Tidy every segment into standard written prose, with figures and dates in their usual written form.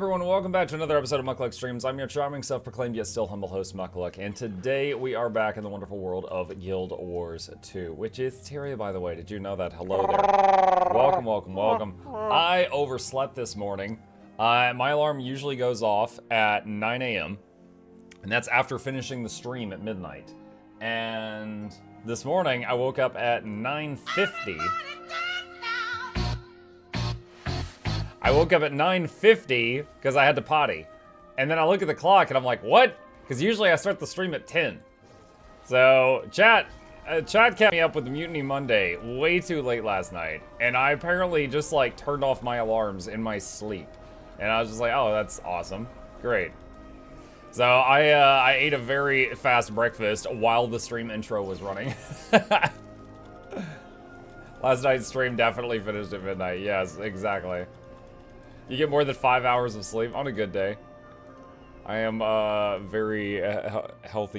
Everyone, welcome back to another episode of Muckluck Streams. I'm your charming, self-proclaimed yet still humble host, Muckluck, and today we are back in the wonderful world of Guild Wars 2, which is Tyria, by the way. Did you know that? Hello there. Welcome, welcome, welcome. I overslept this morning. My alarm usually goes off at 9 a.m., and that's after finishing the stream at midnight. And this morning, I woke up at 9:50. I woke up at 9:50 because I had to potty. And then I look at the clock and I'm like, what? Because usually I start the stream at 10. So, chat kept me up with Mutiny Monday way too late last night. And I apparently just like turned off my alarms in my sleep. And I was just like, oh, that's awesome. Great. So I ate a very fast breakfast while the stream intro was running. Last night's stream definitely finished at midnight. Yes, exactly. You get more than 5 hours of sleep on a good day. I am a very health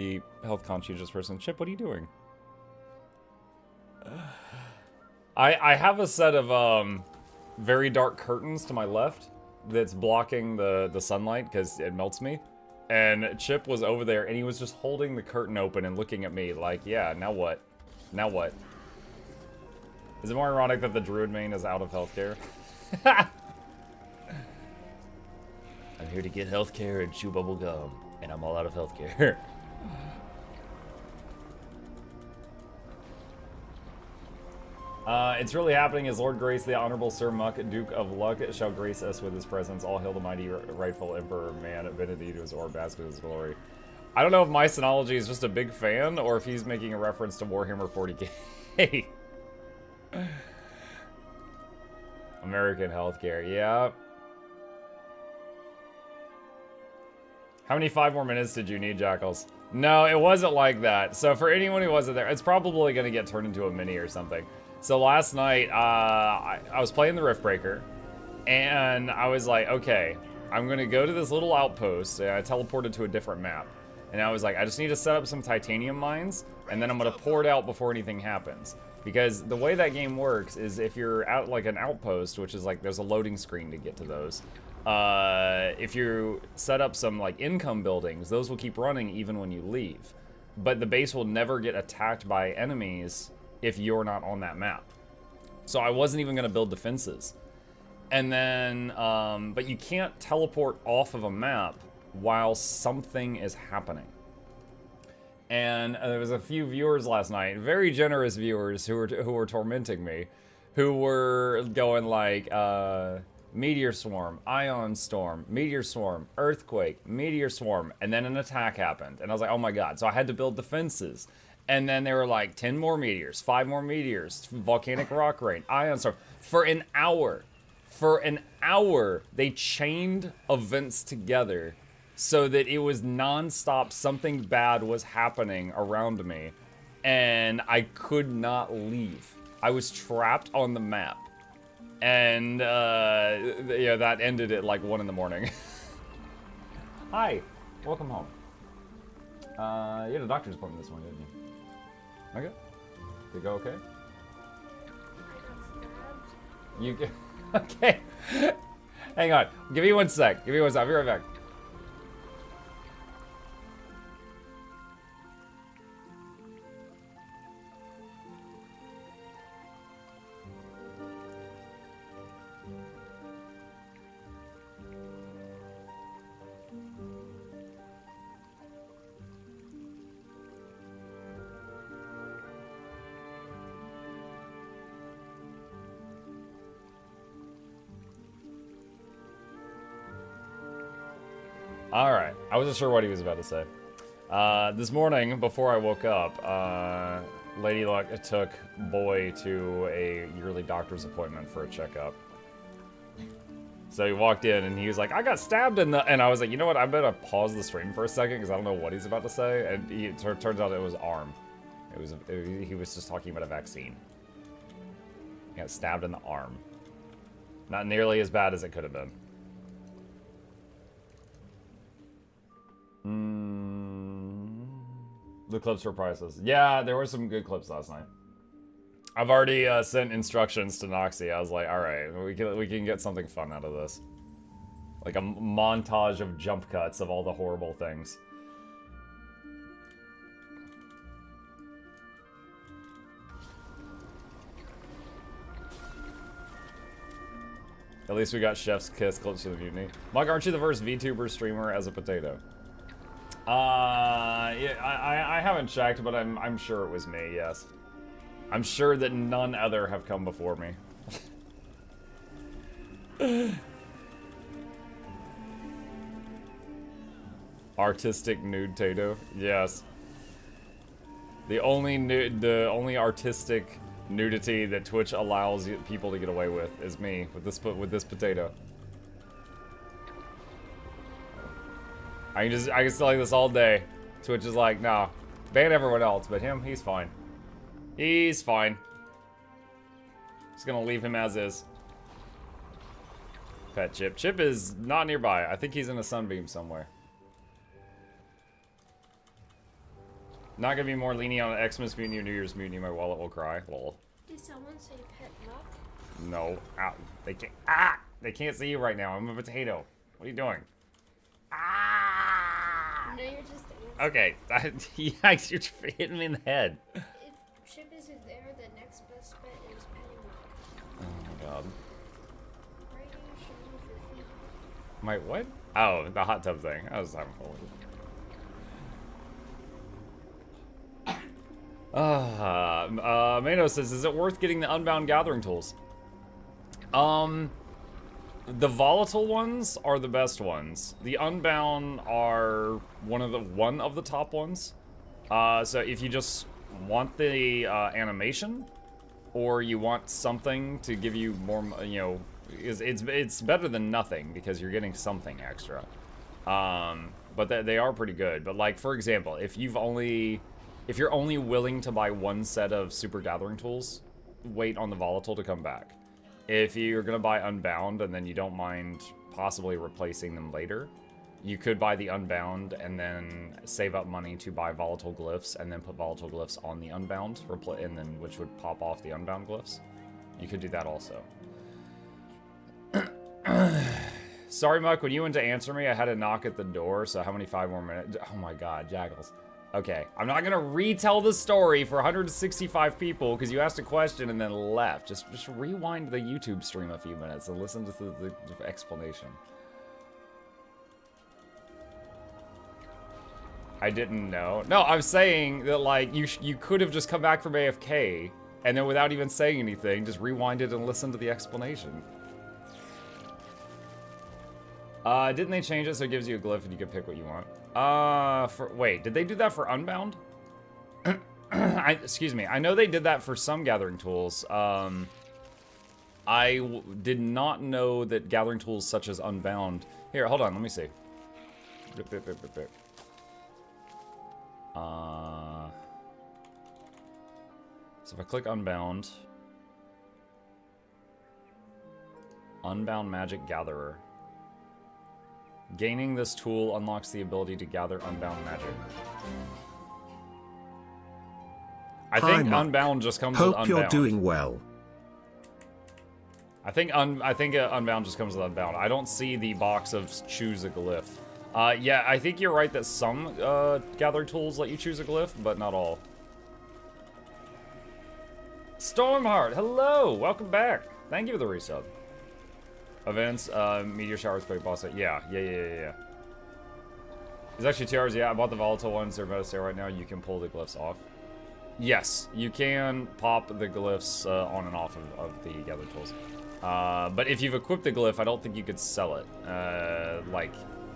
conscientious person. Chip, what are you doing? I have a set of very dark curtains to my left that's blocking the sunlight because it melts me. And Chip was over there and he was just holding the curtain open and looking at me like, yeah, now what? Now what? Is it more ironic that the Druid main is out of healthcare? I'm here to get healthcare and chew bubble gum, and I'm all out of healthcare. It's really happening as Lord Grace, the Honorable Sir Muck, Duke of Luck, shall grace us with his presence. All hail the mighty rightful Emperor, man, benedict his orb, bask in his glory. I don't know if my Synology is just a big fan, or if he's making a reference to Warhammer 40k. American healthcare, yeah. How many 5 more minutes did you need, Jackals? No, it wasn't like that. So for anyone who wasn't there, it's probably going to get turned into a mini or something. So last night, I was playing the Riftbreaker, and I was like, okay, I'm going to go to this little outpost, and I teleported to a different map. And I was like, I just need to set up some titanium mines, and then I'm going to pour it out before anything happens. Because the way that game works is if you're at like an outpost, which is like there's a loading screen to get to those. If you set up some like income buildings, those will keep running even when you leave. But the base will never get attacked by enemies if you're not on that map. So I wasn't even going to build defenses. And then, but you can't teleport off of a map while something is happening. And there was a few viewers last night, very generous viewers who were tormenting me, who were going like, Meteor Swarm, Ion Storm, Meteor Swarm, Earthquake, Meteor Swarm, and then an attack happened. And I was like, oh my god. So I had to build defenses. And then there were like 10 more meteors, 5 more meteors, Volcanic Rock Rain, Ion Storm. For an hour, they chained events together so that it was non-stop, something bad was happening around me. And I could not leave. I was trapped on the map. And, yeah, that ended at like 1 in the morning. Hi, welcome home. You had a doctor's appointment this morning, didn't you? Okay. Did it go okay? You get, okay. Hang on, give me 1 sec. Give me 1 sec, I'll be right back. Alright, I wasn't sure what he was about to say. This morning, before I woke up, Lady Luck took Boy to a yearly doctor's appointment for a checkup. So he walked in and he was like, I got stabbed in the... And I was like, you know what, I better pause the stream for a second because I don't know what he's about to say. And it turns out it was arm. He was just talking about a vaccine. He got stabbed in the arm. Not nearly as bad as it could have been. The clips were priceless. Yeah, there were some good clips last night. I've already sent instructions to Noxxi. I was like, all right, we can get something fun out of this. Like a montage of jump cuts of all the horrible things. At least we got Chef's Kiss clips of the mutiny. Mike, aren't you the first VTuber streamer as a potato? Yeah, I haven't checked, but I'm sure it was me, yes. I'm sure that none other have come before me. Artistic nude tato, yes. The only artistic nudity that Twitch allows people to get away with is me with this potato. I can still like this all day. Twitch is like, nah, ban everyone else, but him, he's fine. He's fine. Just gonna leave him as is. Pet Chip. Chip is not nearby. I think he's in a sunbeam somewhere. Not gonna be more lenient on Xmas Mutiny or New Year's Mutiny. My wallet will cry. Lol. Did someone say pet luck? No. Ow. They can't. Ah! They can't see you right now. I'm a potato. What are you doing? Ah! No, you're just okay. Yeah, you're hitting me in the head. If Chip isn't there, the next best bet is petting luck. Oh my god. Right here, show me for feet. My what? Oh, the hot tub thing. I was having fun with it. Mano says, is it worth getting the Unbound Gathering tools? The volatile ones are the best ones. The Unbound are one of the top ones. So if you just want the animation, or you want something to give you more, you know, it's better than nothing because you're getting something extra. But they are pretty good. But like, for example, if you're only willing to buy one set of Super Gathering tools, wait on the volatile to come back. If you're gonna buy Unbound and then you don't mind possibly replacing them later, you could buy the Unbound and then save up money to buy volatile glyphs and then put volatile glyphs on the Unbound, and then which would pop off the Unbound glyphs. You could do that also. Sorry, Muck, when you went to answer me, I had a knock at the door, so how many 5 more minutes? Oh my god, Jackals. Okay, I'm not gonna retell the story for 165 people because you asked a question and then left. Just rewind the YouTube stream a few minutes and listen to the explanation. I didn't know. No, I'm saying that like you could have just come back from AFK and then without even saying anything, just rewind it and listen to the explanation. Didn't they change it so it gives you a glyph and you can pick what you want? Wait, did they do that for Unbound? Excuse me. I know they did that for some gathering tools. I did not know that gathering tools such as Unbound. Here, hold on, let me see. So if I click Unbound. Unbound Magic Gatherer. Gaining this tool unlocks the ability to gather Unbound magic. I think Unbound just comes with Unbound. Hope you're doing well. I think Unbound just comes with Unbound. I don't see the box of choose a glyph. Yeah, I think you're right that some gathering tools let you choose a glyph, but not all. Stormheart, hello! Welcome back. Thank you for the resub. Events, meteor showers, quick boss fight. Yeah. It's actually 2 hours. Yeah, I bought the volatile ones. They're about to sale right now. You can pull the glyphs off. Yes, you can pop the glyphs on and off of the gather tools. But if you've equipped the glyph, I don't think you could sell it. Like,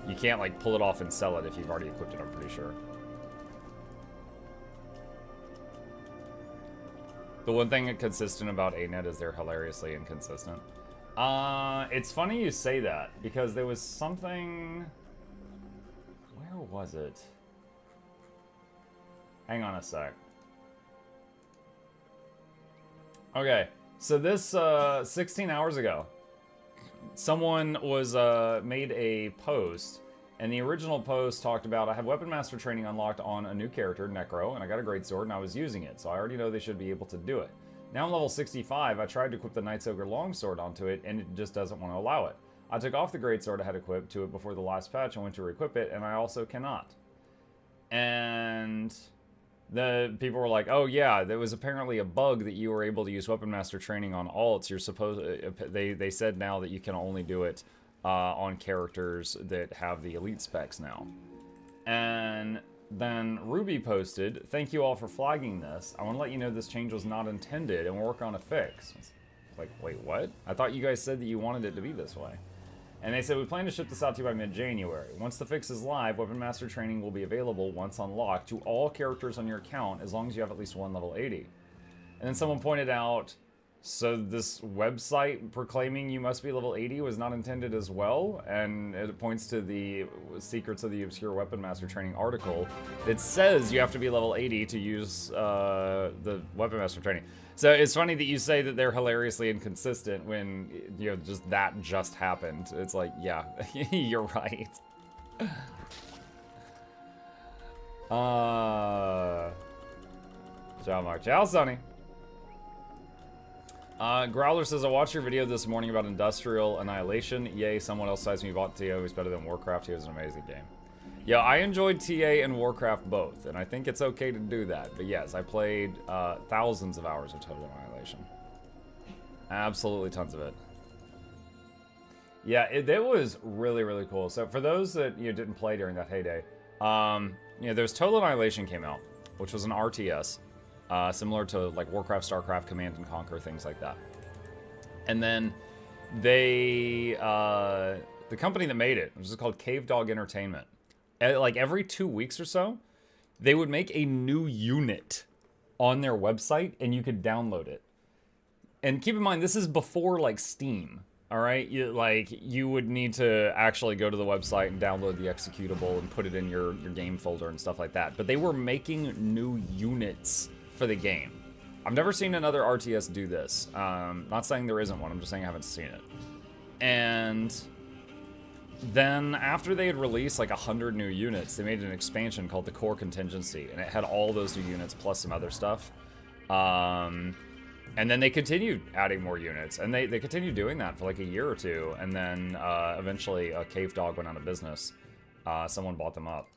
you can't like pull it off and sell it if you've already equipped it, I'm pretty sure. The one thing consistent about ANET is they're hilariously inconsistent. It's funny you say that, because there was something... Where was it? Hang on a sec. Okay, so this, 16 hours ago, someone was, made a post, and the original post talked about, I have Weapon Master training unlocked on a new character, Necro, and I got a great sword and I was using it, so I already know they should be able to do it. Now I'm level 65, I tried to equip the Night's Ogre Longsword onto it, and it just doesn't want to allow it. I took off the greatsword I had equipped to it before the last patch and went to re-equip it, and I also cannot. And the people were like, oh yeah, there was apparently a bug that you were able to use Weapon Master training on alts. You're supposed, they said now that you can only do it on characters that have the elite specs now. And then Ruby posted, thank you all for flagging this. I want to let you know this change was not intended and we'll work on a fix. It's like, wait, what? I thought you guys said that you wanted it to be this way. And they said, we plan to ship this out to you by mid-January. Once the fix is live, Weapon Master training will be available once unlocked to all characters on your account as long as you have at least one level 80. And then someone pointed out, so this website proclaiming you must be level 80 was not intended as well? And it points to the Secrets of the Obscure Weapon Master training article that says you have to be level 80 to use the Weapon Master training. So it's funny that you say that they're hilariously inconsistent when, you know, that just happened. It's like, yeah, you're right. Ciao, Mark. Ciao, Sonny. Growler says, I watched your video this morning about Industrial Annihilation. Yay, someone else says me bought TA is better than Warcraft. It was an amazing game. Yeah, I enjoyed TA and Warcraft both, and I think it's okay to do that. But yes, I played thousands of hours of Total Annihilation. Absolutely tons of it. Yeah, it was really, really cool. So for those that didn't play during that heyday, there's Total Annihilation came out, which was an RTS, similar to like Warcraft, StarCraft, Command and Conquer, things like that. And then they, the company that made it, which is called Cave Dog Entertainment, like every 2 weeks or so, they would make a new unit on their website and you could download it. And keep in mind, this is before like Steam, all right? You would need to actually go to the website and download the executable and put it in your game folder and stuff like that. But they were making new units for the game. I've never seen another RTS do this. Not saying there isn't one, I'm just saying I haven't seen it. And then after they had released like 100 new units, they made an expansion called the Core Contingency, and it had all those new units plus some other stuff. And then they continued adding more units, and they continued doing that for like a year or two, and then eventually Cave Dog went out of business. Someone bought them up.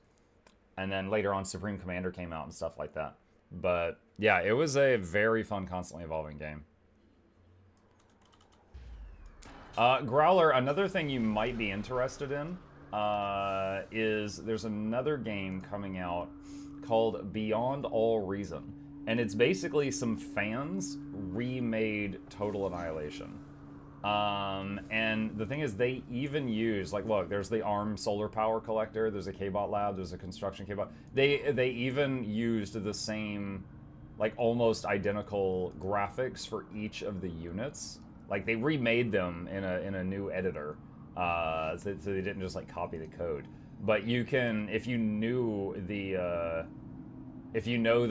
And then later on Supreme Commander came out and stuff like that. But yeah, it was a very fun, constantly evolving game. Growler, another thing you might be interested in is there's another game coming out called Beyond All Reason. And it's basically some fans remade Total Annihilation. And the thing is, they even use, like, look, there's the ARM solar power collector, there's a K-Bot lab, there's a construction K-Bot. They even used the same, like, almost identical graphics for each of the units. Like, they remade them in a new editor, so they didn't just, like, copy the code. But you can, if you know the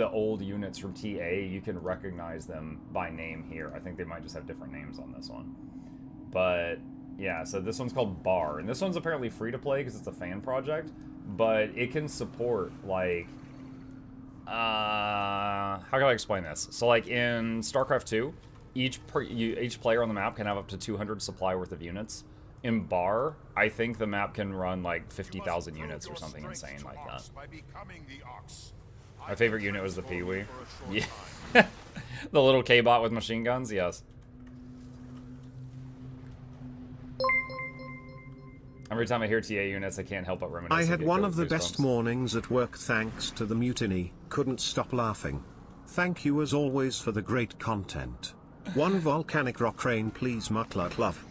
old units from TA, you can recognize them by name here. I think they might just have different names on this one. But, yeah, so this one's called Bar. And this one's apparently free to play because it's a fan project. But it can support, like, how can I explain this? So, like, in StarCraft 2, each player on the map can have up to 200 supply worth of units. In Bar, I think the map can run like 50,000 units or something insane like that. My favorite unit was the Pee-wee. Yeah. The little K-Bot with machine guns, yes. Every time I hear TA units, I can't help but reminisce. I had one of the best mornings at work thanks to the mutiny. Couldn't stop laughing. Thank you as always for the great content. One volcanic rock rain, please, Mutlot love.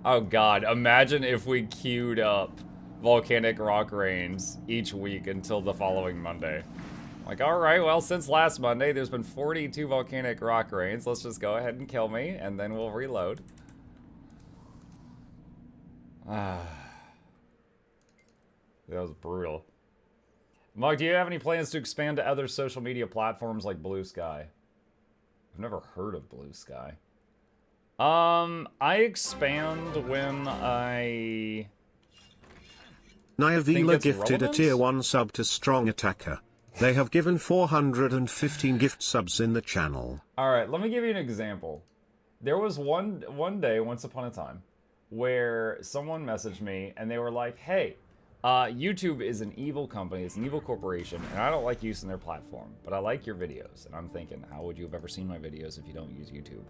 Oh god, imagine if we queued up volcanic rock rains each week until the following Monday. Like, alright, well, since last Monday, there's been 42 volcanic rock rains. Let's just go ahead and kill me, and then we'll reload. That was brutal. Mug, do you have any plans to expand to other social media platforms like Blue Sky? I've never heard of Blue Sky. I expand when I... Nyavila gifted a tier 1 sub to Strong Attacker. They have given 415 gift subs in the channel. Alright, let me give you an example. There was one day, once upon a time, where someone messaged me and they were like, hey, YouTube is an evil company, it's an evil corporation, and I don't like using their platform, but I like your videos. And I'm thinking, how would you have ever seen my videos if you don't use YouTube?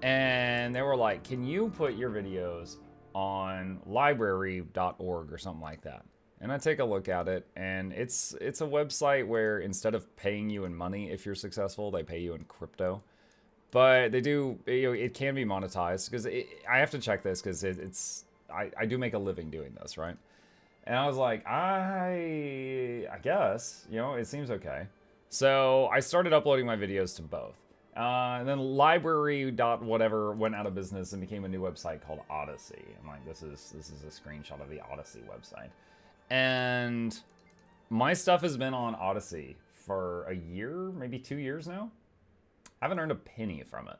And they were like, can you put your videos on library.org or something like that? And I take a look at it, and it's a website where instead of paying you in money if you're successful, they pay you in crypto. But they do, it can be monetized, because I have to check this, because I do make a living doing this, right? And I was like, I guess, it seems okay. So I started uploading my videos to both. And then library.whatever went out of business and became a new website called Odyssey. I'm like, this is a screenshot of the Odyssey website. And my stuff has been on Odyssey for a year, maybe 2 years now. I haven't earned a penny from it.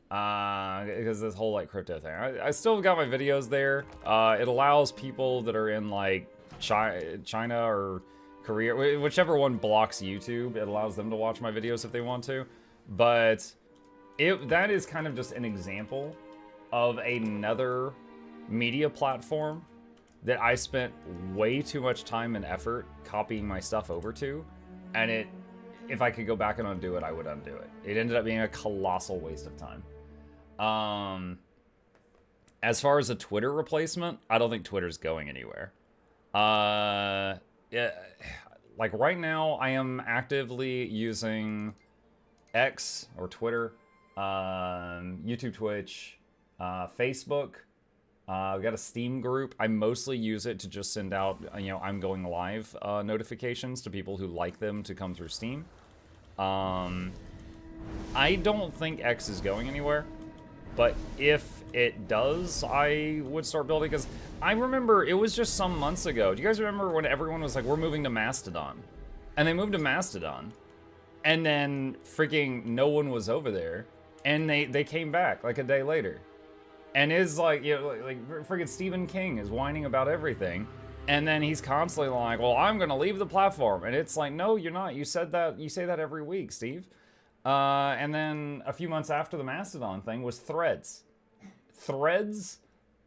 Because this whole like crypto thing. I still got my videos there. It allows people that are in like China or Korea, whichever one blocks YouTube, it allows them to watch my videos if they want to. But that is kind of just an example of another media platform that I spent way too much time and effort copying my stuff over to, and if I could go back and undo it, I would undo it. It ended up being a colossal waste of time. As far as a Twitter replacement, I don't think Twitter's going anywhere. Yeah, like right now, I am actively using X or Twitter, YouTube, Twitch, Facebook. I've got a Steam group. I mostly use it to just send out, I'm going live notifications to people who like them to come through Steam. I don't think X is going anywhere. But if it does, I would start building, because I remember it was just some months ago. Do you guys remember when everyone was like, we're moving to Mastodon? And they moved to Mastodon. And then freaking no one was over there. And they came back like a day later. And it's like, like freaking Stephen King is whining about everything. And then he's constantly like, well, I'm going to leave the platform. And it's like, no, you're not. You say that every week, Steve. And then a few months after the Mastodon thing was Threads. Threads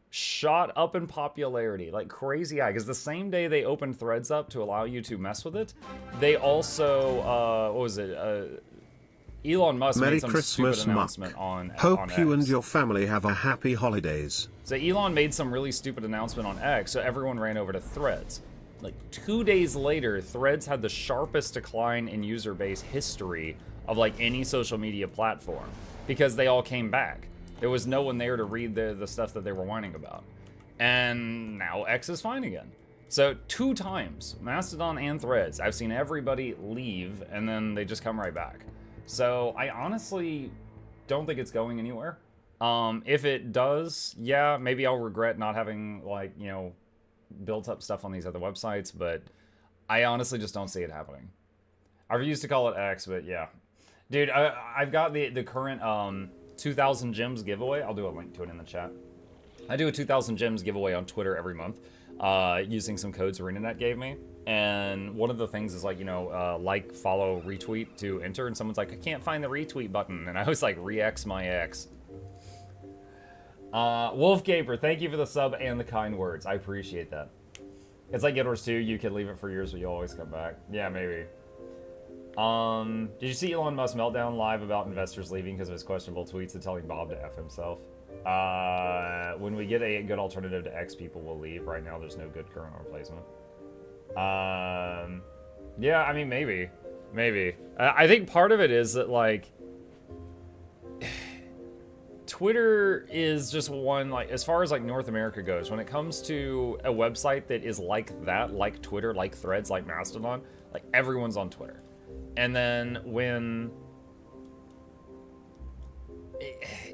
shot up in popularity like crazy high, because the same day they opened Threads up to allow you to mess with it, they also, what was it? Elon Musk Merry made some Christmas, stupid announcement Muck. on Hope on you X. and your family have a happy holidays. So Elon made some really stupid announcement on X, so everyone ran over to Threads. Like 2 days later, Threads had the sharpest decline in user base history of like any social media platform, because they all came back. There was no one there to read the stuff that they were whining about. And now X is fine again. So 2 times, Mastodon and Threads, I've seen everybody leave and then they just come right back. So I honestly don't think it's going anywhere. If it does, yeah, maybe I'll regret not having like, built up stuff on these other websites, but I honestly just don't see it happening. I used to call it X, but yeah. Dude, I've got the current 2,000 gems giveaway. I'll do a link to it in the chat. I do a 2,000 gems giveaway on Twitter every month using some codes ArenaNet gave me. And one of the things is like, like, follow, retweet to enter. And someone's like, I can't find the retweet button. And I was like, re-X my X. Wolfgaper, thank you for the sub and the kind words. I appreciate that. It's like Guild Wars 2. You could leave it for years, but you always come back. Yeah, maybe. Did you see Elon Musk meltdown live about investors leaving because of his questionable tweets and telling Bob to F himself? When we get a good alternative to X, people will leave. Right now, there's no good current replacement. Yeah, I mean, maybe. I think part of it is that, like, Twitter is just one, like, as far as, like, North America goes, when it comes to a website that is like that, like Twitter, like Threads, like Mastodon, like, everyone's on Twitter. And then when,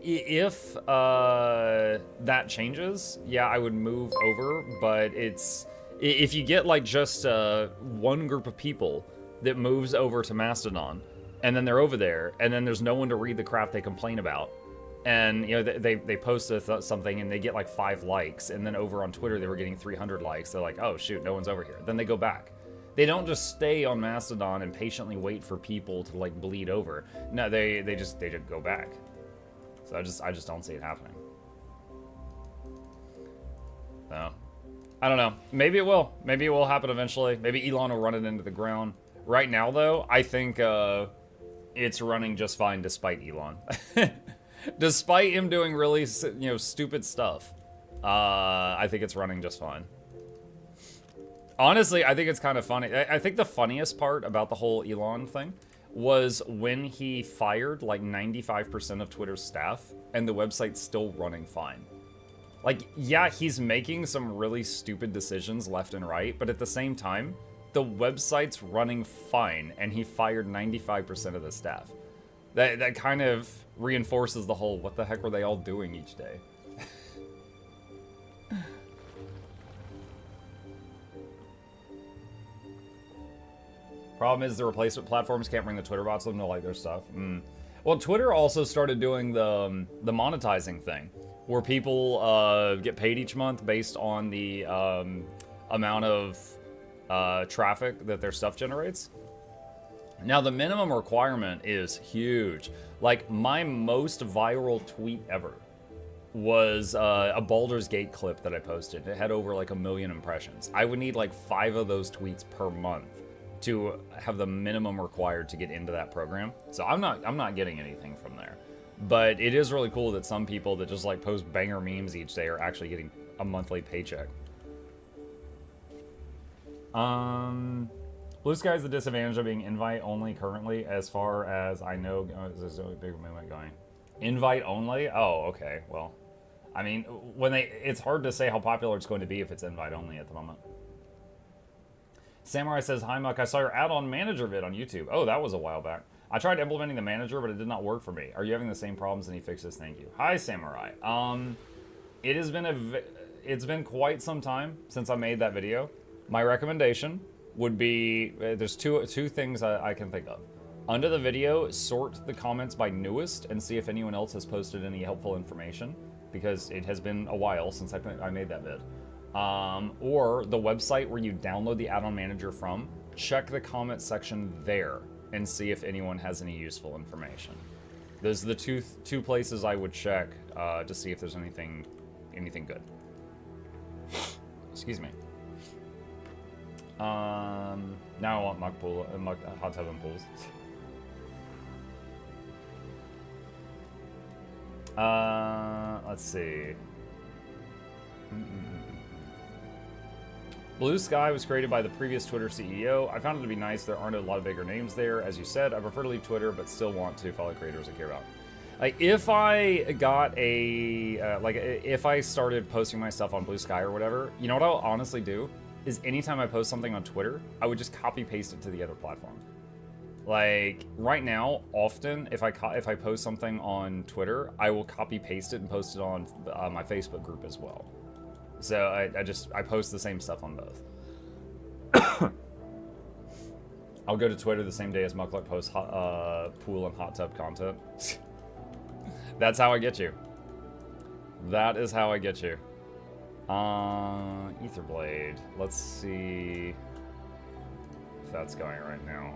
if that changes, yeah, I would move over, but if you get like just one group of people that moves over to Mastodon, and then they're over there, and then there's no one to read the crap they complain about, and they post something and they get like 5 likes, and then over on Twitter they were getting 300 likes, they're like, oh shoot, no one's over here. Then they go back. They don't just stay on Mastodon and patiently wait for people to like bleed over. No, they just go back. So I just don't see it happening. So, I don't know. Maybe it will. Maybe it will happen eventually. Maybe Elon will run it into the ground. Right now, though, I think it's running just fine despite Elon. Despite him doing really, stupid stuff. I think it's running just fine. Honestly, I think it's kind of funny. I think the funniest part about the whole Elon thing was when he fired like 95% of Twitter's staff and the website's still running fine. Like, yeah, he's making some really stupid decisions left and right, but at the same time, the website's running fine and he fired 95% of the staff. That kind of reinforces the whole, what the heck were they all doing each day? Problem is the replacement platforms can't bring the Twitter bots with them to like their stuff. Well, Twitter also started doing the monetizing thing, where people get paid each month based on the amount of traffic that their stuff generates. Now, the minimum requirement is huge. Like, my most viral tweet ever was a Baldur's Gate clip that I posted. It had over like 1 million impressions. I would need like 5 of those tweets per month to have the minimum required to get into that program. So I'm not getting anything from there. But it is really cool that some people that just like post banger memes each day are actually getting a monthly paycheck. Blue Sky is the disadvantage of being invite only currently, as far as I know. There's a big movement going. Invite only? Oh, okay. Well, I mean, it's hard to say how popular it's going to be if it's invite only at the moment. Samurai says, hi Muck, I saw your add-on manager vid on YouTube. Oh, that was a while back. I tried implementing the manager, but it did not work for me. Are you having the same problems? Any fixes? Thank you. Hi Samurai. It's been quite some time since I made that video. My recommendation would be, there's two things I can think of. Under the video, sort the comments by newest and see if anyone else has posted any helpful information, because it has been a while since I made that vid. Or the website where you download the add-on manager from, check the comment section there and see if anyone has any useful information. Those are the two places I would check to see if there's anything good. Excuse me. Now I want hot tub and pools. Let's see. Blue Sky was created by the previous Twitter CEO. I found it to be nice. There aren't a lot of bigger names there. As you said, I prefer to leave Twitter, but still want to follow creators I care about. Like, if I got if I started posting my stuff on Blue Sky or whatever, you know what I'll honestly do? Is anytime I post something on Twitter, I would just copy paste it to the other platform. Like, right now, often, if I post something on Twitter, I will copy paste it and post it on my Facebook group as well. So I post the same stuff on both. I'll go to Twitter the same day as Muckluck posts pool and hot tub content. That's how I get you. That is how I get you. Etherblade. Let's see if that's going right now.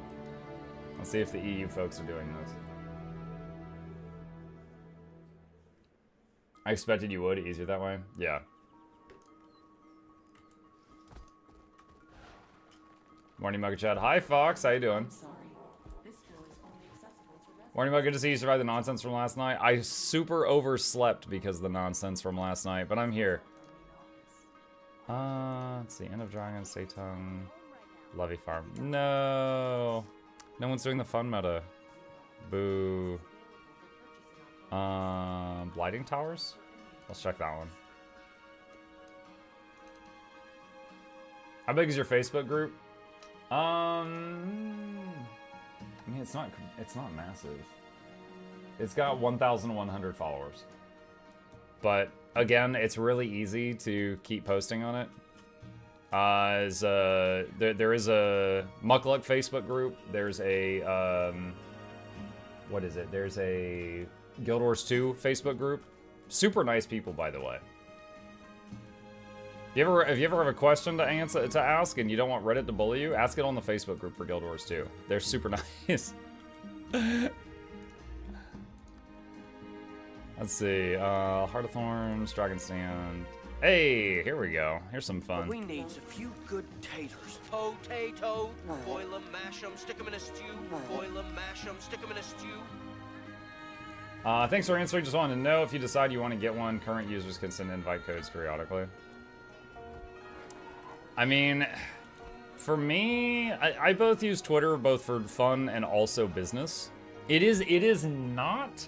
Let's see if the EU folks are doing this. I expected you would. Easier that way? Yeah. Morning, Mugga Chad. Hi, Fox. How you doing? Morning, Mugga. Good to see you survived the nonsense from last night. I super overslept because of the nonsense from last night, but I'm here. Let's see. End of Dragon, Seitung, Levy Farm. No. No one's doing the fun meta. Boo. Blighting Towers? Let's check that one. How big is your Facebook group? I mean, it's not massive. It's got 1,100 followers. But again, it's really easy to keep posting on it. There is a Muckluck Facebook group. There's a what is it? There's a Guild Wars 2 Facebook group. Super nice people, by the way. If you ever have a question to ask and you don't want Reddit to bully you, ask it on the Facebook group for Guild Wars 2. They're super nice. Let's see. Heart of Thorns, Dragon Stand. Hey, here we go. Here's some fun. We need a few good taters. Potato, boil 'em, mash 'em, stick 'em in a stew. Boil 'em, mash 'em, stick 'em in a stew. Thanks for answering. Just wanted to know if you decide you want to get one, current users can send invite codes periodically. I mean, for me, I both use Twitter both for fun and also business. It is not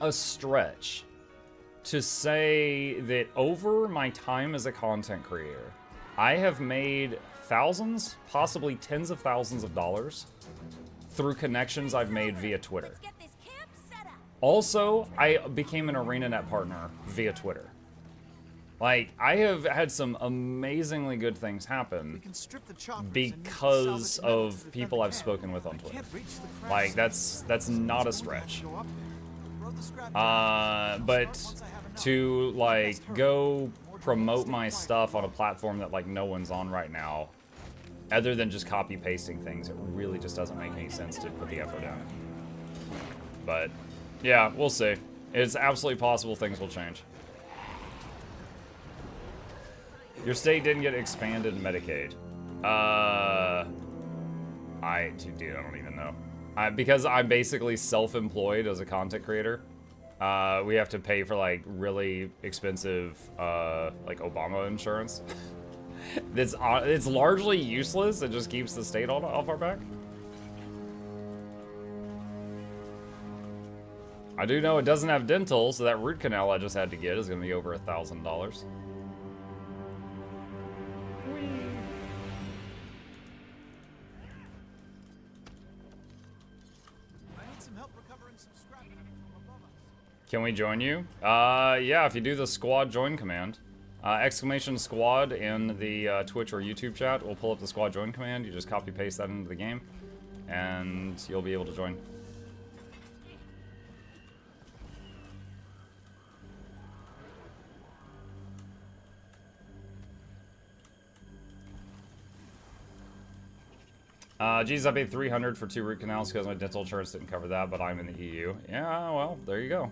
a stretch to say that over my time as a content creator, I have made thousands, possibly tens of thousands of dollars through connections I've made via Twitter. Also, I became an ArenaNet partner via Twitter. Like, I have had some amazingly good things happen because of people I've spoken with on Twitter. Like, that's not a stretch. But to, like, go promote my stuff on a platform that, like, no one's on right now, other than just copy-pasting things, it really just doesn't make any sense to put the effort in. But, yeah, we'll see. It's absolutely possible things will change. Your state didn't get expanded Medicaid. I don't even know. Because I'm basically self-employed as a content creator, we have to pay for, like, really expensive, like, Obama insurance. It's largely useless. It just keeps the state off our back. I do know it doesn't have dental, so that root canal I just had to get is going to be over $1,000. Can we join you? Yeah, if you do the squad join command. Exclamation squad in the Twitch or YouTube chat will pull up the squad join command. You just copy paste that into the game, and you'll be able to join. Jesus, I paid $300 for 2 root canals because my dental insurance didn't cover that, but I'm in the EU. Yeah, well, there you go.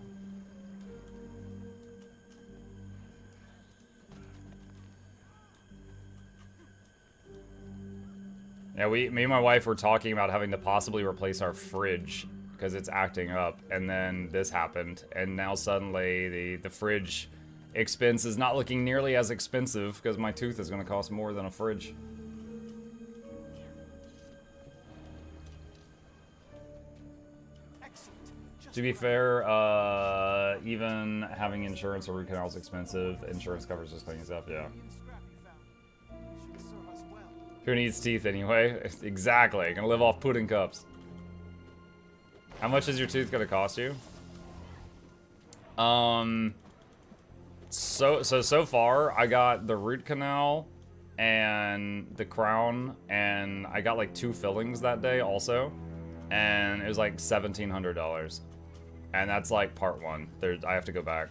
Yeah, me and my wife were talking about having to possibly replace our fridge because it's acting up, and then this happened, and now suddenly the fridge expense is not looking nearly as expensive because my tooth is going to cost more than a fridge. To be fair, even having insurance or root canal is expensive. Insurance covers just cleaning stuff, yeah. Who needs teeth anyway? Exactly. Gonna live off pudding cups. How much is your tooth gonna cost you? So far, I got the root canal and the crown, and I got like 2 fillings that day also, and it was like $1,700. And that's like part 1. I have to go back.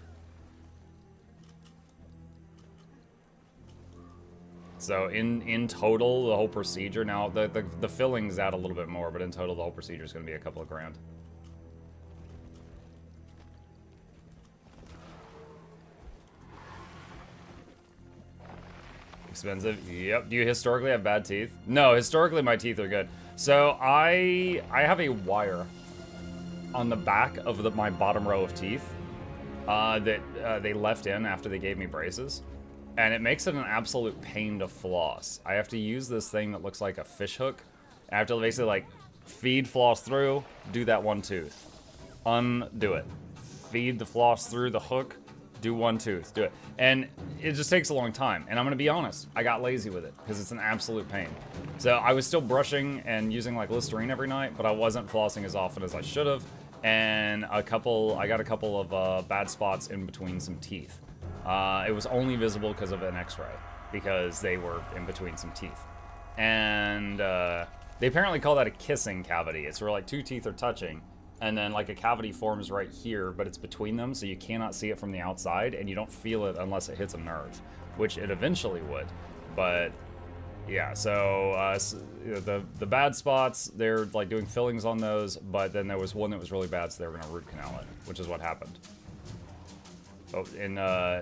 So in total, the whole procedure, now the fillings add a little bit more, but in total, the whole procedure is going to be a couple of grand. Expensive? Yep. Do you historically have bad teeth? No, historically my teeth are good. So I have a wire on the back of my bottom row of teeth that they left in after they gave me braces, and it makes it an absolute pain to floss. I have to use this thing that looks like a fish hook. I have to basically like feed floss through, do that 1 tooth, undo it, feed the floss through the hook, do 1 tooth, do it, and it just takes a long time. And I'm gonna be honest, I got lazy with it because it's an absolute pain. So I was still brushing and using like Listerine every night, but I wasn't flossing as often as I should have. And I got a couple of bad spots in between some teeth. It was only visible because of an x-ray, because they were in between some teeth. And they apparently call that a kissing cavity. It's where like 2 teeth are touching, and then like a cavity forms right here, but it's between them, so you cannot see it from the outside, and you don't feel it unless it hits a nerve, which it eventually would. But yeah, so the bad spots, they're like doing fillings on those, but then there was one that was really bad, so they were gonna root canal it, which is what happened. Oh,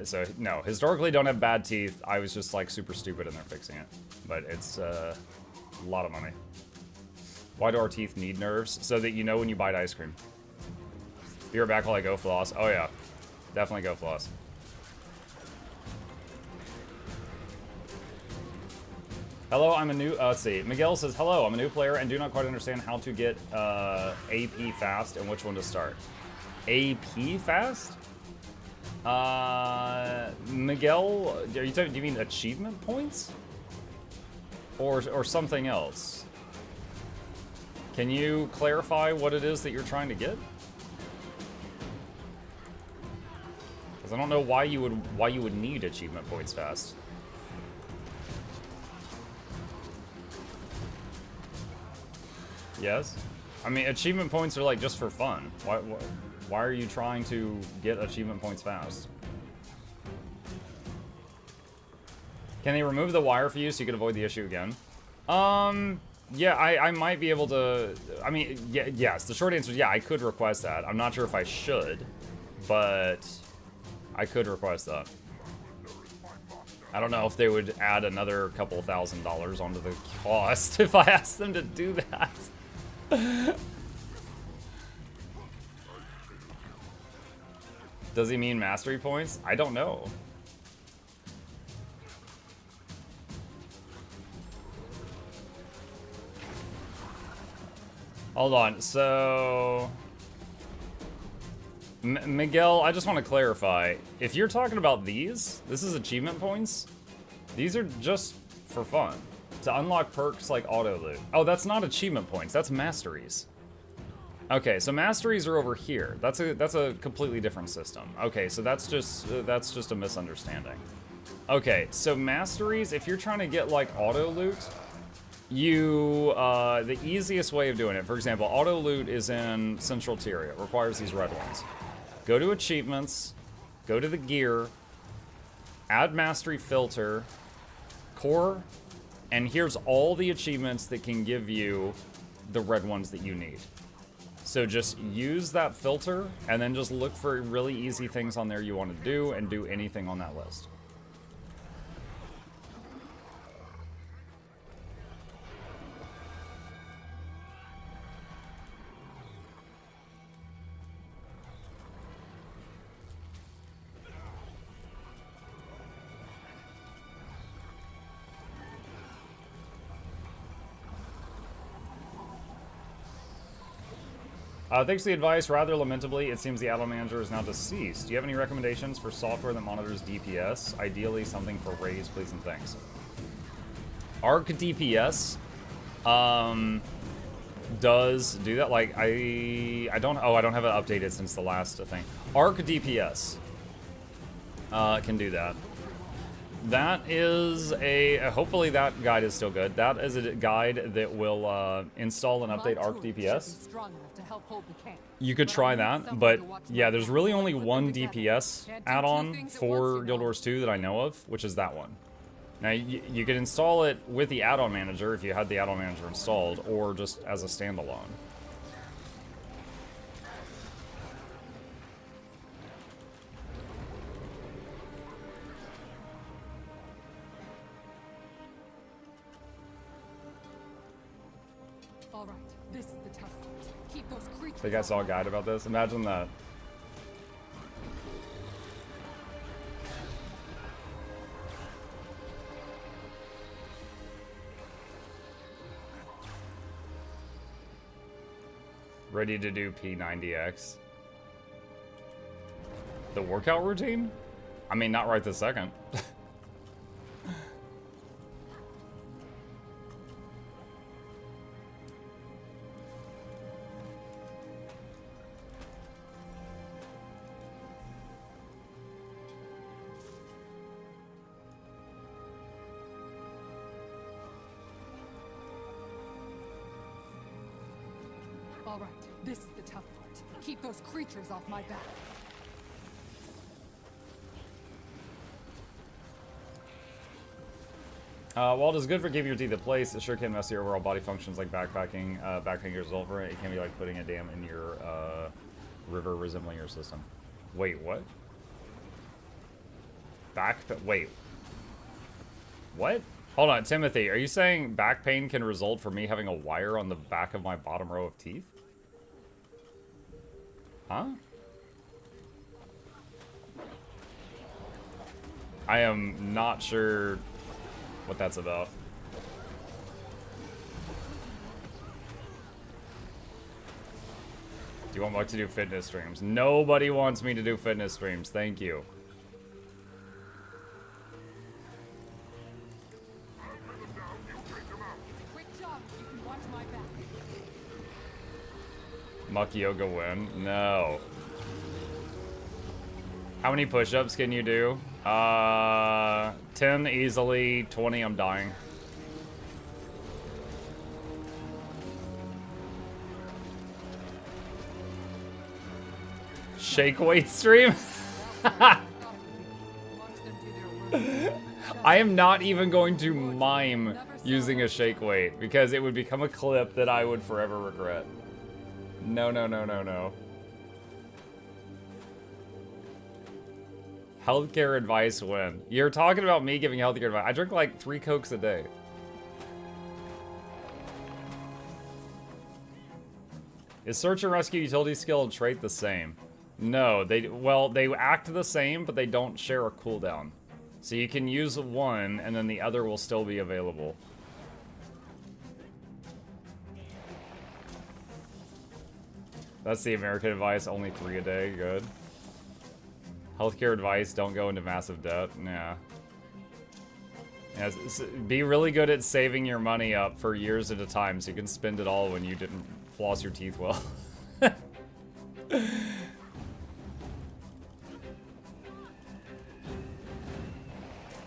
so no, historically don't have bad teeth. I was just like super stupid and they're fixing it. But it's a lot of money. Why do our teeth need nerves? So that you know when you bite ice cream. Be right back while I go floss. Oh yeah, definitely go floss. Hello, I'm a new, let's see. Miguel says, hello, I'm a new player and do not quite understand how to get AP fast and which one to start. AP fast? Miguel, do you mean achievement points? Or something else? Can you clarify what it is that you're trying to get? Because I don't know why you would need achievement points fast. Yes? I mean, achievement points are like just for fun. Why are you trying to get achievement points fast? Can they remove the wire for you so you can avoid the issue again? Yeah, I might be able to... I mean, yeah, yes, the short answer is yeah, I could request that. I'm not sure if I should, but I could request that. I don't know if they would add another couple $1,000s onto the cost if I asked them to do that. Does he mean mastery points? I don't know. Hold on, so... Miguel, I just want to clarify. If you're talking about these, this is achievement points. These are just for fun. To unlock perks like auto loot. Oh, that's not achievement points, that's masteries. Okay, so masteries are over here. That's a completely different system. Okay, so that's just a misunderstanding. Okay, so masteries, if you're trying to get like auto loot, you the easiest way of doing it, for example, auto loot is in central tier. It requires these red ones. Go to achievements, go to the gear, add mastery filter, core, and here's all the achievements that can give you the red ones that you need. So just use that filter and then just look for really easy things on there you want to do and do anything on that list. Thanks for the advice. Rather lamentably, it seems the add-on manager is now deceased. Do you have any recommendations for software that monitors DPS? Ideally, something for Raise, please, and thanks. Arc DPS does do that. Like I don't have it updated since the last thing. Arc DPS can do that. That is hopefully that guide is still good. That is a guide that will install and update Arc DPS. You could try that, but yeah, there's really only one DPS add-on for Guild Wars 2 that I know of, which is that one. Now, you could install it with the add-on manager if you had the add-on manager installed, or just as a standalone. I think I saw a guide about this. Imagine that. Ready to do P90X. The workout routine? I mean, not right this second. Alright, this is the tough part. Keep those creatures off my back. While it is good for keeping your teeth in place, it sure can mess your overall body functions like backpacking. Backpacking is over. It can be like putting a dam in your river resembling your system. Wait, what? Wait. What? Hold on, Timothy. Are you saying back pain can result from me having a wire on the back of my bottom row of teeth? Huh? I am not sure what that's about. Do you want Buck to do fitness streams? Nobody wants me to do fitness streams. Thank you. Quick job. You can watch my back. Muck yoga win? No. How many push-ups can you do? 10 easily, 20 I'm dying. Shake weight stream? I am not even going to mime using a shake weight because it would become a clip that I would forever regret. No, no, no, no, no. Healthcare advice when? You're talking about me giving healthcare advice. I drink like 3 Cokes a day. Is search and rescue utility skill and trait the same? No, they act the same, but they don't share a cooldown. So you can use one, and then the other will still be available. That's the American advice, only 3 a day, good. Healthcare advice, don't go into massive debt, yeah. Be really good at saving your money up for years at a time so you can spend it all when you didn't floss your teeth well.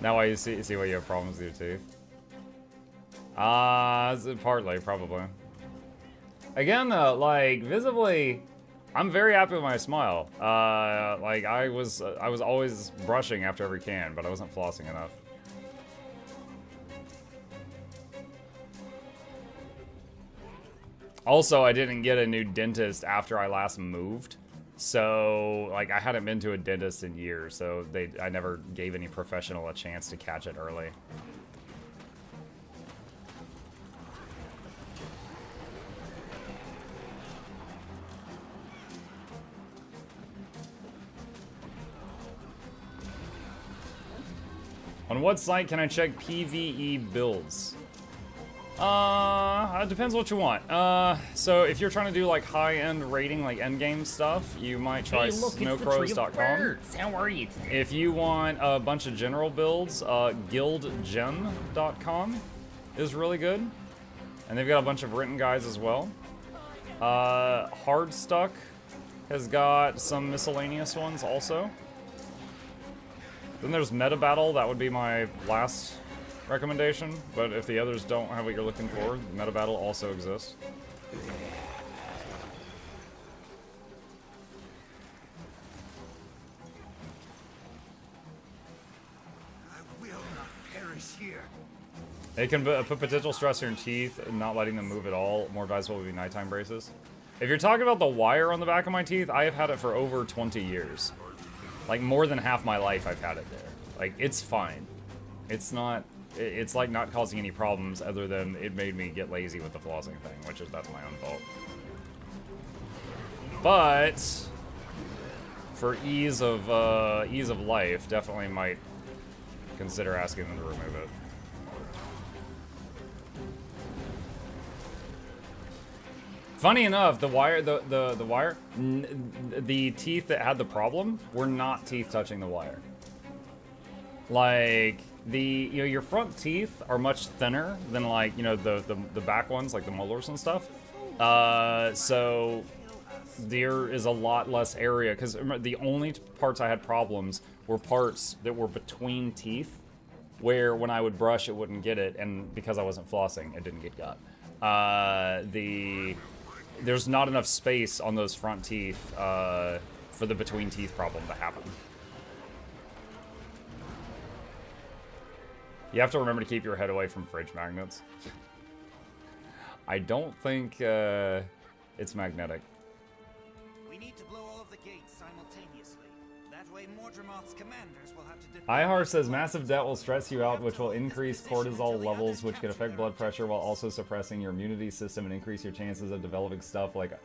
Now I see why you have problems with your teeth. Partly, probably. Again, though, like, visibly, I'm very happy with my smile. Like, I was always brushing after every can, but I wasn't flossing enough. Also, I didn't get a new dentist after I last moved. So, like, I hadn't been to a dentist in years, so I never gave any professional a chance to catch it early. On what site can I check PvE builds? It depends what you want. So if you're trying to do like high-end rating, like endgame stuff, you might try snowcrows.com. How are you today? If you want a bunch of general builds, guildgen.com is really good. And they've got a bunch of written guides as well. Hardstuck has got some miscellaneous ones also. Then there's Meta Battle, that would be my last recommendation, but if the others don't have what you're looking for, Meta Battle also exists. I will not perish here. It can put potential stress on your teeth, not letting them move at all. More advisable would be nighttime braces. If you're talking about the wire on the back of my teeth, I have had it for over 20 years. Like, more than half my life I've had it there. Like, it's fine. It's not... It's like not causing any problems other than it made me get lazy with the flossing thing, which is, that's my own fault. But for ease of life, definitely might consider asking them to remove it. Funny enough, the teeth that had the problem were not teeth touching the wire. Like, your front teeth are much thinner than, like, the back ones, like the molars and stuff. So there is a lot less area, because the only parts I had problems were parts that were between teeth, where when I would brush it wouldn't get it, and because I wasn't flossing, it didn't get got. There's not enough space on those front teeth for the between teeth problem to happen. You have to remember to keep your head away from fridge magnets. I don't think it's magnetic. We need to blow all of the gates simultaneously. That way way Mordremoth's commanders will have to dip Ihar says massive debt will stress you out, which will increase cortisol levels, which can affect blood pressure while also suppressing your immunity system and increase your chances of developing stuff like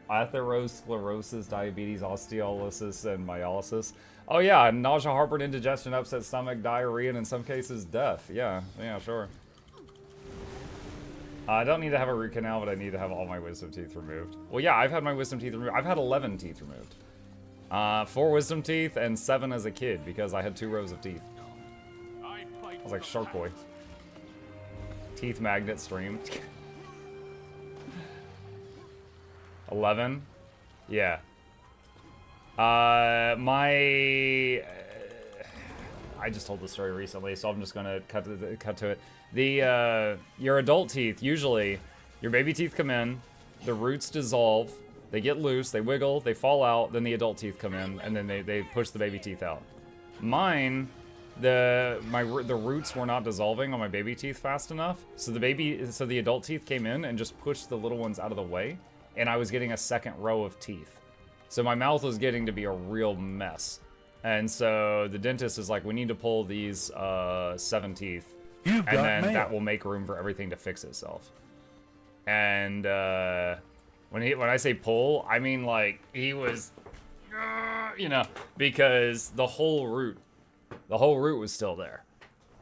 atherosclerosis, diabetes, osteolysis, and myolysis. Oh yeah, nausea, heartburn, indigestion, upset stomach, diarrhea, and in some cases death. Yeah, sure. I don't need to have a root canal, but I need to have all my wisdom teeth removed. Well, yeah, I've had my wisdom teeth removed. I've had 11 teeth removed. 4 wisdom teeth and 7 as a kid because I had 2 rows of teeth. I was like Shark Boy. Teeth magnet stream. 11? Yeah. I just told the story recently, so I'm just gonna cut to it. Your adult teeth, usually, your baby teeth come in, the roots dissolve, they get loose, they wiggle, they fall out, then the adult teeth come in, and then they push the baby teeth out. Mine, the roots were not dissolving on my baby teeth fast enough, so the adult teeth came in and just pushed the little ones out of the way, and I was getting a second row of teeth. So my mouth was getting to be a real mess. And so the dentist is like, we need to pull these 7 teeth, and then that will make room for everything to fix itself. And when I say pull, I mean like he was, because the whole root was still there.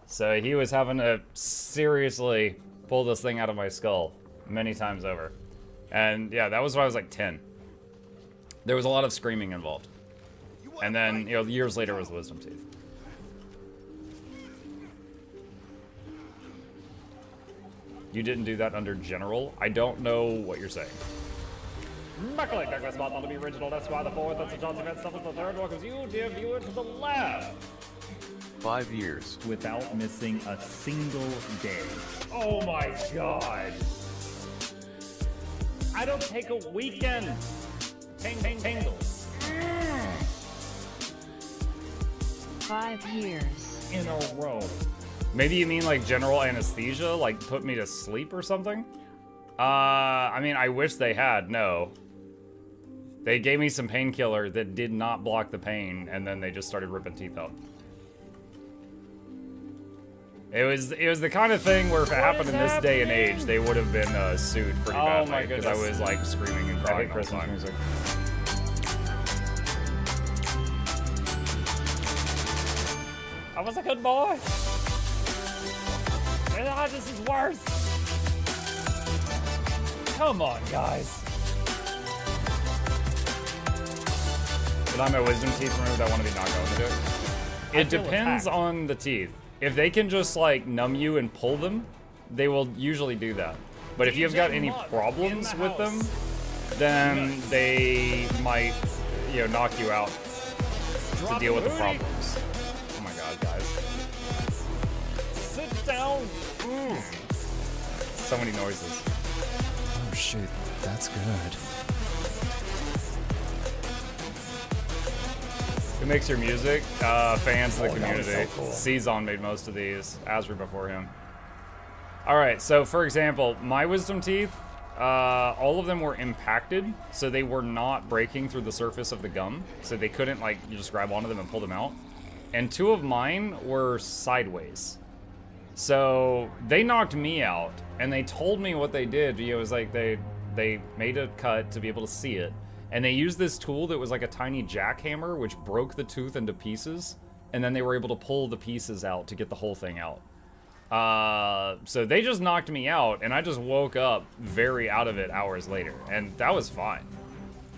So he was having to seriously pull this thing out of my skull many times over. And yeah, that was when I was like 10. There was a lot of screaming involved. And then, years later was the wisdom teeth. You didn't do that under general? I don't know what you're saying. Macaulay, back my spot on the original. That's why the 4th. That's the Johnson event. Stuff the 3rd. Welcomes you, dear viewer, to the lab. 5 years. Without missing a single day. Oh my god. I don't take a weekend. Tingles. 5 years. In a row. Maybe you mean like general anesthesia? Like put me to sleep or something? I mean, I wish they had. No. They gave me some painkiller that did not block the pain, and then they just started ripping teeth out. It was the kind of thing where if it happened in this day and age, they would have been sued pretty badly because I was like screaming and crying all the time. Music. I was a good boy. This is worse. Come on, guys. But I'm my wisdom teeth removed. I want to be not going to do it. It depends on the teeth. If they can just like numb you and pull them, they will usually do that. But if you've got any problems with them, then they might, knock you out to deal with the problems. Oh my god, guys. Sit down. So many noises. Oh shit, that's good. Who makes your music? Fans of the community. So cool. Cezon made most of these. Asri before him. Alright, so for example, my wisdom teeth, all of them were impacted, so they were not breaking through the surface of the gum, so they couldn't like you just grab onto them and pull them out. And 2 of mine were sideways. So they knocked me out, and they told me what they did. It was like they made a cut to be able to see it, and they used this tool that was like a tiny jackhammer, which broke the tooth into pieces, and then they were able to pull the pieces out to get the whole thing out. So they just knocked me out, and I just woke up very out of it hours later, and that was fine.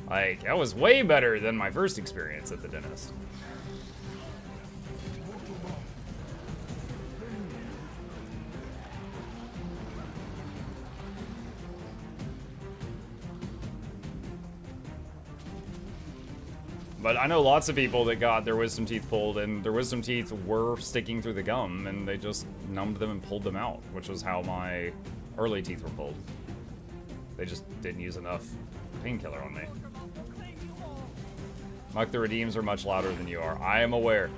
Like, that was way better than my first experience at the dentist. But I know lots of people that got their wisdom teeth pulled, and their wisdom teeth were sticking through the gum, and they just numbed them and pulled them out, which was how my early teeth were pulled. They just didn't use enough painkiller on me. Muck, the redeems are much louder than you are. I am aware.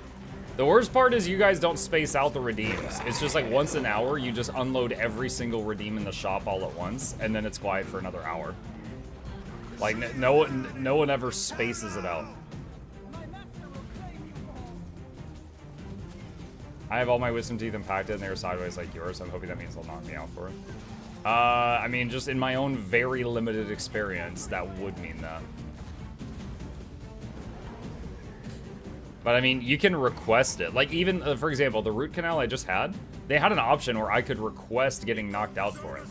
The worst part is you guys don't space out the redeems. It's just like once an hour, you just unload every single redeem in the shop all at once, and then it's quiet for another hour. Like, no one ever spaces it out. I have all my wisdom teeth impacted and they were sideways like yours. I'm hoping that means they'll knock me out for it. I mean, just in my own very limited experience, that would mean that. But I mean, you can request it. Like even, for example, the root canal I just had, they had an option where I could request getting knocked out for it.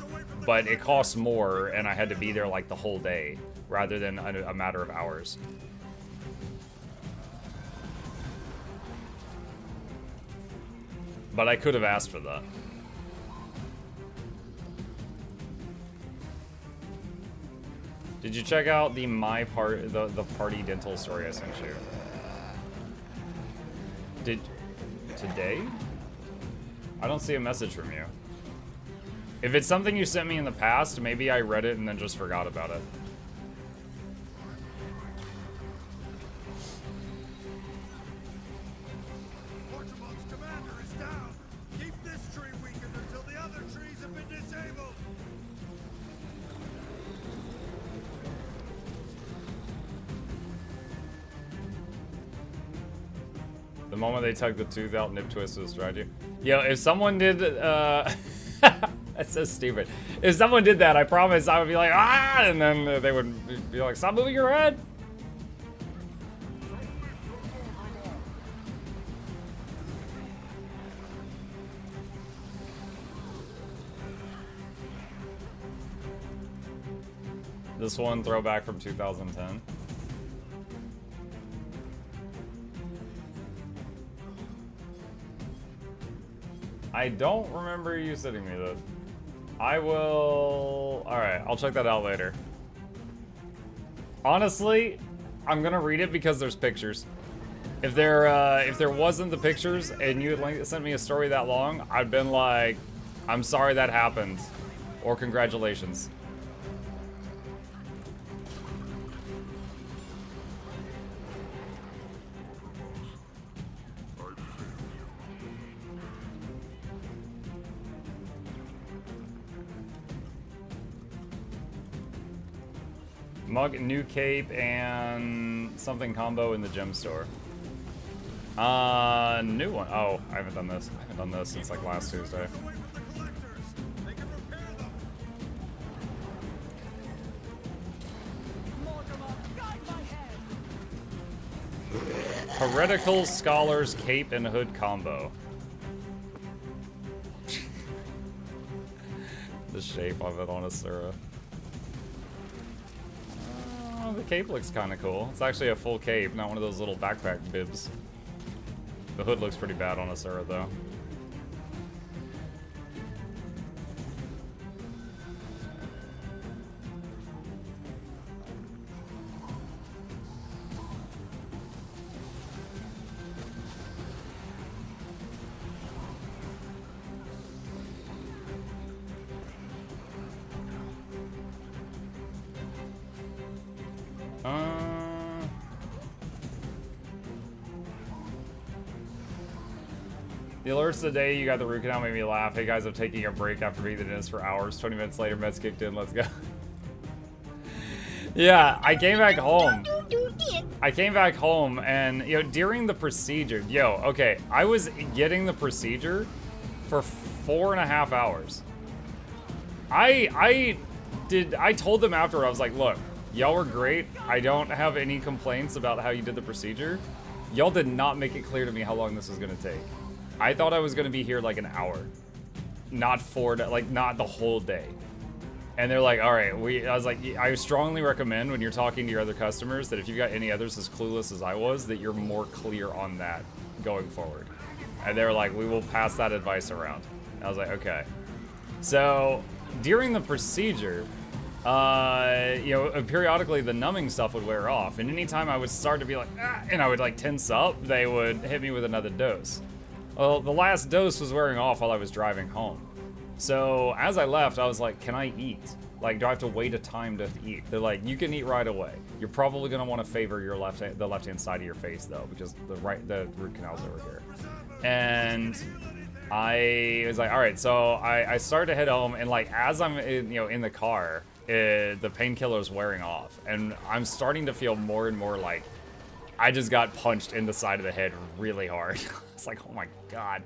But it costs more and I had to be there like the whole day rather than a matter of hours. But I could have asked for that. Did you check out the the party dental story I sent you? Today? I don't see a message from you. If it's something you sent me in the past, maybe I read it and then just forgot about it. The moment they took the tooth out, nip twist was strategy. Yo, if someone did, that's so stupid. If someone did that, I promise I would be like, ah, and then they would be like, stop moving your head. This one, throwback from 2010. I don't remember you sending me that. I will... Alright, I'll check that out later. Honestly, I'm gonna read it because there's pictures. If there wasn't the pictures and you had sent me a story that long, I'd been like, I'm sorry that happened. Or congratulations. Mug, new cape, and something combo in the gem store. New one. Oh, I haven't done this. I haven't done this since like last Tuesday. Heretical Scholars Cape and Hood combo. The shape of it on a Sura. Oh, the cape looks kind of cool. It's actually a full cape, not one of those little backpack bibs. The hood looks pretty bad on a Sura, though. The alerts today, you got the root canal, made me laugh. Hey guys, I'm taking a break after being in this for hours. 20 minutes later, meds kicked in. Let's go. Yeah, I came back home. I came back home and, you know, during the procedure, okay, I was getting the procedure for 4.5 hours. I told them afterward, I was like, look, y'all were great. I don't have any complaints about how you did the procedure. Y'all did not make it clear to me how long this was gonna take. I thought I was gonna be here like an hour, not not the whole day. And they're like, all right, I was like, I strongly recommend when you're talking to your other customers that if you've got any others as clueless as I was, that you're more clear on that going forward. And they were like, we will pass that advice around. And I was like, okay. So during the procedure, periodically the numbing stuff would wear off. And anytime I would start to be like, and I would like tense up, they would hit me with another dose. Well, the last dose was wearing off while I was driving home. So as I left, I was like, can I eat? Like, do I have to wait a time to eat? They're like, you can eat right away. You're probably gonna want to favor your the left-hand side of your face though, because the root canal's over here. And I was like, all right, so I started to head home, and like as I'm in the car, the painkiller's wearing off, and I'm starting to feel more and more like I just got punched in the side of the head really hard. was like, oh my god.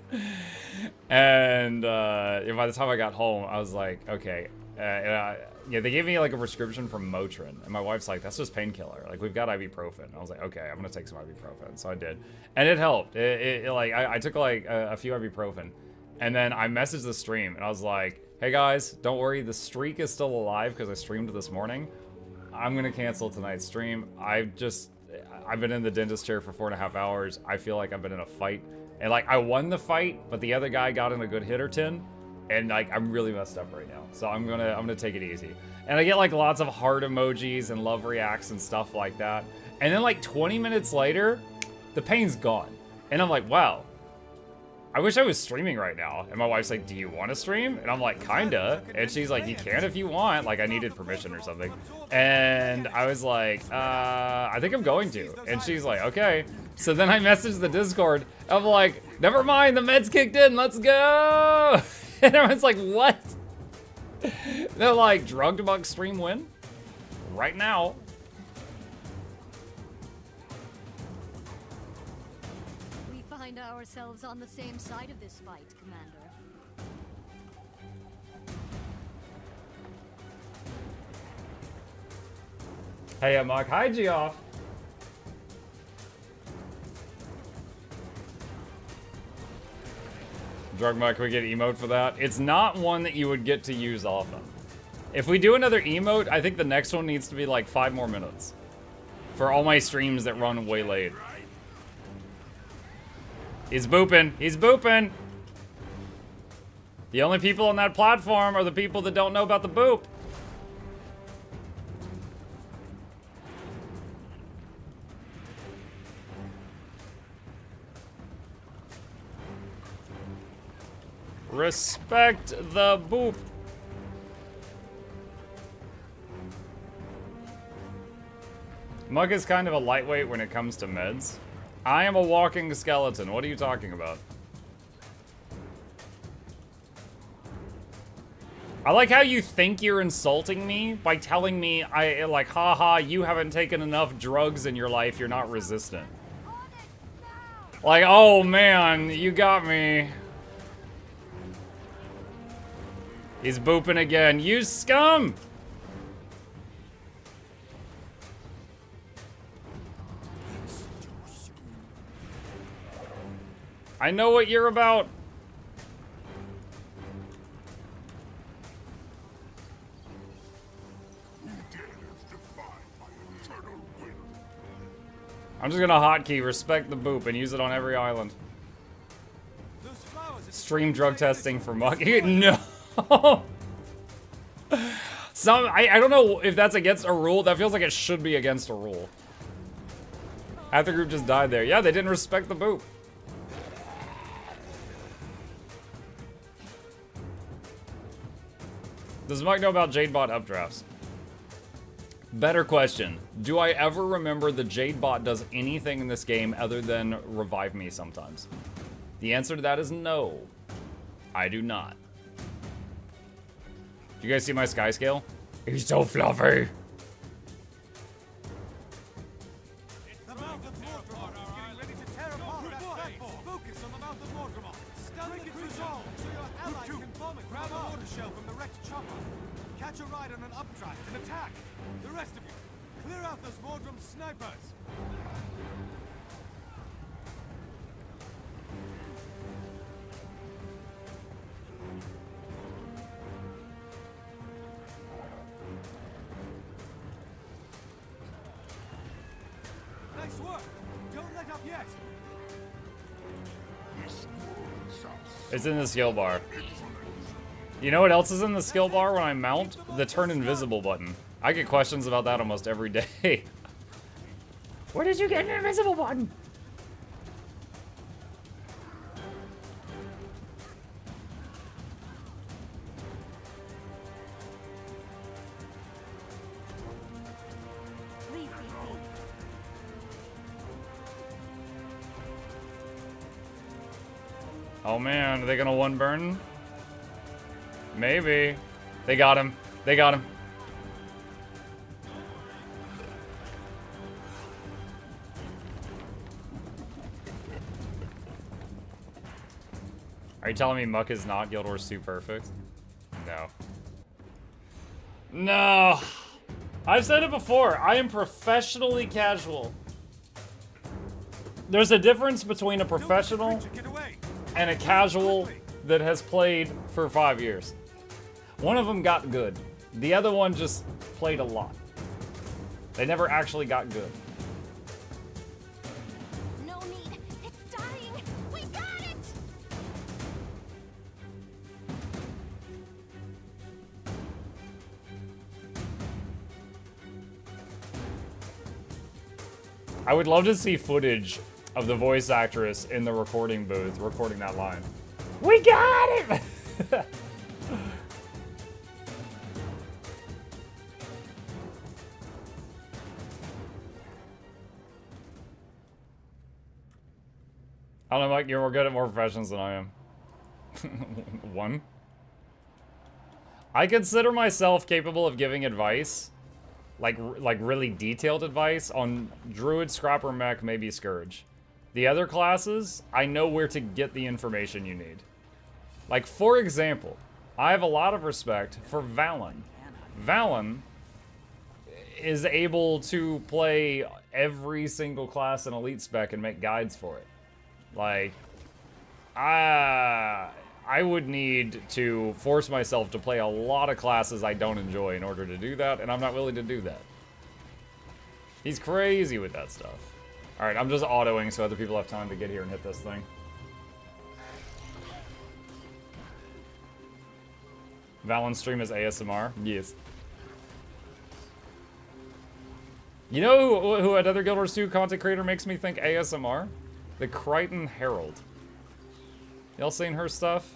And by the time I got home, I was like, okay. Yeah, they gave me like a prescription for Motrin, and my wife's like, that's just painkiller. Like, we've got ibuprofen. I was like, okay, I'm gonna take some ibuprofen. So I did, and it helped. Like, I took like a few ibuprofen, and then I messaged the stream, and I was like, hey guys, don't worry, the streak is still alive because I streamed this morning. I'm gonna cancel tonight's stream. I've been in the dentist chair for 4.5 hours. I feel like I've been in a fight, and like I won the fight, but the other guy got in a good hit or 10. And like I'm really messed up right now, so I'm gonna take it easy. And I get like lots of heart emojis and love reacts and stuff like that. And then like 20 minutes later, the pain's gone, and I'm like, wow. I wish I was streaming right now. And my wife's like, do you want to stream? And I'm like, kinda. And she's like, you can if you want. Like I needed permission or something. And I was like, I think I'm going to. And she's like, okay. So then I messaged the Discord. I'm like, never mind, the meds kicked in. Let's go. And everyone's like, what? They're like, drug debug stream win? Right now. We find ourselves on the same side of this fight, Commander. Hey, Mark. Hi, Geoff. Drug Mike, can we get emote for that? It's not one that you would get to use often. If we do another emote, I think the next one needs to be like 5 more minutes. For all my streams that run way late. He's booping. He's booping. The only people on that platform are the people that don't know about the boop. Respect the boop. Mug is kind of a lightweight when it comes to meds. I am a walking skeleton. What are you talking about? I like how you think you're insulting me by telling me haha, you haven't taken enough drugs in your life, you're not resistant. Like, oh man, you got me. He's booping again. You scum! I know what you're about. I'm just gonna hotkey respect the boop and use it on every island. Stream drug testing for Muck. No! I don't know if that's against a rule. That feels like it should be against a rule. Half the group just died there. Yeah, they didn't respect the boop. Does Mike know about Jadebot updrafts? Better question. Do I ever remember the Jadebot does anything in this game other than revive me sometimes? The answer to that is no. I do not. Do you guys see my sky scale? He's so fluffy. Catch a ride on an updraft and attack. The rest of you, clear out those Mordrum snipers. Nice work. Don't let up yet. It's in the skill bar. You know what else is in the skill bar when I mount? The turn invisible button. I get questions about that almost every day. Where did you get an invisible button? Oh man, are they gonna one burn? Maybe. They got him. They got him. Are you telling me Muck is not Guild Wars 2 perfect? No. No! I've said it before, I am professionally casual. There's a difference between a professional and a casual that has played for 5 years. One of them got good. The other one just played a lot. They never actually got good. No need. It's dying. We got it. I would love to see footage of the voice actress in the recording booth recording that line. We got it! I don't know, Mike, you're more good at more professions than I am. One. I consider myself capable of giving advice, like really detailed advice on Druid, Scrapper, Mech, maybe Scourge. The other classes, I know where to get the information you need. Like, for example, I have a lot of respect for Valen. Valen is able to play every single class in Elite Spec and make guides for it. Like, I would need to force myself to play a lot of classes I don't enjoy in order to do that, and I'm not willing to do that. He's crazy with that stuff. Alright, I'm just autoing so other people have time to get here and hit this thing. Valen's stream is ASMR? Yes. You know who another Guild Wars 2 content creator makes me think ASMR? The Crichton Herald. Y'all seen her stuff?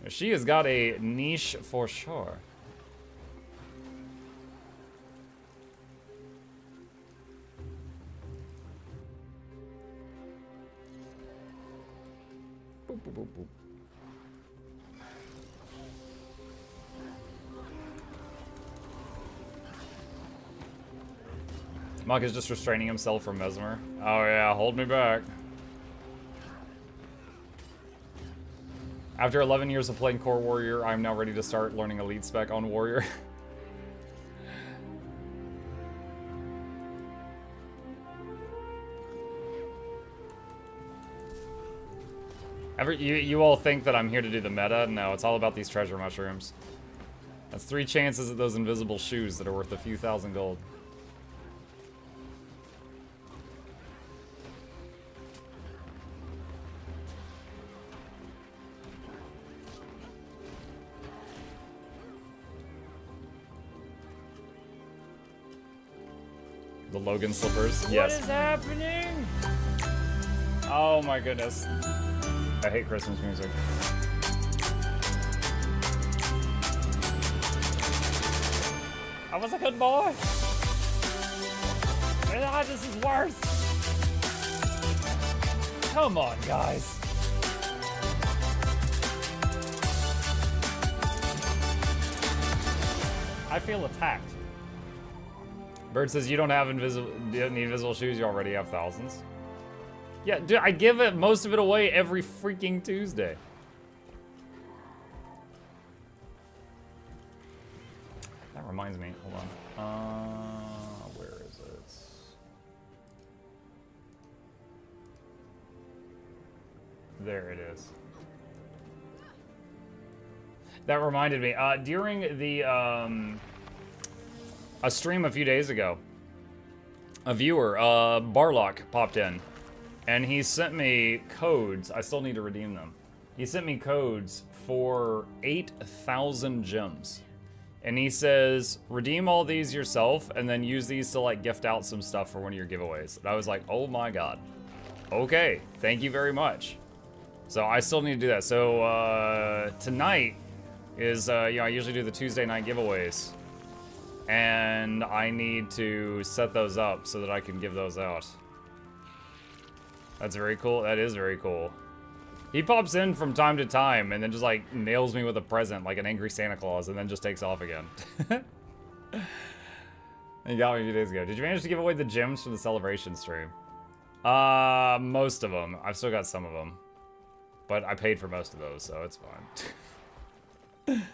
She has got a niche for sure. Boop, boop, boop, boop. Muck is just restraining himself from Mesmer. Oh yeah, hold me back. After 11 years of playing Core Warrior, I'm now ready to start learning Elite Spec on Warrior. You all think that I'm here to do the meta? No, it's all about these treasure mushrooms. That's 3 chances at those invisible shoes that are worth a few thousand gold. The Logan slippers. Yes. What is happening? Oh my goodness. I hate Christmas music. I was a good boy. Ah, this is worse. Come on, guys. I feel attacked. Bird says you don't have invisible shoes, you already have thousands. Yeah, dude, I give it most of it away every freaking Tuesday. That reminds me, hold on. Where is it? There it is. That reminded me, during the, a stream a few days ago, a viewer, Barlock, popped in, and he sent me codes. I still need to redeem them. He sent me codes for 8,000 gems. And he says, redeem all these yourself, and then use these to, like, gift out some stuff for one of your giveaways. And I was like, oh my god. Okay, thank you very much. So I still need to do that. So, tonight is, you know, I usually do the Tuesday night giveaways. And I need to set those up so that I can give those out. That's very cool. That is very cool. He pops in from time to time and then just like nails me with a present like an angry Santa Claus and then just takes off again. He got me a few days ago. Did you manage to give away the gems from the celebration stream? Most of them. I've still got some of them. But I paid for most of those, so it's fine.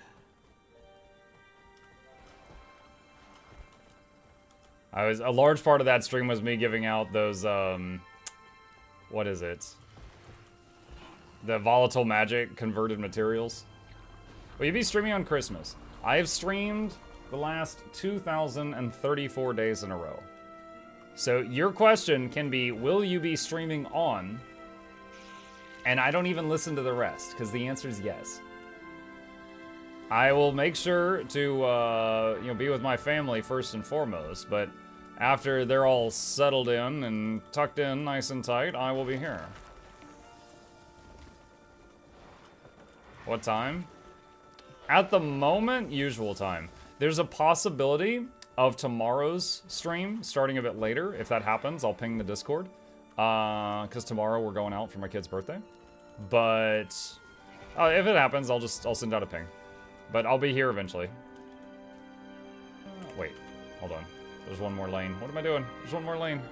A large part of that stream was me giving out those, what is it? The volatile magic converted materials. Will you be streaming on Christmas? I have streamed the last 2,034 days in a row. So your question can be, will you be streaming on? And I don't even listen to the rest, because the answer is yes. I will make sure to, be with my family first and foremost, but after they're all settled in and tucked in nice and tight, I will be here. What time? At the moment, usual time. There's a possibility of tomorrow's stream starting a bit later. If that happens, I'll ping the Discord. Because tomorrow we're going out for my kid's birthday. But if it happens, I'll send out a ping. But I'll be here eventually. Wait, hold on. There's one more lane. What am I doing? There's one more lane.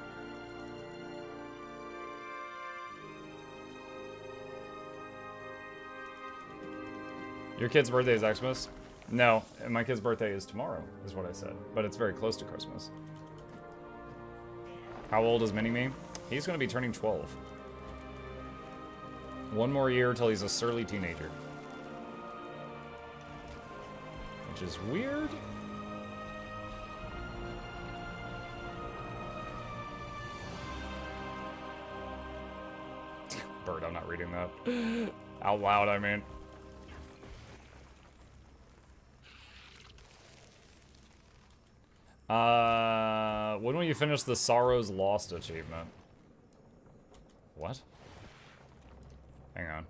Your kid's birthday is Xmas? No, my kid's birthday is tomorrow, is what I said. But it's very close to Christmas. How old is Mini-Me? He's going to be turning 12. One more year till he's a surly teenager. Which is weird. Bird, I'm not reading that. Out loud, I mean. When will you finish the Sorrows Lost achievement? What? Hang on.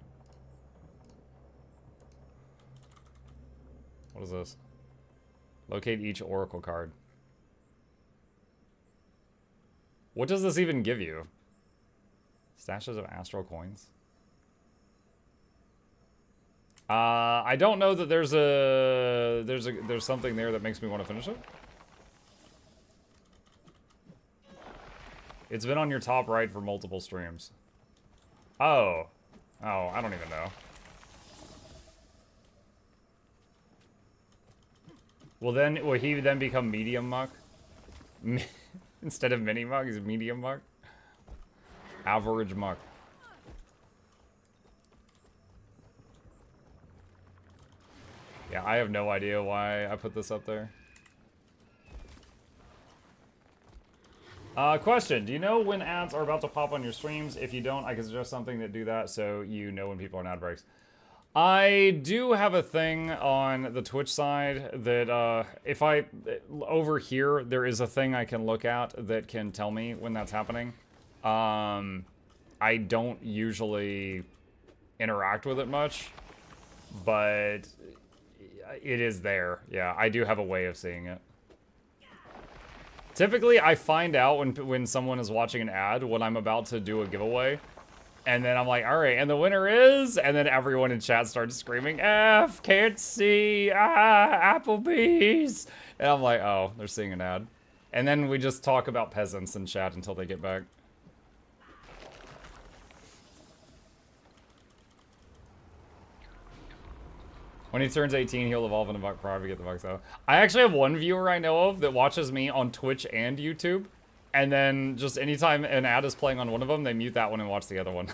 What is this? Locate each Oracle card. What does this even give you? Stashes of astral coins? I don't know that there's something there that makes me want to finish it. It's been on your top right for multiple streams. Oh. Oh, I don't even know. Will he then become medium muck? Instead of mini muck, he's medium muck? Average muck. Yeah, I have no idea why I put this up there. Question, do you know when ads are about to pop on your streams? If you don't, I can suggest something that do that so you know when people are on ad breaks. I do have a thing on the Twitch side that, if I, over here, there is a thing I can look at that can tell me when that's happening. I don't usually interact with it much, but it is there. Yeah, I do have a way of seeing it. Typically, I find out when someone is watching an ad when I'm about to do a giveaway. And then I'm like, all right, and the winner is... And then everyone in chat starts screaming, F, can't see, Applebee's. And I'm like, oh, they're seeing an ad. And then we just talk about peasants in chat until they get back. When he turns 18, he'll evolve in a buck prior to get the bucks out. I actually have one viewer I know of that watches me on Twitch and YouTube. And then just anytime an ad is playing on one of them, they mute that one and watch the other one.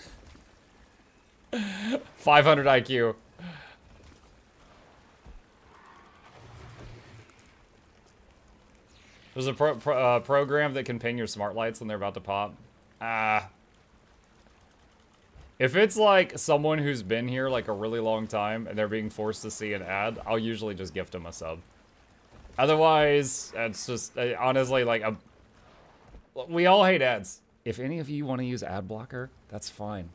500 IQ. There's a program that can ping your smart lights when they're about to pop. If it's like someone who's been here like a really long time and they're being forced to see an ad, I'll usually just gift them a sub. Otherwise, it's just honestly like we all hate ads. If any of you want to use ad blocker, that's fine.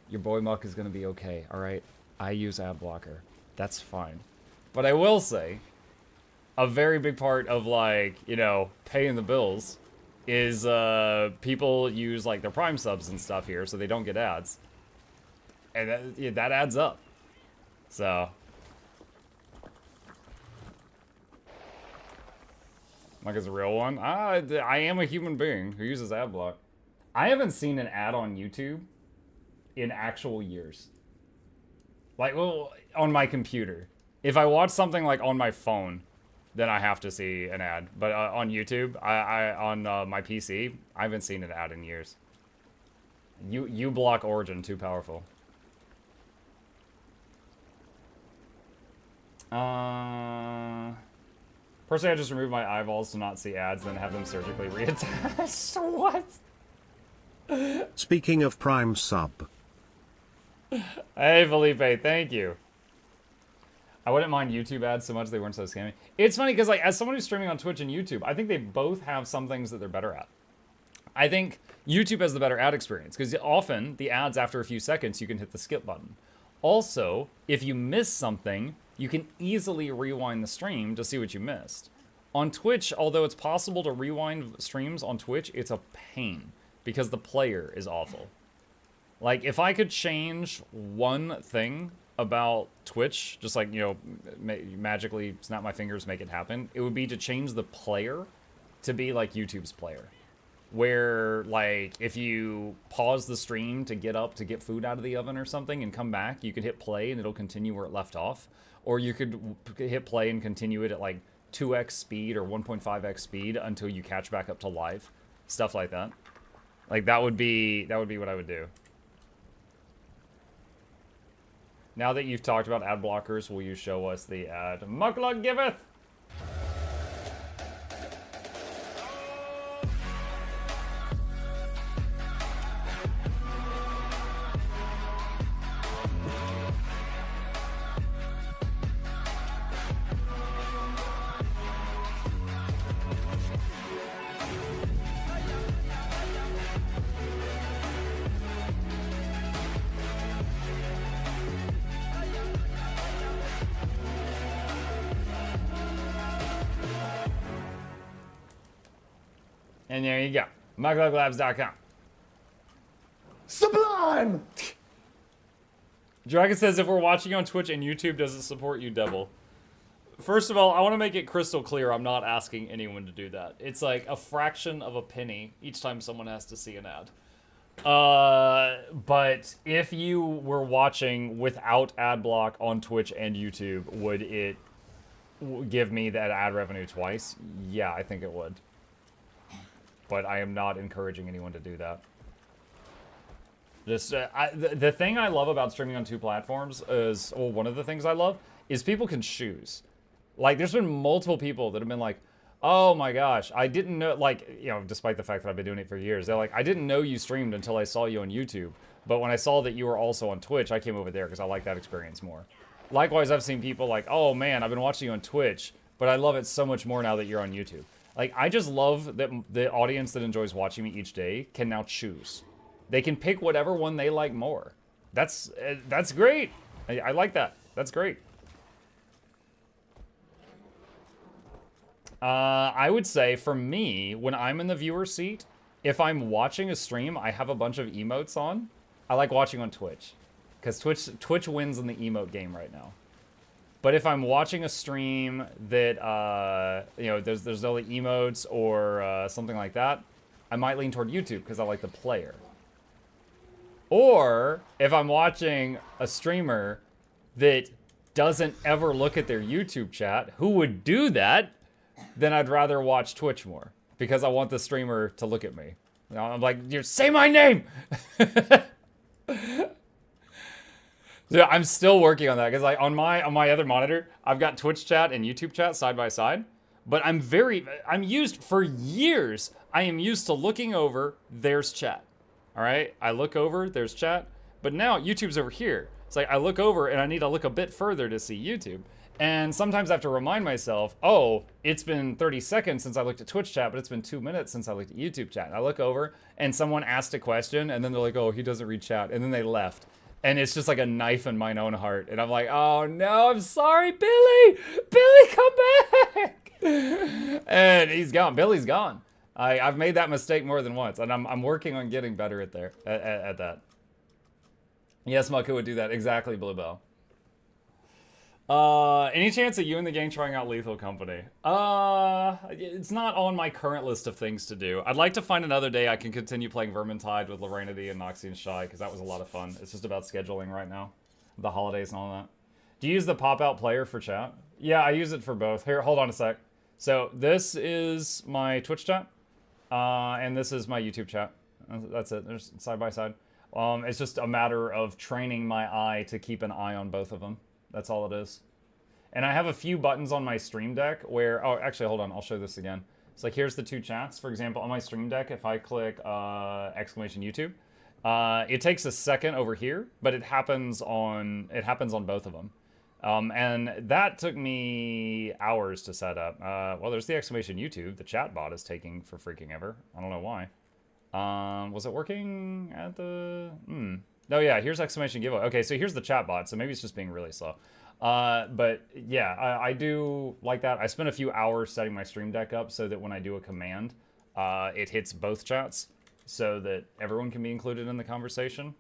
Your boy Muck is going to be okay, all right? I use ad blocker. That's fine. But I will say, a very big part of like, you know, paying the bills is people use like their Prime subs and stuff here so they don't get ads. And that adds up. So. Like it's a real one. I am a human being who uses ad block. I haven't seen an ad on YouTube in actual years. Like, well, on my computer. If I watch something like on my phone, then I have to see an ad. But on YouTube, on my PC, I haven't seen an ad in years. You block Origin, too powerful. Personally, I just remove my eyeballs to not see ads, then have them surgically reattached. What? Speaking of Prime sub. Hey, Felipe, thank you. I wouldn't mind YouTube ads so much they weren't so scammy. It's funny because, like, as someone who's streaming on Twitch and YouTube, I think they both have some things that they're better at. I think YouTube has the better ad experience because often the ads, after a few seconds, you can hit the skip button. Also, if you miss something, you can easily rewind the stream to see what you missed. On Twitch, although it's possible to rewind streams on Twitch, it's a pain because the player is awful. Like, if I could change one thing about Twitch, just like, you know, magically snap my fingers, make it happen, it would be to change the player to be like YouTube's player. Where, like, if you pause the stream to get up to get food out of the oven or something and come back, you could hit play and it'll continue where it left off. Or you could hit play and continue it at, like, 2x speed or 1.5x speed until you catch back up to live. Stuff like that. Like, that would be what I would do. Now that you've talked about ad blockers, will you show us the ad? Muckluck giveth! And there you go. MuckluckLabs.com. Sublime! Dragon says, if we're watching on Twitch and YouTube, does it support you, Devil? First of all, I want to make it crystal clear I'm not asking anyone to do that. It's like a fraction of a penny each time someone has to see an ad. But if you were watching without ad block on Twitch and YouTube, would it give me that ad revenue twice? Yeah, I think it would. But I am not encouraging anyone to do that. Just the thing I love about streaming on two platforms is, well, one of the things I love is people can choose. Like, there's been multiple people that have been like, oh my gosh, I didn't know, like, you know, despite the fact that I've been doing it for years, they're like, I didn't know you streamed until I saw you on YouTube. But when I saw that you were also on Twitch, I came over there because I like that experience more. Likewise, I've seen people like, oh man, I've been watching you on Twitch, but I love it so much more now that you're on YouTube. Like, I just love that the audience that enjoys watching me each day can now choose. They can pick whatever one they like more. That's great. I like that. That's great. I would say, for me, when I'm in the viewer seat, if I'm watching a stream, I have a bunch of emotes on. I like watching on Twitch. Because Twitch wins in the emote game right now. But if I'm watching a stream that, you know, there's no emotes or something like that, I might lean toward YouTube because I like the player. Or if I'm watching a streamer that doesn't ever look at their YouTube chat, who would do that, then I'd rather watch Twitch more because I want the streamer to look at me. You know, I'm like, you say my name! Yeah, I'm still working on that because, like, on my other monitor, I've got Twitch chat and YouTube chat side by side. But I'm used for years. I am used to looking over. There's chat. All right, I look over. There's chat. But now YouTube's over here. It's like I look over and I need to look a bit further to see YouTube. And sometimes I have to remind myself, oh, it's been 30 seconds since I looked at Twitch chat, but it's been 2 minutes since I looked at YouTube chat. And I look over and someone asked a question and then they're like, oh, he doesn't read chat. And then they left. And it's just like a knife in my own heart. And I'm like, oh no, I'm sorry, Billy! Billy, come back! And he's gone. Billy's gone. I've made that mistake more than once. And I'm working on getting better at that. Yes, Mako would do that. Exactly, Bluebell. Any chance of you and the gang trying out Lethal Company? It's not on my current list of things to do. I'd like to find another day I can continue playing Vermintide with Lorenity and Noxxi and Shy, because that was a lot of fun. It's just about scheduling right now. the holidays and all that. Do you use the pop-out player for chat? Yeah, I use it for both. Here, hold on a sec. So this is my Twitch chat, and this is my YouTube chat. That's it. There's side by side. It's just a matter of training my eye to keep an eye on both of them. That's all it is. And I have a few buttons on my Stream Deck where... Oh, actually, hold on. I'll show this again. It's like, here's the two chats. For example, on my Stream Deck, if I click exclamation YouTube, it takes a second over here, but it happens on both of them. And that took me hours to set up. Well, there's the exclamation YouTube. The chat bot is taking for freaking ever. I don't know why. Was it working at the... Oh yeah, here's exclamation giveaway. Okay, so here's the chat bot, so maybe it's just being really slow. But yeah, I do like that. I spent a few hours setting my Stream Deck up so that when I do a command, it hits both chats so that everyone can be included in the conversation.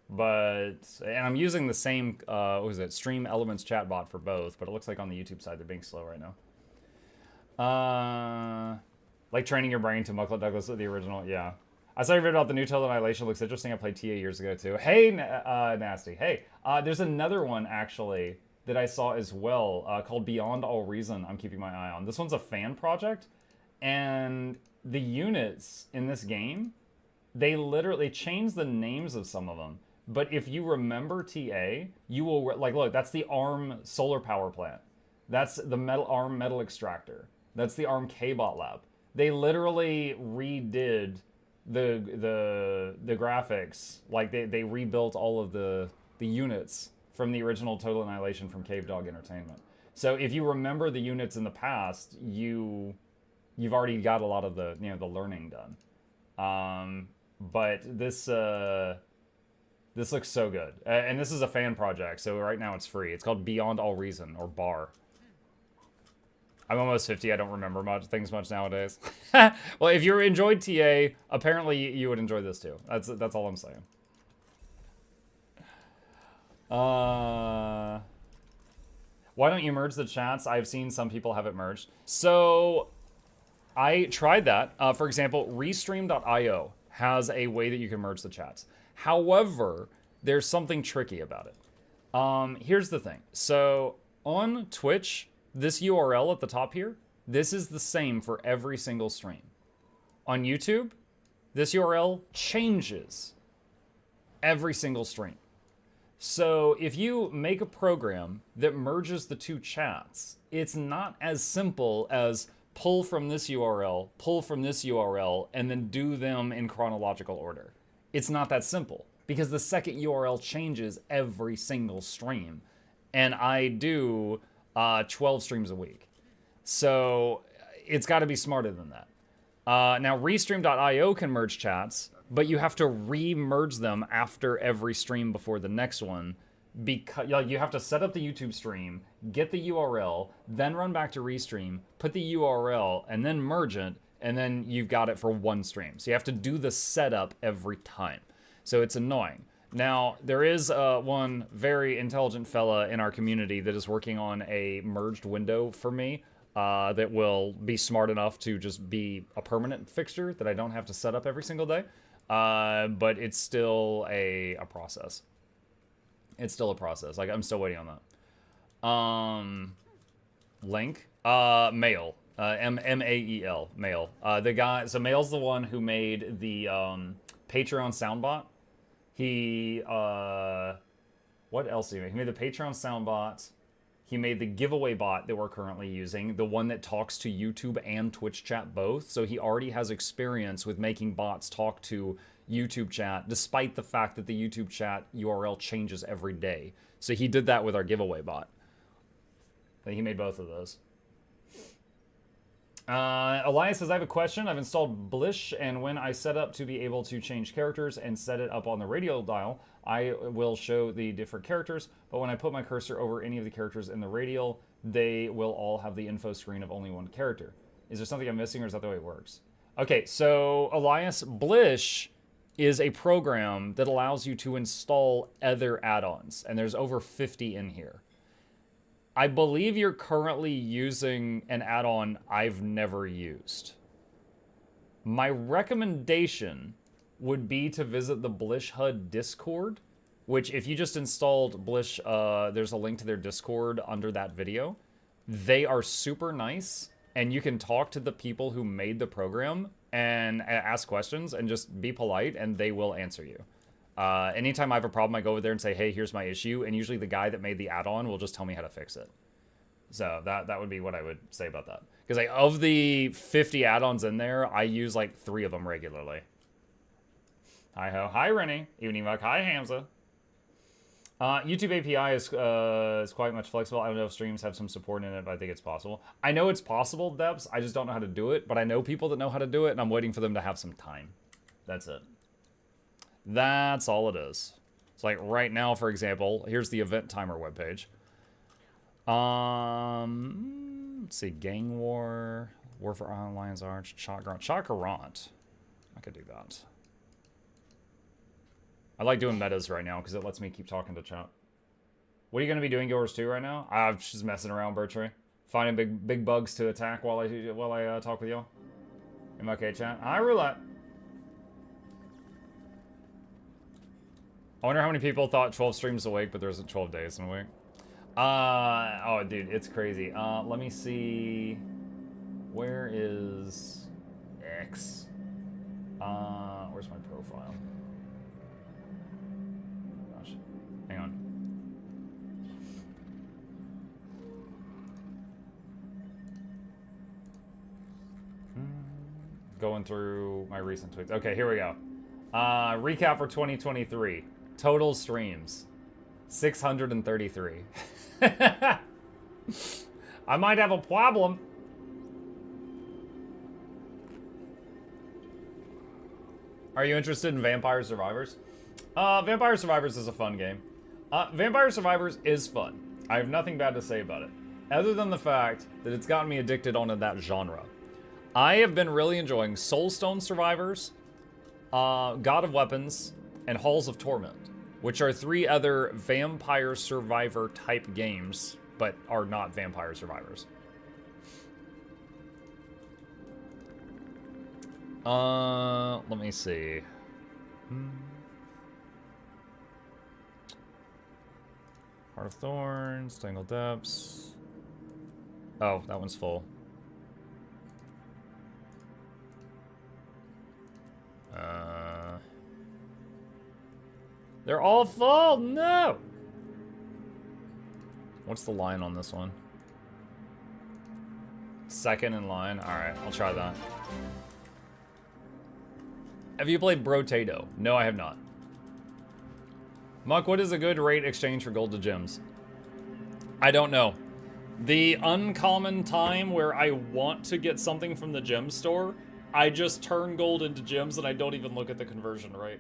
And I'm using the same, what was it, Stream Elements chat bot for both, but it looks like on the YouTube side they're being slow right now. Like training your brain to Mucklet Douglas with the original, yeah. I saw your video about the new Total Annihilation. Looks interesting. I played TA years ago too. Hey, Nasty. Hey, there's another one actually that I saw as well called Beyond All Reason. I'm keeping my eye on. This one's a fan project, and the units in this game, they literally changed the names of some of them. But if you remember TA, you will like look. That's the ARM solar power plant. That's the ARM metal extractor. That's the ARM K-bot lab. They literally redid the graphics. Like they rebuilt all of the units from the original Total Annihilation from Cave Dog Entertainment. So if you remember the units in the past, you've already got a lot of the the learning done. But this looks so good, and this is a fan project, so right now it's free. It's called Beyond All Reason, or BAR. I'm almost 50. I don't remember things much nowadays. Well, if you enjoyed TA, apparently you would enjoy this too. That's all I'm saying. Why don't you merge the chats? I've seen some people have it merged. So I tried that. For example, Restream.io has a way that you can merge the chats. However, there's something tricky about it. Here's the thing. So on Twitch, this URL at the top here, this is the same for every single stream. On YouTube, this URL changes every single stream. So if you make a program that merges the two chats, it's not as simple as pull from this URL, pull from this URL, and then do them in chronological order. It's not that simple because the second URL changes every single stream. And I do 12 streams a week. So it's got to be smarter than that. Now, Restream.io can merge chats, but you have to re-merge them after every stream before the next one, because you have to set up the YouTube stream, get the URL, then run back to Restream, put the URL, and then merge it, and then you've got it for one stream. So you have to do the setup every time. So it's annoying. Now, there is one very intelligent fella in our community that is working on a merged window for me that will be smart enough to just be a permanent fixture that I don't have to set up every single day. But it's still a process. It's still a process. Like, I'm still waiting on that. Link? Mail. M-A-E-L. Mail. The guy, so Mail's the one who made the Patreon soundbot. He, what else did he make? He made the Patreon soundbot. He made the giveaway bot that we're currently using, the one that talks to YouTube and Twitch chat both. So he already has experience with making bots talk to YouTube chat, despite the fact that the YouTube chat URL changes every day. So he did that with our giveaway bot. He made both of those. Elias says, I have a question. I've installed Blish, and when I set up to be able to change characters and set it up on the radio dial, I will show the different characters, but when I put my cursor over any of the characters in the radial, they will all have the info screen of only one character. Is there something I'm missing, or is that the way it works? Okay, so Elias, Blish is a program that allows you to install other add-ons, and there's over 50 in here. I believe you're currently using an add-on I've never used. My recommendation would be to visit the Blish HUD Discord which if you just installed Blish, there's a link to their Discord under that video. They are super nice, and you can talk to the people who made the program and ask questions and just be polite, and they will answer you. Anytime I have a problem, I go over there and say, hey, here's my issue, and usually the guy that made the add-on will just tell me how to fix it. So that would be what I would say about that. Because like, of the 50 add-ons in there, I use like 3 of them regularly. Hi-ho. Hi, Rennie. Evening Muck. Hi, Hamza. YouTube API is quite much flexible. I don't know if streams have some support in it, but I think it's possible. I know it's possible, Debs. I just don't know how to do it, but I know people that know how to do it, and I'm waiting for them to have some time. That's it. That's all it is. It's like right now, for example, here's the event timer webpage. Let's see, Gang War, War for Iron Lion's Arch, Chakarant. I could do that. I like doing metas right now because it lets me keep talking to chat. What are you going to be doing, Yours 2 right now? I'm just messing around, Bertrand. Finding big bugs to attack while I talk with y'all. Am I okay, chat? Hi, Roulette. I wonder how many people thought 12 streams a week, but there's 12 days in a week. Oh, dude, it's crazy. Let me see. Where is X? Where's my profile? Gosh, hang on. Going through my recent tweets. Okay, here we go. Recap for 2023. Total streams. 633. I might have a problem. Are you interested in Vampire Survivors? Vampire Survivors is a fun game. Vampire Survivors is fun. I have nothing bad to say about it, other than the fact that it's gotten me addicted onto that genre. I have been really enjoying Soulstone Survivors, God of Weapons, and Halls of Torment, which are 3 other Vampire Survivor type games, but are not Vampire Survivors. Let me see. Heart of Thorns, Tangled Depths. Oh, that one's full. They're all full! No! What's the line on this one? Second in line? Alright, I'll try that. Have you played Brotato? No, I have not. Muck, what is a good rate exchange for gold to gems? I don't know. The uncommon time where I want to get something from the gem store, I just turn gold into gems and I don't even look at the conversion rate.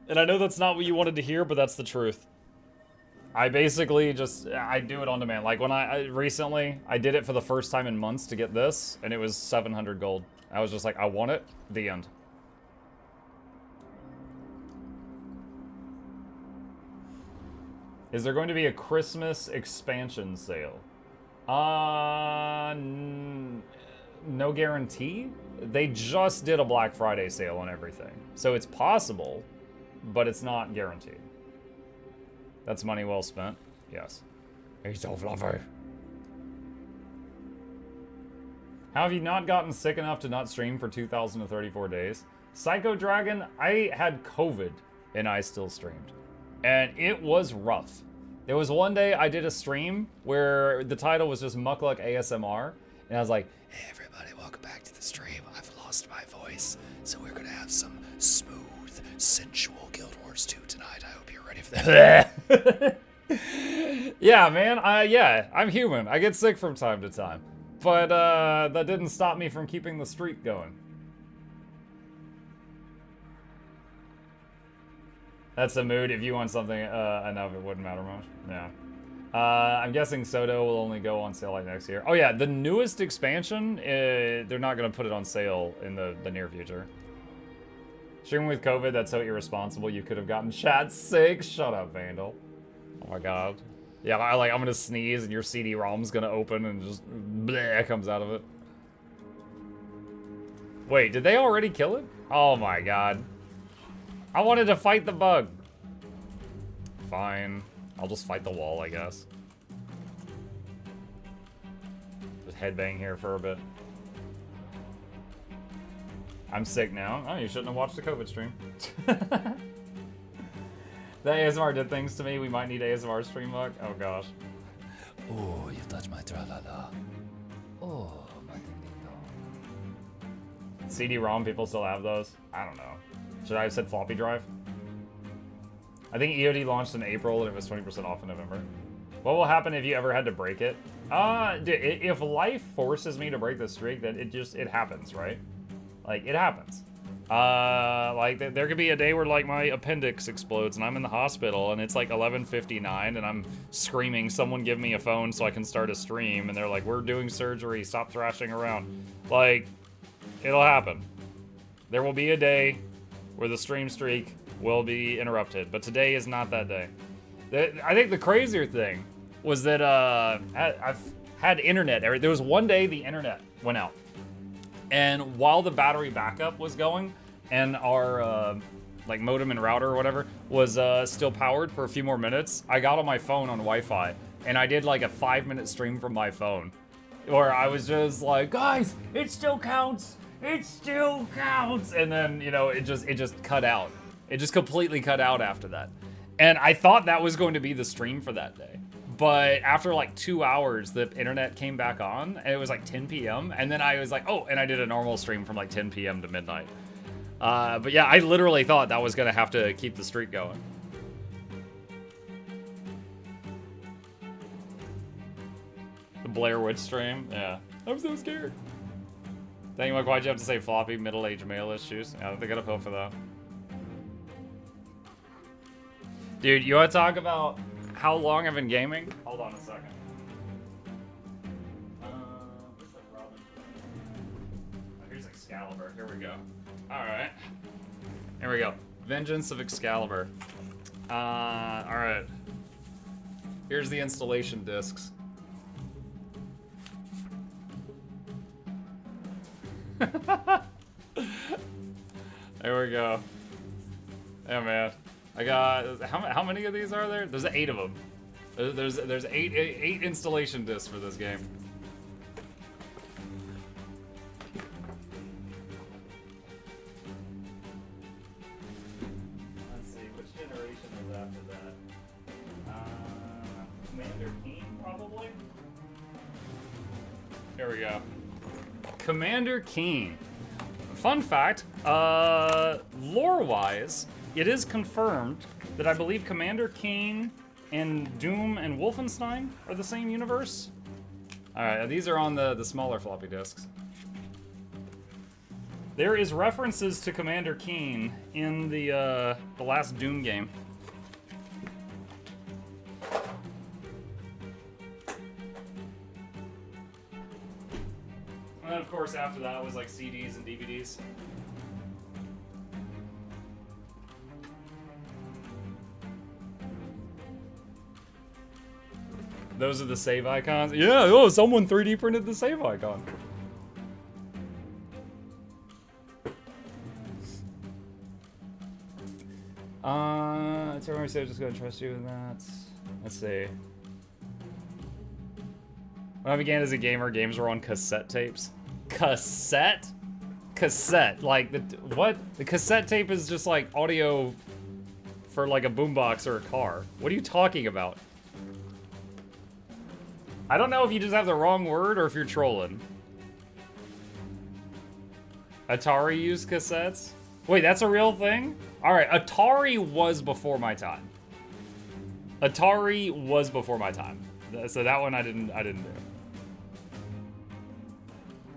And I know that's not what you wanted to hear, but that's the truth. I basically just, I do it on demand. Like when recently, I did it for the first time in months to get this, and it was 700 gold. I was just like, I want it, the end. Is there going to be a Christmas expansion sale? No guarantee. They just did a Black Friday sale on everything. So it's possible, but it's not guaranteed. That's money well spent. Yes. He's so fluffy. How have you not gotten sick enough to not stream for 2,034 days? Psycho Dragon, I had COVID and I still streamed. And it was rough. There was one day I did a stream where the title was just Muckluck ASMR. And I was like, hey everybody, welcome back to the stream. I've lost my voice. So we're going to have some smooth, sensual Guild Wars 2 tonight. I hope you're ready for that. Yeah, man. Yeah, I'm human. I get sick from time to time. But that didn't stop me from keeping the streak going. That's the mood. If you want something enough, it wouldn't matter much. Yeah. I'm guessing Soto will only go on sale like next year. Oh yeah, the newest expansion, they're not going to put it on sale in the near future. Streaming with COVID, that's so irresponsible. You could have gotten chat sick. Shut up, Vandal. Oh my god. Yeah, I'm going to sneeze and your CD-ROM's going to open and just bleh comes out of it. Wait, did they already kill it? Oh my god. I wanted to fight the bug. fine. I'll just fight the wall, I guess. Just headbang here for a bit. I'm sick now. Oh, you shouldn't have watched the COVID stream. The ASMR did things to me. We might need ASMR stream luck. Oh gosh. Oh, you touch my tra-la-la. Oh, my ding-ding-dong. CD-ROM, people still have those? I don't know. Should I have said floppy drive? I think EOD launched in April and it was 20% off in November. What will happen if you ever had to break it? If life forces me to break the streak, then it happens, right? Like, it happens. There could be a day where, like, my appendix explodes and I'm in the hospital and it's like 11:59 and I'm screaming, someone give me a phone so I can start a stream, and they're like, we're doing surgery, stop thrashing around. Like, it'll happen. There will be a day where the stream streak will be interrupted, but today is not that day. I think the crazier thing was that I've had internet. There was one day the internet went out. And while the battery backup was going, and our like modem and router or whatever was still powered for a few more minutes, I got on my phone on Wi-Fi, and I did like a 5-minute stream from my phone, where I was just like, guys, it still counts, it still counts, and then it just cut out. It just completely cut out after that, and I thought that was going to be the stream for that day. But after like 2 hours, the internet came back on, and it was like 10 p.m. And then I was like, oh, and I did a normal stream from like 10 p.m. to midnight. But yeah, I literally thought that was going to have to keep the streak going. The Blair Witch stream? Yeah. I'm so scared. Dang, like, why'd you have to say floppy, middle-aged male issues? Yeah, they got a pill for that. Dude, you want to talk about how long I've been gaming? Hold on a second. Where's the Robin? Oh, here's Excalibur. Here we go. Alright. Here we go. Vengeance of Excalibur. Alright. Here's the installation discs. There we go. Yeah, man. I got how many of these are there? There's 8 of them. There's eight installation discs for this game. Let's see, which generation was after that? Commander Keen, probably. Here we go. Commander Keen. Fun fact, lore-wise, it is confirmed that I believe Commander Keen and Doom and Wolfenstein are the same universe. Alright, these are on the smaller floppy disks. There is references to Commander Keen in the last Doom game. And then, of course, after that was like CDs and DVDs. Those are the save icons? Yeah, oh, someone 3D printed the save icon. It's everyone said just gonna trust you with that. Let's see. When I began as a gamer, games were on cassette tapes. Cassette? Cassette. Like, what? The cassette tape is just like audio for like a boombox or a car. What are you talking about? I don't know if you just have the wrong word or if you're trolling. Atari used cassettes? Wait, that's a real thing? Alright, Atari was before my time. Atari was before my time. So that one I didn't do.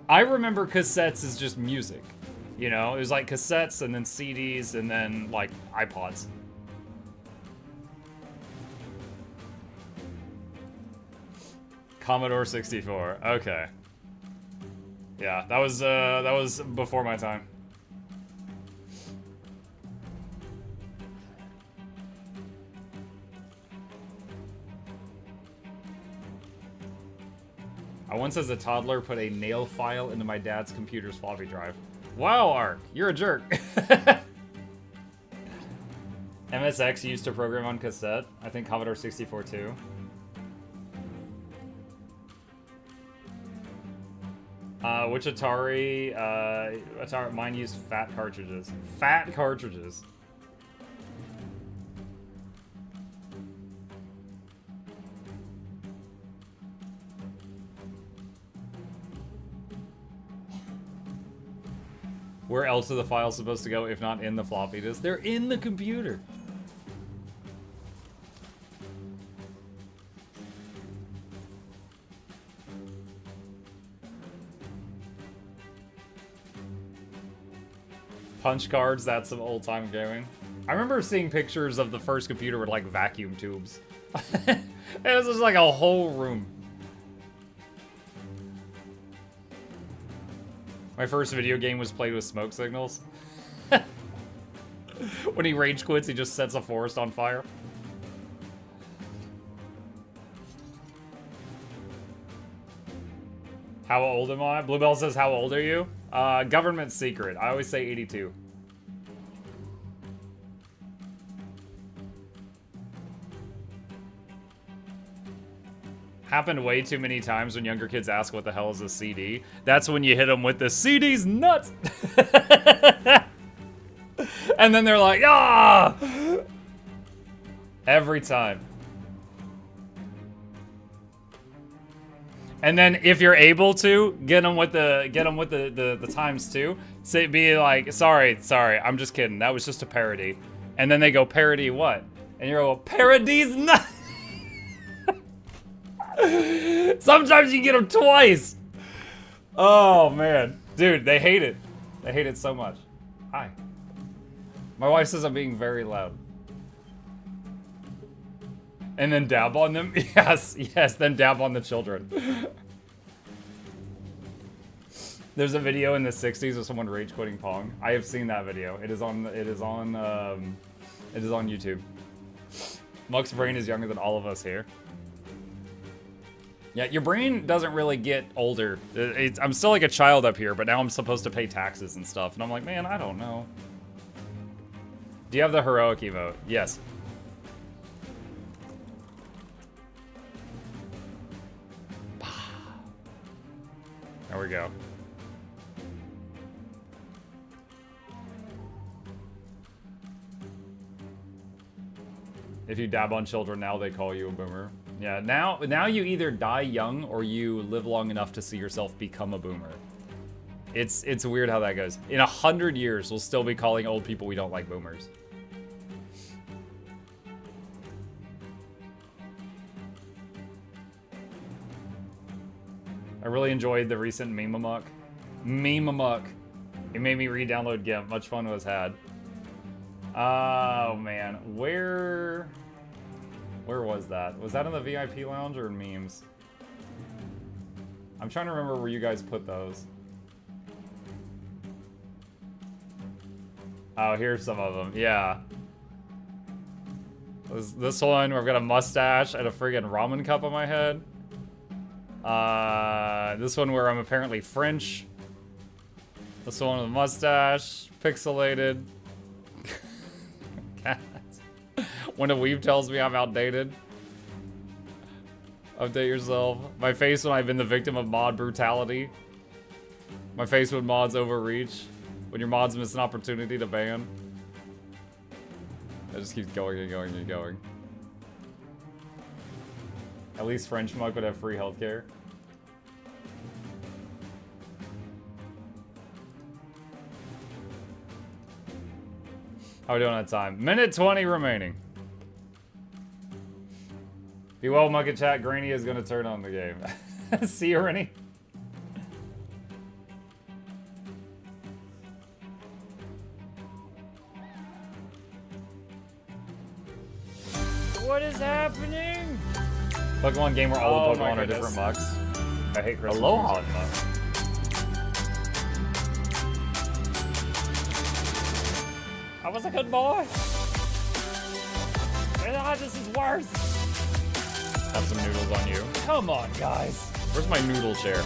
I remember cassettes as just music. You know, it was like cassettes and then CDs and then like iPods. Commodore 64. Okay. Yeah, that was before my time. I once, as a toddler, put a nail file into my dad's computer's floppy drive. Wow, Ark, you're a jerk. MSX used to program on cassette. I think Commodore 64 too. Which Atari? Atari. Mine used fat cartridges. Fat cartridges. Where else are the files supposed to go if not in the floppy disk? They're in the computer. Punch cards, that's some old time gaming. I remember seeing pictures of the first computer with like vacuum tubes. It was just like a whole room. My first video game was played with smoke signals. When he rage quits, he just sets a forest on fire. How old am I? Bluebell says, how old are you? Government secret. I always say 82. Happened way too many times when younger kids ask what the hell is a CD. That's when you hit them with the CD's nuts. And then they're like, ah! Every time. And then if you're able to, get them with the times two. Say, be like, sorry, I'm just kidding. That was just a parody. And then they go, parody what? And you're like, parody's nuts. Sometimes you get them twice. Oh man, dude, they hate it. They hate it so much. Hi. My wife says I'm being very loud. And then dab on them. Yes, then dab on the children. There's a video in the 60s of someone rage quitting Pong. I have seen that video. It is on YouTube. Muck's brain is younger than all of us here. Yeah, your brain doesn't really get older. I'm still like a child up here, but now I'm supposed to pay taxes and stuff. And I'm like, man, I don't know. Do you have the heroic emote? Yes. There we go. If you dab on children now, they call you a boomer. Yeah, now you either die young or you live long enough to see yourself become a boomer. It's weird how that goes. In 100 years, we'll still be calling old people we don't like boomers. I really enjoyed the recent Meme Amok. Meme Amok. It made me re-download GIMP. Much fun was had. Oh man, where was that? Was that in the VIP lounge or in memes? I'm trying to remember where you guys put those. Oh, here's some of them. Yeah. This one where I've got a mustache and a friggin' ramen cup on my head. This one where I'm apparently French. This one with a mustache, pixelated. When a weeb tells me I'm outdated. Update yourself. My face when I've been the victim of mod brutality. My face when mods overreach. When your mods miss an opportunity to ban. It just keeps going and going and going. At least French Muck would have free healthcare. How are we doing on time? Minute 20 remaining. Be well, Muck and Chat. Granny is going to turn on the game. See you, Rennie. What is happening? Pokemon game where all the Pokemon are different mucks. I hate Christmas. Aloha muck. I was a good boy. This is worse. Have some noodles on you. Come on, guys. Where's my noodle chair?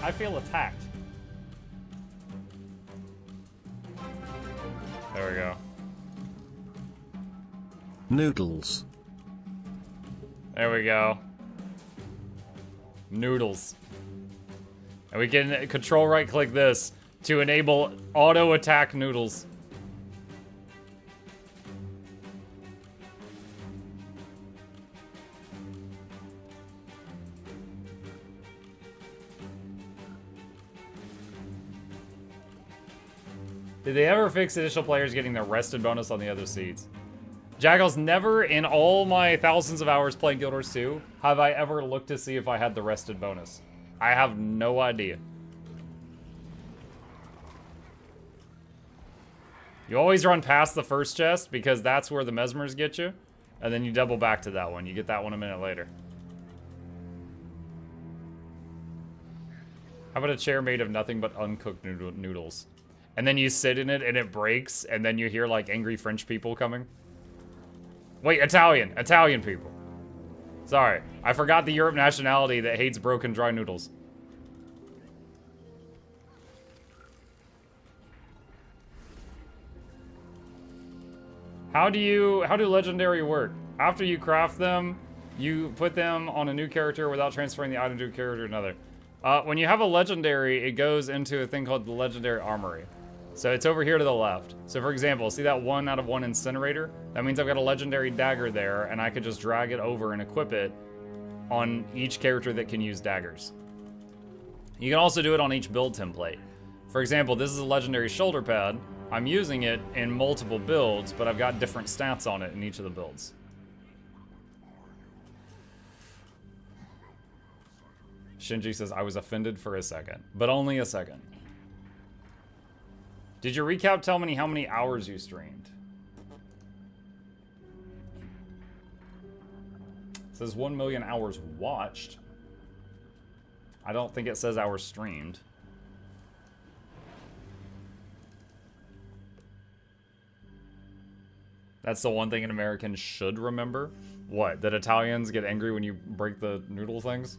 I feel attacked. There we go. Noodles. There we go. Noodles. And we can control right click this to enable auto attack noodles. Did they ever fix initial players getting their rested bonus on the other seats? Jackals, never in all my thousands of hours playing Guild Wars 2 have I ever looked to see if I had the rested bonus. I have no idea. You always run past the first chest because that's where the mesmers get you. And then you double back to that one. You get that one a minute later. How about a chair made of nothing but uncooked noodles? And then you sit in it and it breaks and then you hear like angry French people coming. Wait, Italian people. Sorry, I forgot the Europe nationality that hates broken dry noodles. How do legendary work? After you craft them, you put them on a new character without transferring the item to a character to another. When you have a legendary, it goes into a thing called the legendary armory. So it's over here to the left. So for example, see that 1 out of 1 incinerator? That means I've got a legendary dagger there, and I could just drag it over and equip it on each character that can use daggers. You can also do it on each build template. For example, this is a legendary shoulder pad. I'm using it in multiple builds, but I've got different stats on it in each of the builds. Shinji says, I was offended for a second, but only a second. Did your recap tell me how many hours you streamed? It says 1 million hours watched. I don't think it says hours streamed. That's the one thing an American should remember. What? That Italians get angry when you break the noodle things?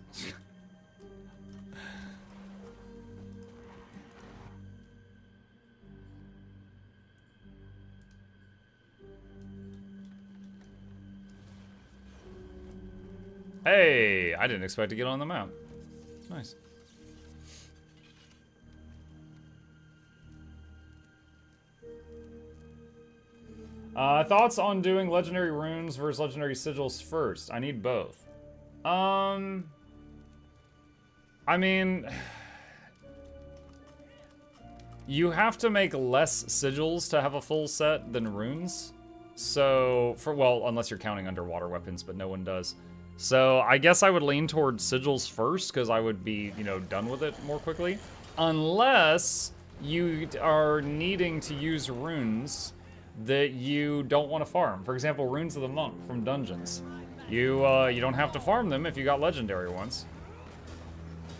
Hey, I didn't expect to get on the map. Nice. Thoughts on doing legendary runes versus legendary sigils first? I need both. I mean, you have to make less sigils to have a full set than runes. So, well, unless you're counting underwater weapons, but no one does. So I guess I would lean towards sigils first because I would be, you know, done with it more quickly. Unless you are needing to use runes that you don't want to farm. For example, Runes of the Monk from Dungeons. You don't have to farm them if you got legendary ones.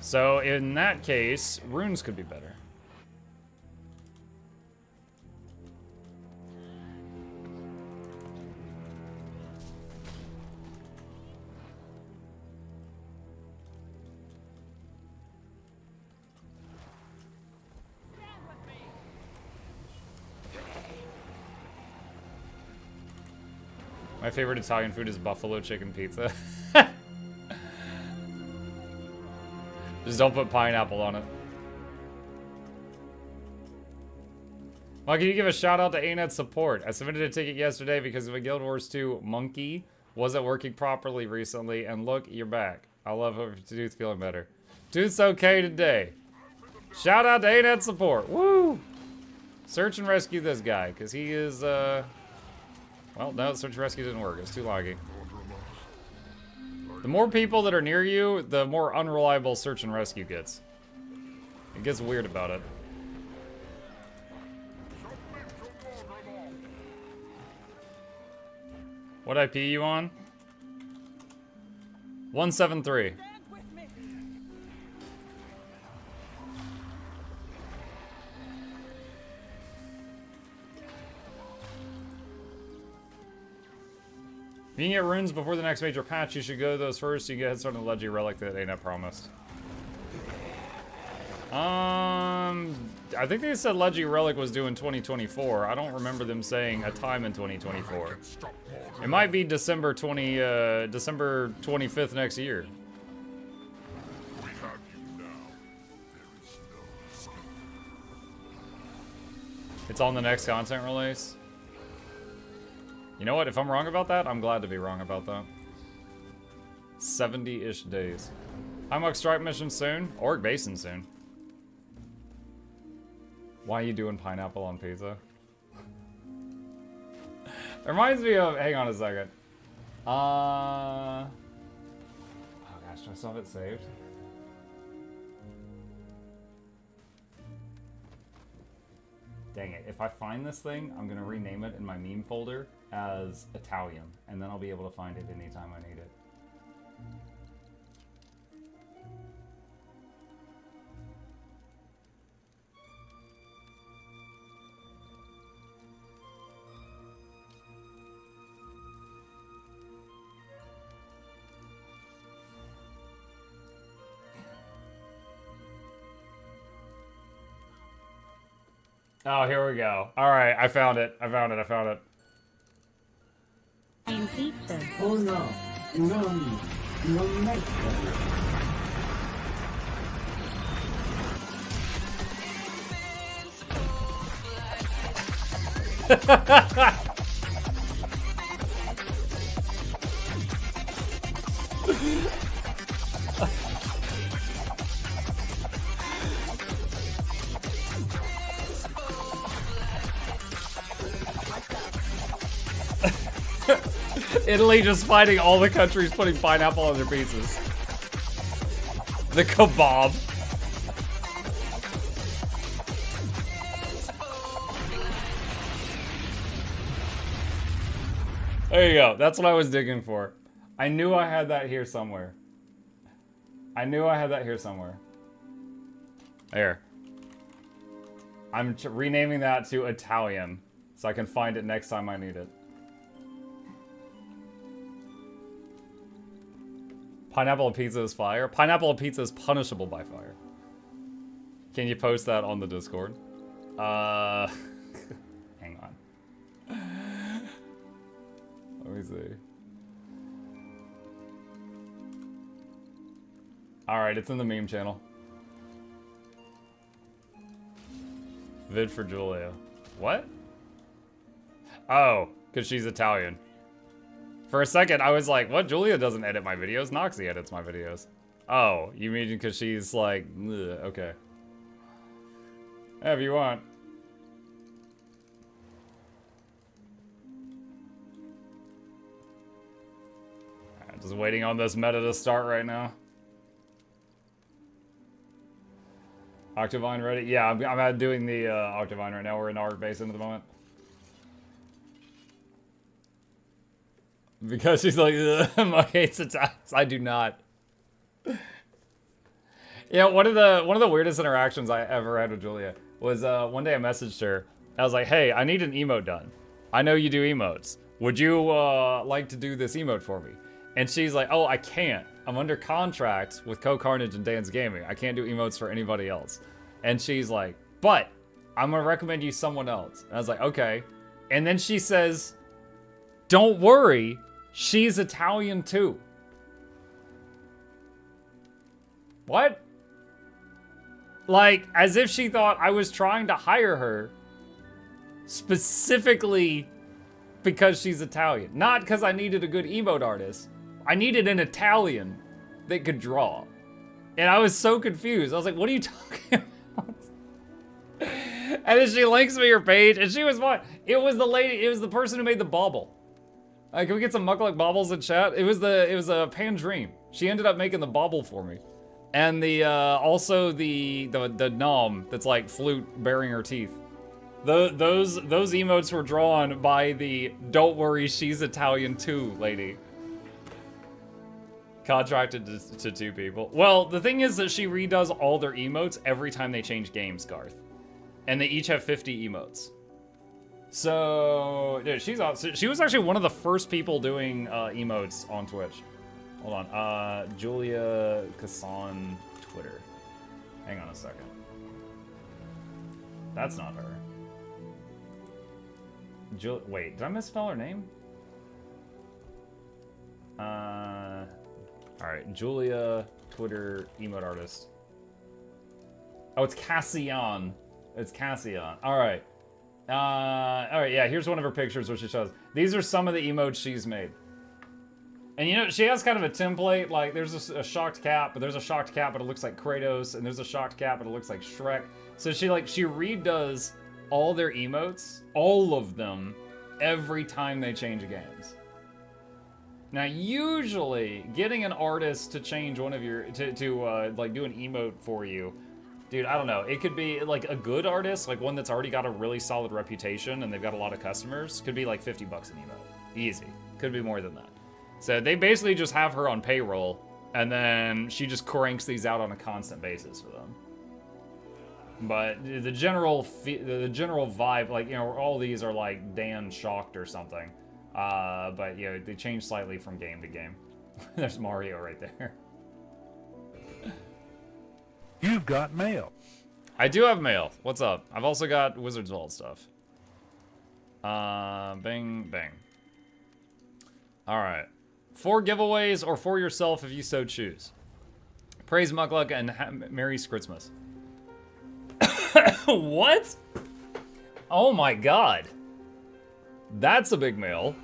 So in that case, runes could be better. My favorite Italian food is buffalo chicken pizza. Just don't put pineapple on it. Well, can you give a shout out to ANET support? I submitted a ticket yesterday because of a Guild Wars 2 monkey wasn't working properly recently, and look, you're back. I love it. Tooth's feeling better. Tooth's okay today. Shout out to ANET support. Woo! Search and rescue this guy, because he is, well, no, search and rescue didn't work. It's too laggy. The more people that are near you, the more unreliable search and rescue gets. It gets weird about it. What IP you on? 173. If you can get runes before the next major patch, you should go to those first so you can get head start on the Leggy Relic that ANET promised. I think they said Leggy Relic was due in 2024. I don't remember them saying a time in 2024. It might be December 25th next year. It's on the next content release. You know what? If I'm wrong about that, I'm glad to be wrong about that. 70-ish days. Hymux Stripe mission soon. Orc Basin soon. Why are you doing pineapple on pizza? It reminds me of... Hang on a second. Oh gosh, do I still have it saved? Dang it. If I find this thing, I'm going to rename it in my meme folder as Italian. And then I'll be able to find it anytime I need it. Oh, here we go. All right, I found it. I found it. Pizza. Oh no, non metto. Italy just fighting all the countries putting pineapple on their pizzas. The kebab. There you go. That's what I was digging for. I knew I had that here somewhere. There. I'm renaming that to Italian so I can find it next time I need it. Pineapple pizza is fire. Pineapple pizza is punishable by fire. Can you post that on the Discord? Hang on. Let me see. Alright, it's in the meme channel. Vid for Julia. What? Oh, because she's Italian. For a second, I was like, what? Julia doesn't edit my videos. Noxxi edits my videos. Oh, you mean because she's like, ugh, okay. Yeah, if you want. Just waiting on this meta to start right now. Octavine ready? Yeah, I'm doing the Octavine right now. We're in Arc Basin at the moment. Because she's like, Mug hates attacks. I do not. Yeah, one of the weirdest interactions I ever had with Julia was one day I messaged her. I was like, hey, I need an emote done. I know you do emotes. Would you like to do this emote for me? And she's like, oh, I can't. I'm under contract with Co-Carnage and Dance Gaming. I can't do emotes for anybody else. And she's like, but I'm gonna recommend you someone else. And I was like, okay. And then she says, don't worry. She's Italian too. What? Like, as if she thought I was trying to hire her specifically because she's Italian. Not because I needed a good emote artist. I needed an Italian that could draw. And I was so confused. I was like, what are you talking about? And then she links me her page, and she was what? It was the lady, it was the person who made the bauble. Can we get some Muckluck baubles in chat? It was a Pan Dream. She ended up making the bauble for me. And the also the nom that's like flute bearing her teeth. Those emotes were drawn by the don't worry she's Italian too lady. Contracted to two people. Well, the thing is that she redoes all their emotes every time they change games, Garth. And they each have 50 emotes. So, dude, she was actually one of the first people doing emotes on Twitch. Hold on, Julia Kassan Twitter. Hang on a second. That's not her. Wait, did I misspell her name? Alright, Julia, Twitter, emote artist. Oh, it's Cassian. It's Cassian. Alright. Alright, yeah, here's one of her pictures where she shows. These are some of the emotes she's made. And you know, she has kind of a template, like there's a shocked cat, but there's a shocked cat, but it looks like Kratos, and there's a shocked cat, but it looks like Shrek. So she redoes all their emotes, all of them, every time they change games. Now, usually, getting an artist to change one of your, like do an emote for you, dude, I don't know. It could be like a good artist, like one that's already got a really solid reputation and they've got a lot of customers, could be like 50 bucks an emote. Easy. Could be more than that. So they basically just have her on payroll, and then she just cranks these out on a constant basis for them. But the general vibe, like, you know, all these are like Dan Shocked or something. But, you know, they change slightly from game to game. There's Mario right there. You've got mail. I do have mail. What's up? I've also got Wizard's Vault stuff. Bing, bang. Alright. 4 giveaways, or for yourself if you so choose. Praise Muckluck and Merry Christmas. What? Oh my god. That's a big mail.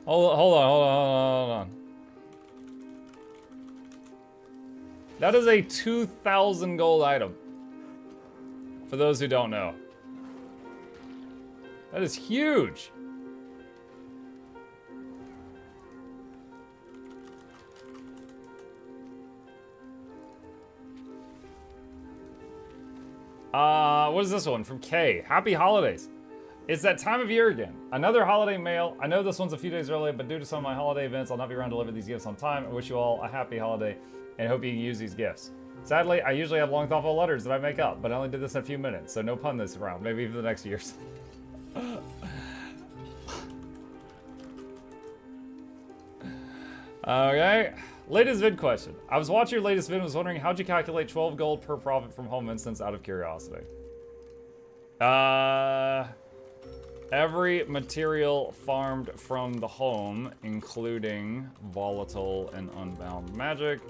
Hold on. That is a 2,000 gold item. For those who don't know. That is huge. What is this one? From Kay. Happy holidays. It's that time of year again. Another holiday mail. I know this one's a few days early, but due to some of my holiday events, I'll not be around to deliver these gifts on time. I wish you all a happy holiday and hope you can use these gifts. Sadly, I usually have long, thoughtful letters that I make up, but I only did this in a few minutes, so no pun this round. Maybe for the next years. Okay. Latest vid question. I was watching your latest vid and was wondering how'd you calculate 12 gold per profit from home instance out of curiosity? Every material farmed from the home, including volatile and unbound magic,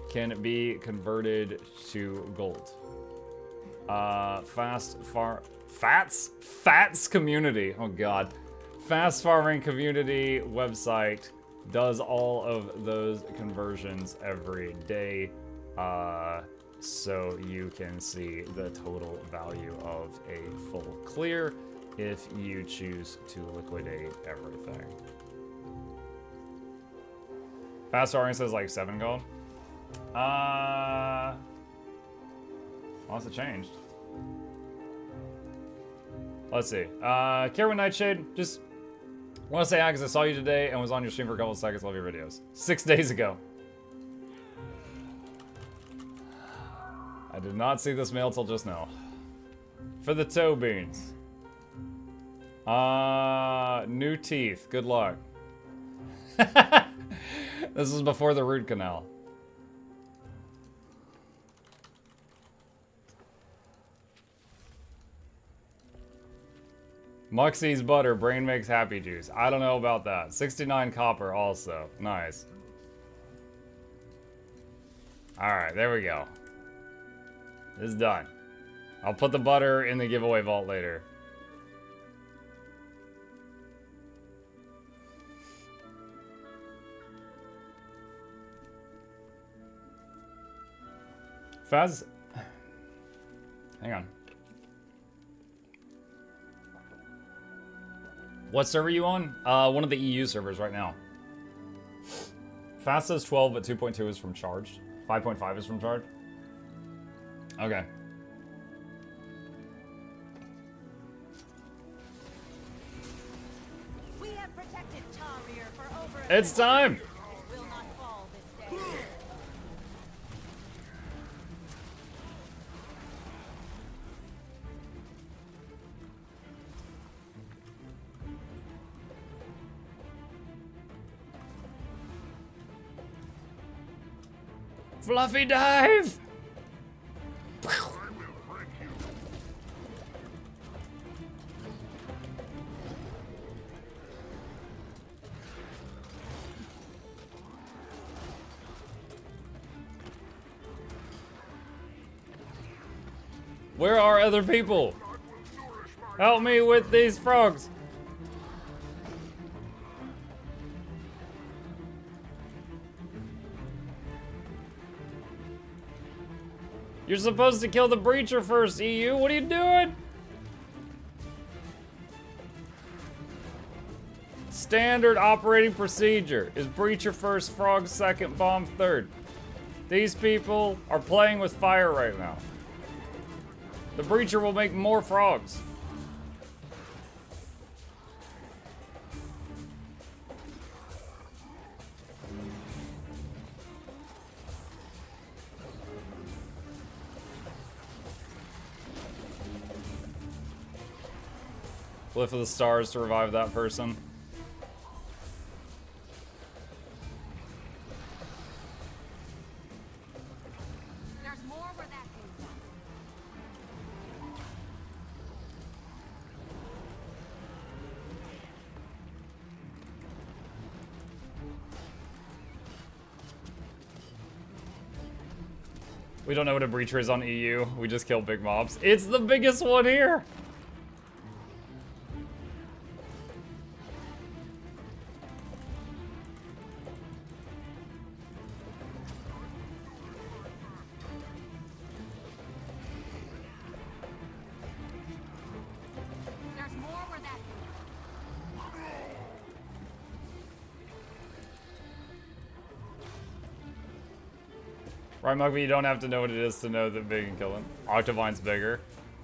can be converted to gold. Fats community. Oh god. Fast farming community website does all of those conversions every day, so you can see the total value of a full clear if you choose to liquidate everything. Fast farming says like 7 gold. Unless it changed. Let's see. Kerwin Nightshade, just want to say hi because I saw you today and was on your stream for a couple of seconds. Love your videos. 6 days ago. I did not see this mail till just now. For the toe beans. New teeth. Good luck. This was before the root canal. Muxi's butter, brain makes happy juice. I don't know about that. 69 copper also. Nice. Alright, there we go. It's done. I'll put the butter in the giveaway vault later. Faz... Hang on. What server are you on? One of the EU servers right now. Fast says 12, but 2.2 is from charged. 5.5 is from charged. Okay. We have protected Tarir for over It's time! will not fall this day. Fluffy dive! Where are other people? Help me with these frogs. You're supposed to kill the breacher first, EU. What are you doing? Standard operating procedure is breacher first, frog second, bomb third. These people are playing with fire right now. The breacher will make more frogs. Glyph of the stars to revive that person. There's more where that came from. We don't know what a breacher is on EU. We just kill big mobs. It's the biggest one here. There's more where that came from. Right, Mugby, you don't have to know what it is to know that big can kill him. Octavine's bigger.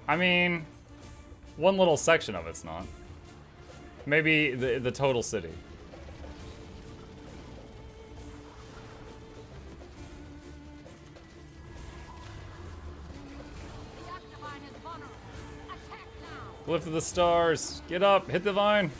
I mean, one little section of it's not. Maybe the total city. The Octavine is vulnerable. Attack now. Lift of the stars. Get up. Hit the vine.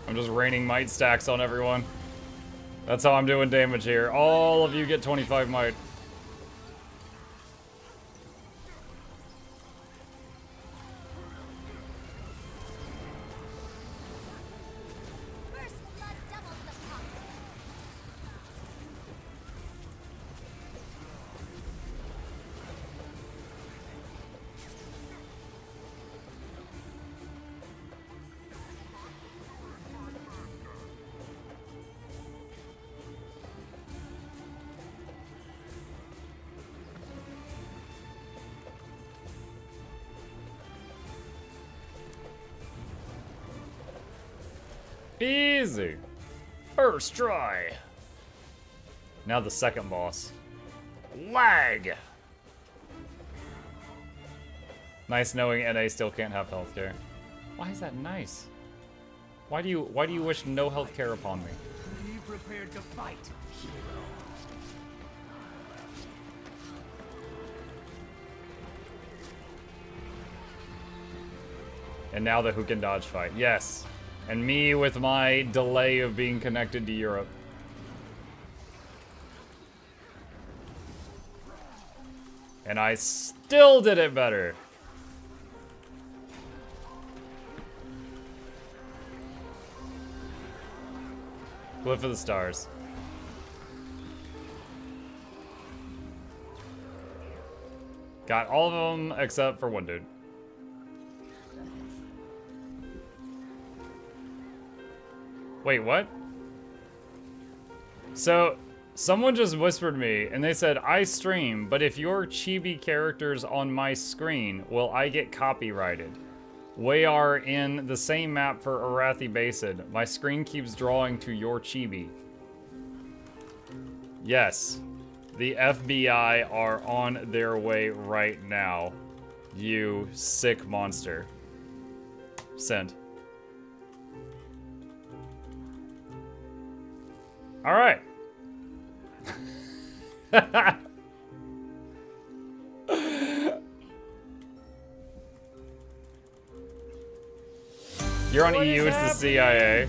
I'm just raining might stacks on everyone. That's how I'm doing damage here. All of you get 25 might. First blood doubles the pop. Easy. First try. Now the second boss. Lag. Nice knowing NA still can't have healthcare. Why is that nice? Why do you wish no healthcare upon me? Be prepared to fight, hero. And now the who can dodge fight. Yes. And me with my delay of being connected to Europe. And I still did it better. Glyph of the stars. Got all of them except for one dude. Wait, what? So, someone just whispered me, and they said, I stream, but if your chibi character's on my screen, will I get copyrighted? We are in the same map for Arathi Basin. My screen keeps drawing to your chibi. Yes. The FBI are on their way right now. You sick monster. Send. All right. You're on EU, it's the CIA.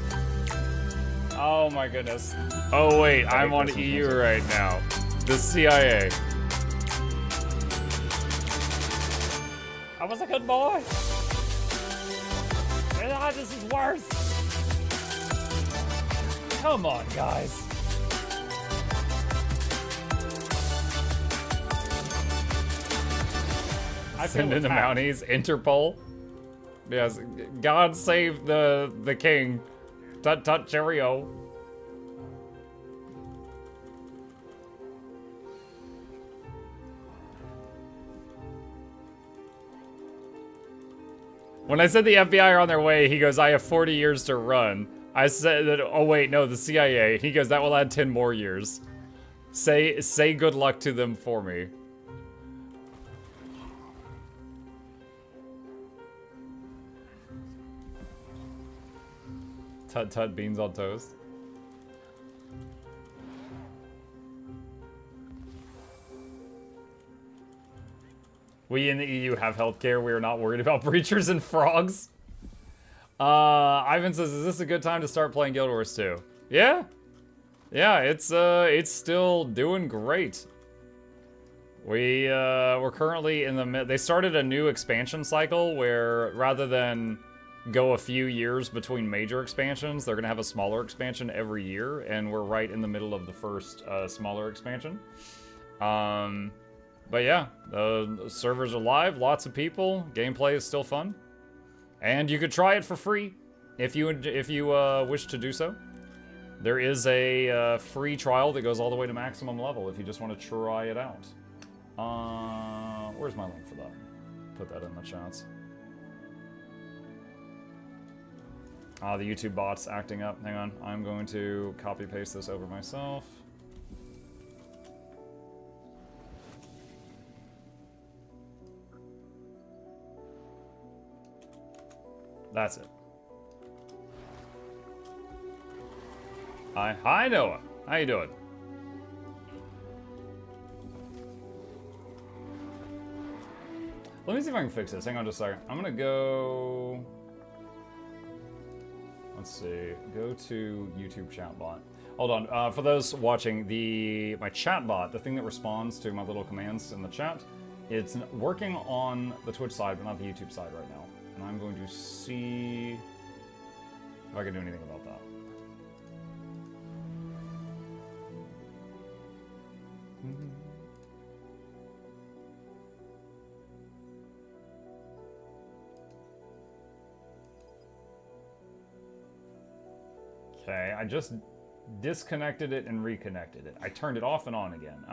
Oh my goodness. Oh wait, I'm on EU right now. The CIA. I was a good boy. Ah, this is worse. Come on, guys. Send in the Mounties, Interpol. Yes, God save the king. Tut tut cheerio. When I said the FBI are on their way, he goes, I have 40 years to run. I said that, oh wait, no, the CIA. He goes, that will add 10 more years. Say good luck to them for me. Tut tut beans on toast. We in the EU have healthcare. We are not worried about breachers and frogs. Ivan says, is this a good time to start playing Guild Wars 2? Yeah. Yeah, it's still doing great. We're currently in the they started a new expansion cycle where rather than go a few years between major expansions, they're gonna have a smaller expansion every year, and we're right in the middle of the first smaller expansion. But yeah, the servers are live, lots of people, gameplay is still fun, and you could try it for free if you wish to do so. There is a free trial that goes all the way to maximum level if you just want to try it out. Where's my link for that? Put that in the chats. The YouTube bot's acting up. Hang on, I'm going to copy paste this over myself. That's it. Hi Noah. How you doing? Let me see if I can fix this. Hang on just a second. I'm gonna go. Let's see. Go to YouTube chat bot. Hold on. For those watching, my chat bot, the thing that responds to my little commands in the chat, it's working on the Twitch side, but not the YouTube side right now. And I'm going to see if I can do anything about that. Okay, I just disconnected it and reconnected it. I turned it off and on again.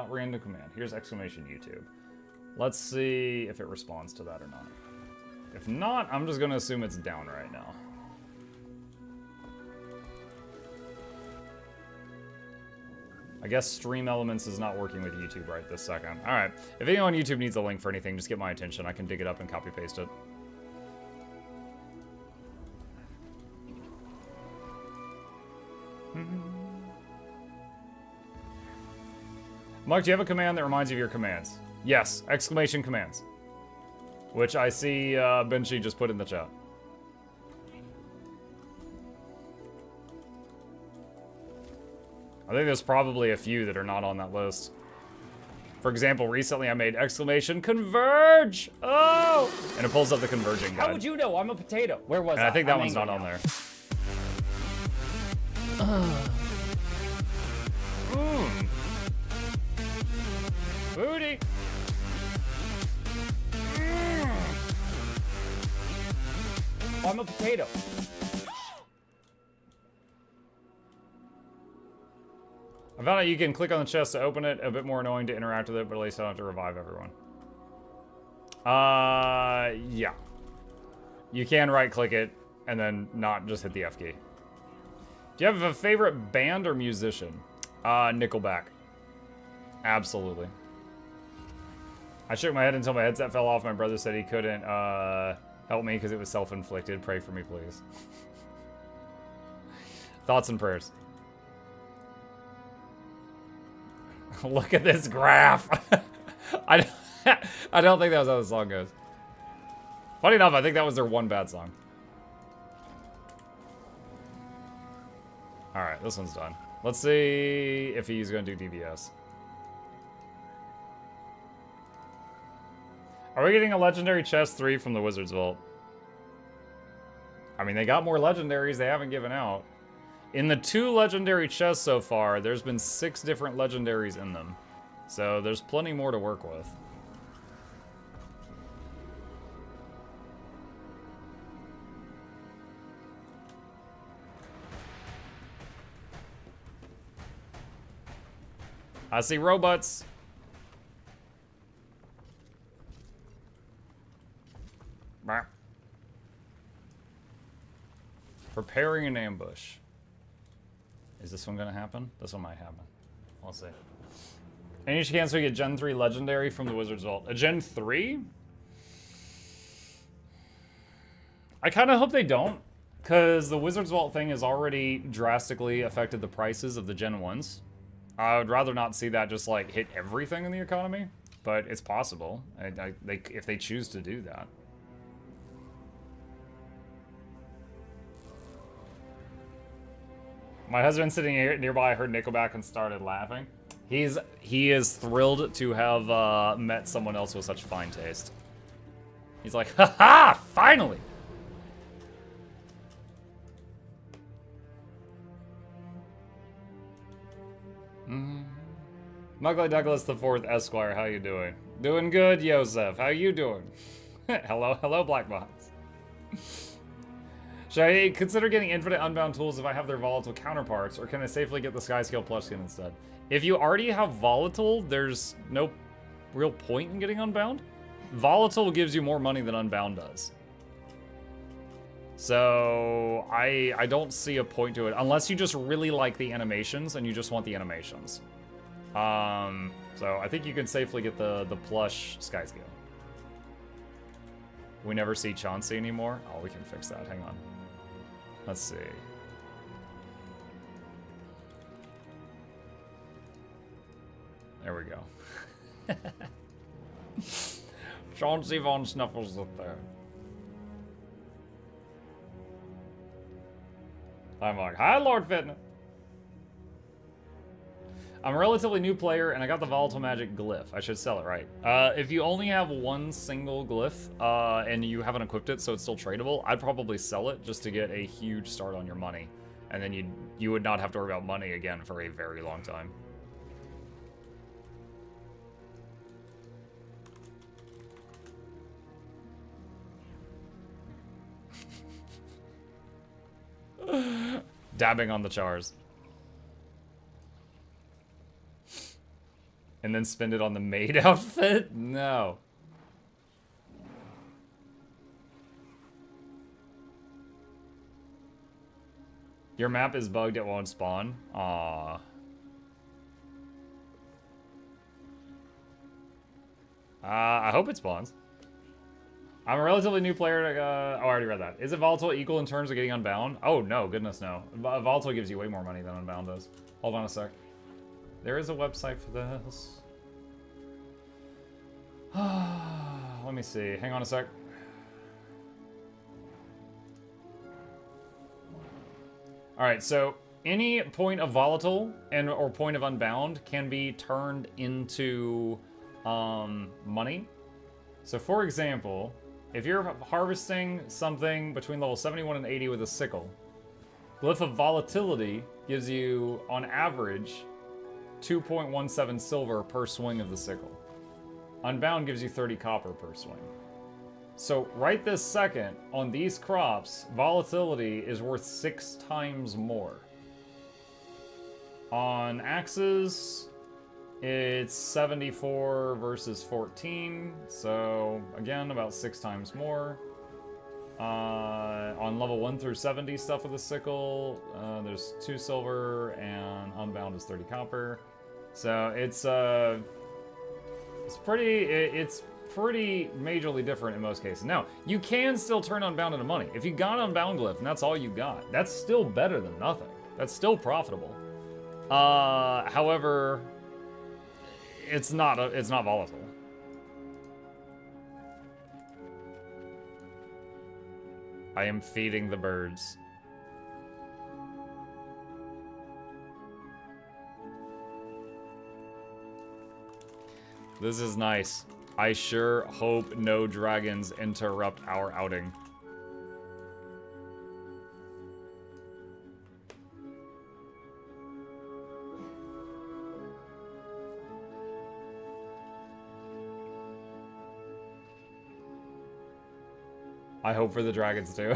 Random command. Here's exclamation YouTube. Let's see if it responds to that or not. If not, I'm just gonna assume it's down right now. I guess Stream Elements is not working with YouTube right this second. All right, if anyone on YouTube needs a link for anything, just get my attention. I can dig it up and copy paste it. Mark, do you have a command that reminds you of your commands? Yes, exclamation commands. Which I see Benji just put in the chat. I think there's probably a few that are not on that list. For example, recently I made exclamation converge! Oh! And it pulls up the converging guide. How would you know? I'm a potato. Where was I? And I think that one's not on there. Booty! I'm a potato. I found out you can click on the chest to open it. A bit more annoying to interact with it, but at least I don't have to revive everyone. Yeah. You can right-click it, and then not just hit the F key. Do you have a favorite band or musician? Nickelback. Absolutely. I shook my head until my headset fell off. My brother said he couldn't, help me because it was self-inflicted. Pray for me, please. Thoughts and prayers. Look at this graph. I don't think that was how the song goes. Funny enough, I think that was their one bad song. Alright, this one's done. Let's see if he's going to do DVS. Are we getting a legendary chest 3 from the Wizard's Vault? I mean, they got more legendaries they haven't given out. In the 2 legendary chests so far, there's been 6 different legendaries in them. So there's plenty more to work with. I see robots. Bah. Preparing an ambush. Is this one gonna happen? This one might happen. We'll see. Any chance we get Gen 3 Legendary from the Wizard's Vault? A Gen 3? I kind of hope they don't, because the Wizard's Vault thing has already drastically affected the prices of the Gen 1s. I would rather not see that just, like, hit everything in the economy, but it's possible if they choose to do that. My husband sitting here nearby heard Nickelback and started laughing. He is thrilled to have met someone else with such fine taste. He's like, ha-ha! Finally! Mugly Douglas the Fourth Esquire, how you doing? Doing good, Yosef. How you doing? hello, Black Box. Should I consider getting infinite unbound tools if I have their volatile counterparts, or can I safely get the Skyscale plush skin instead? If you already have volatile, there's no real point in getting unbound. Volatile gives you more money than unbound does. So I don't see a point to it, unless you just really like the animations and you just want the animations. So I think you can safely get the plush Skyscale. We never see Chauncey anymore. Oh, we can fix that. Hang on. Let's see. There we go. Chauncey Von Snuffles the Third. I'm like, hi, Lord Fitness. I'm a relatively new player, and I got the Volatile Magic Glyph. I should sell it, right? If you only have one single glyph, and you haven't equipped it, so it's still tradable, I'd probably sell it just to get a huge start on your money. And then you would not have to worry about money again for a very long time. Dabbing on the chars. And then spend it on the maid outfit? No. Your map is bugged, it won't spawn? Aww. I hope it spawns. I'm a relatively new player. Oh, I already read that. Is it volatile equal in terms of getting unbound? Oh, no. Goodness, no. Volatile gives you way more money than unbound does. Hold on a sec. There is a website for this. Let me see. Hang on a sec. Alright, so any point of volatile or point of unbound can be turned into money. So for example, if you're harvesting something between level 71 and 80 with a sickle, Glyph of Volatility gives you, on average, 2.17 silver per swing of the sickle. Unbound gives you 30 copper per swing. So right this second, on these crops, volatility is worth 6 times more. On axes, it's 74 versus 14, so again, about 6 times more. On level 1 through 70 stuff with a sickle, there's 2 silver, and unbound is 30 copper. So it's pretty majorly different in most cases. Now, you can still turn unbound into money. If you got unbound glyph and that's all you got, that's still better than nothing. That's still profitable. However, it's not volatile. I am feeding the birds. This is nice. I sure hope no dragons interrupt our outing. I hope for the dragons too.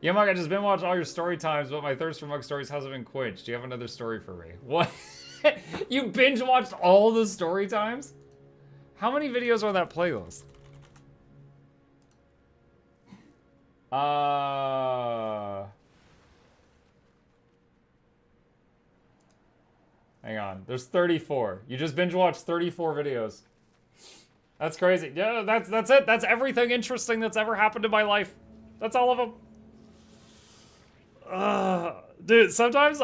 Yeah, Mug, I just been watching all your story times, but my thirst for Mug stories hasn't been quenched. Do you have another story for me? What? You binge watched all the story times? How many videos are on that playlist? Hang on. There's 34. You just binge watched 34 videos. That's crazy. Yeah, that's it. That's everything interesting that's ever happened in my life. That's all of them. Dude, sometimes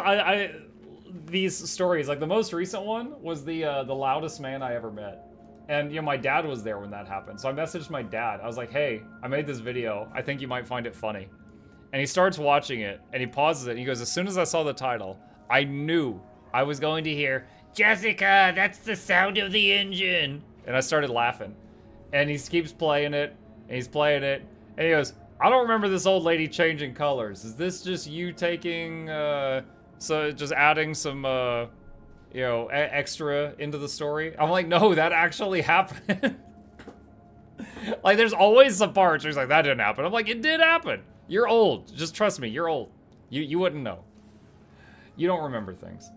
these stories, like the most recent one was the loudest man I ever met. And, you know, my dad was there when that happened. So I messaged my dad. I was like, hey, I made this video. I think you might find it funny. And he starts watching it, and he pauses it, and he goes, as soon as I saw the title, I knew I was going to hear, Jessica, that's the sound of the engine. And I started laughing. And he keeps playing it, and he's playing it, and he goes, I don't remember this old lady changing colors. Is this just you taking, so just adding some, you know, extra into the story? I'm like, no, that actually happened. Like, there's always some parts where he's like, that didn't happen. I'm like, it did happen. You're old. Just trust me, you're old. You wouldn't know. You don't remember things.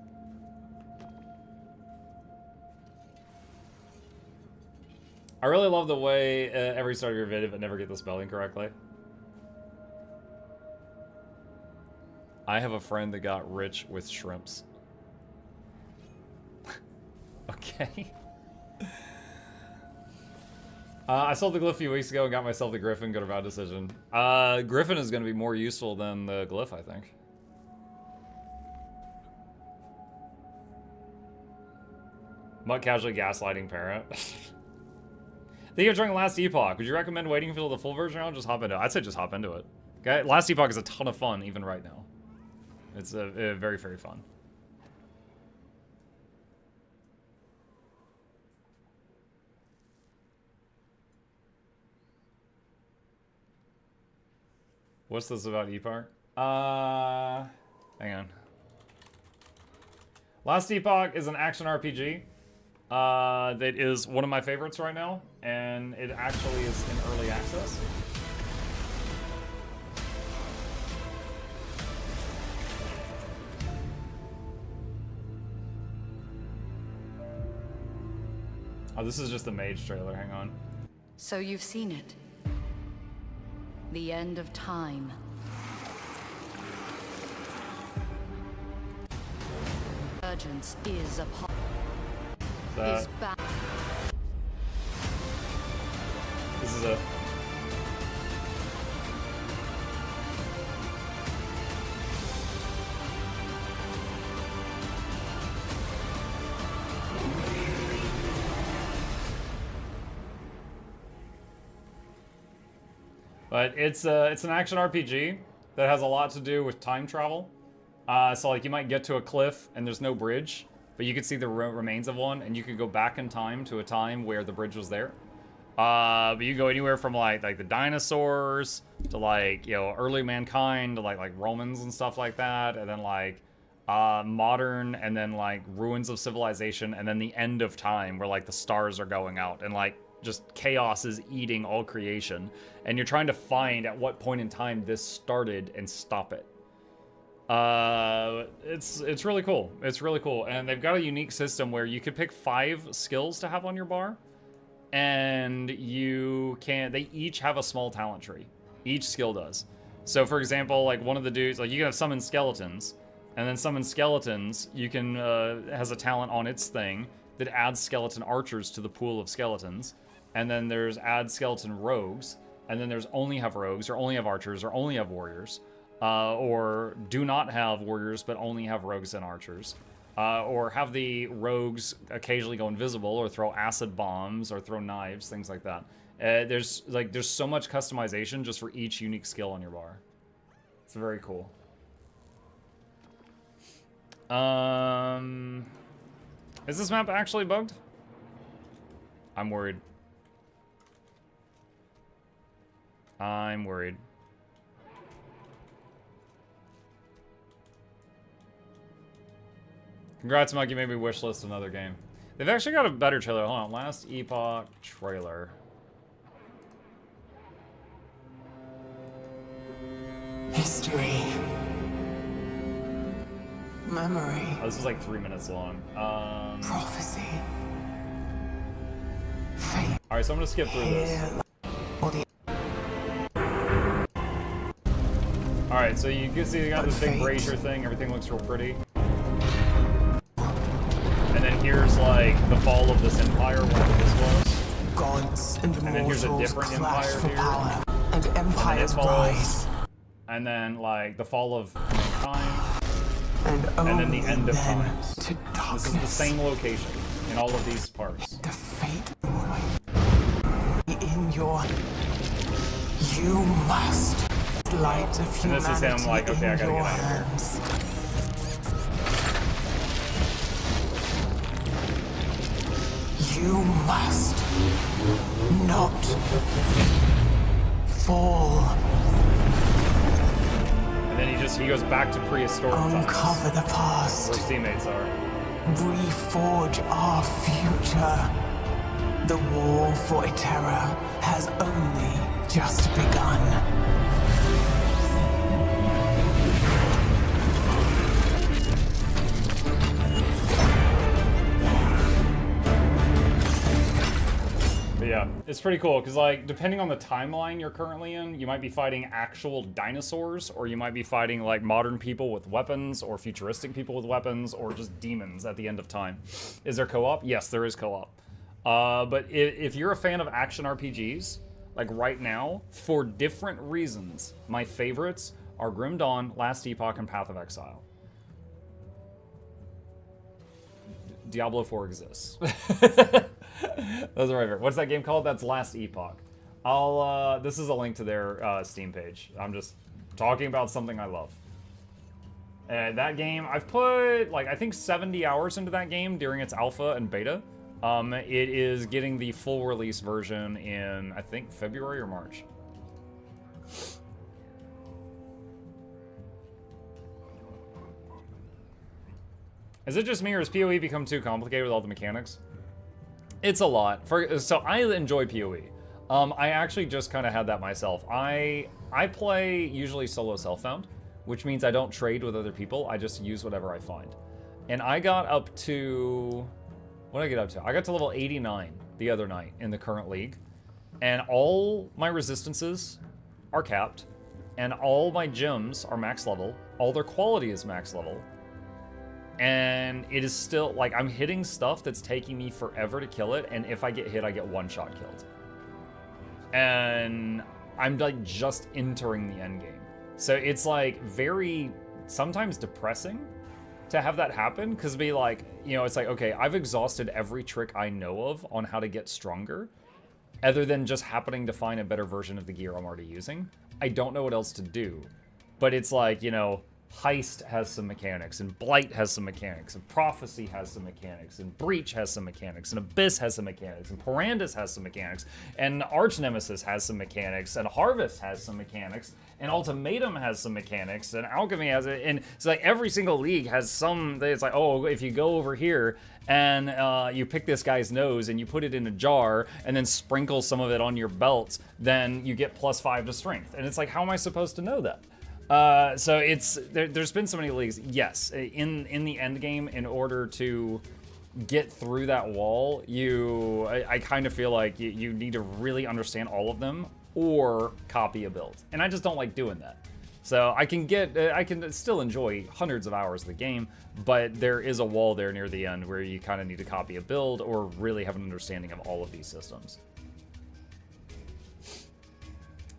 I really love the way every start of your video but never get the spelling correctly. I have a friend that got rich with shrimps. Okay. I sold the glyph a few weeks ago and got myself the Griffin. Good or bad decision? Griffin is going to be more useful than the glyph, I think. Mutt casually gaslighting parent. Think of during Last Epoch. Would you recommend waiting until the full version or just hop into it? I'd say just hop into it. Okay? Last Epoch is a ton of fun, even right now. It's very, very fun. What's this about Epoch? Hang on. Last Epoch is an action RPG. That is one of my favorites right now, and it actually is in early access. Oh, this is just the mage trailer, hang on. So you've seen it. The end of time. Urgence is upon. Is back. This is a. But it's an action RPG that has a lot to do with time travel. So like you might get to a cliff and there's no bridge, but you can see the remains of one, and you can go back in time to a time where the bridge was there. But you go anywhere from like the dinosaurs to like, you know, early mankind to like Romans and stuff like that, and then like modern, and then like ruins of civilization, and then the end of time where like the stars are going out and like just chaos is eating all creation, and you're trying to find at what point in time this started and stop it. It's really cool. It's really cool, and they've got a unique system where you could pick 5 skills to have on your bar, and they each have a small talent tree. Each skill does. So for example, like one of the dudes, like you can have summon skeletons, and then summon skeletons, you can has a talent on its thing that adds skeleton archers to the pool of skeletons. And then there's add skeleton rogues, and then there's only have rogues, or only have archers, or only have warriors, or do not have warriors but only have rogues and archers, or have the rogues occasionally go invisible, or throw acid bombs, or throw knives, things like that. There's so much customization just for each unique skill on your bar. It's very cool. Is this map actually bugged? I'm worried. I'm worried. Congrats, Mike. You made me wishlist another game. They've actually got a better trailer. Hold on. Last Epoch trailer. History. Memory. Oh, this is like 3 minutes long. Prophecy. Alright, so I'm gonna skip through this. Alright, so you can see they got this big brazier thing. Everything looks real pretty. And then here's like the fall of this empire, whatever this was. Gods and then here's a different empire here. Power, and empires rise. And then like the fall of mankind. And then the end of times. This is the same location in all of these parts. The fate in your... You must light of humanity. And this is him like, okay, I gotta get out of here. You must not fall. And then he goes back to prehistoric times. Uncover the past. Where his teammates are. Reforge our future. The war for Eterra has only just begun. But yeah, it's pretty cool, because like, depending on the timeline you're currently in, you might be fighting actual dinosaurs, or you might be fighting like modern people with weapons, or futuristic people with weapons, or just demons at the end of time. Is there co-op? Yes, there is co-op. But if you're a fan of action RPGs, like right now, for different reasons, my favorites are Grim Dawn, Last Epoch, and Path of Exile. Diablo 4 exists. Those are my favorite. What's that game called? That's Last Epoch. This is a link to their Steam page. I'm just talking about something I love. That game, I've put, like, I think 70 hours into that game during its alpha and beta. It is getting the full release version in, I think, February or March. Is it just me, or has PoE become too complicated with all the mechanics? It's a lot. So I enjoy PoE. I actually just kind of had that myself. I play usually solo self-found, which means I don't trade with other people. I just use whatever I find. And I got up to... What did I get up to? I got to level 89 the other night in the current league. And all my resistances are capped. And all my gems are max level. All their quality is max level. And it is still, like, I'm hitting stuff that's taking me forever to kill it, and if I get hit, I get one shot killed. And I'm, like, just entering the end game. So it's, like, very, sometimes depressing to have that happen, because be like, you know, it's like, okay, I've exhausted every trick I know of on how to get stronger, other than just happening to find a better version of the gear I'm already using. I don't know what else to do. But it's like, you know, Heist has some mechanics, and Blight has some mechanics, and Prophecy has some mechanics, and Breach has some mechanics, and Abyss has some mechanics, and Parandus has some mechanics, and Arch Nemesis has some mechanics, and Harvest has some mechanics, and Ultimatum has some mechanics, and Alchemy has it, and it's like every single league has some, it's like, oh, if you go over here, and you pick this guy's nose, and you put it in a jar, and then sprinkle some of it on your belt, then you get +5 to strength. And it's like, how am I supposed to know that? So it's there's been so many leagues. Yes, in the end game, in order to get through that wall, I kind of feel like you need to really understand all of them or copy a build, and I just don't like doing that. So I can still enjoy hundreds of hours of the game, but there is a wall there near the end where you kind of need to copy a build or really have an understanding of all of these systems.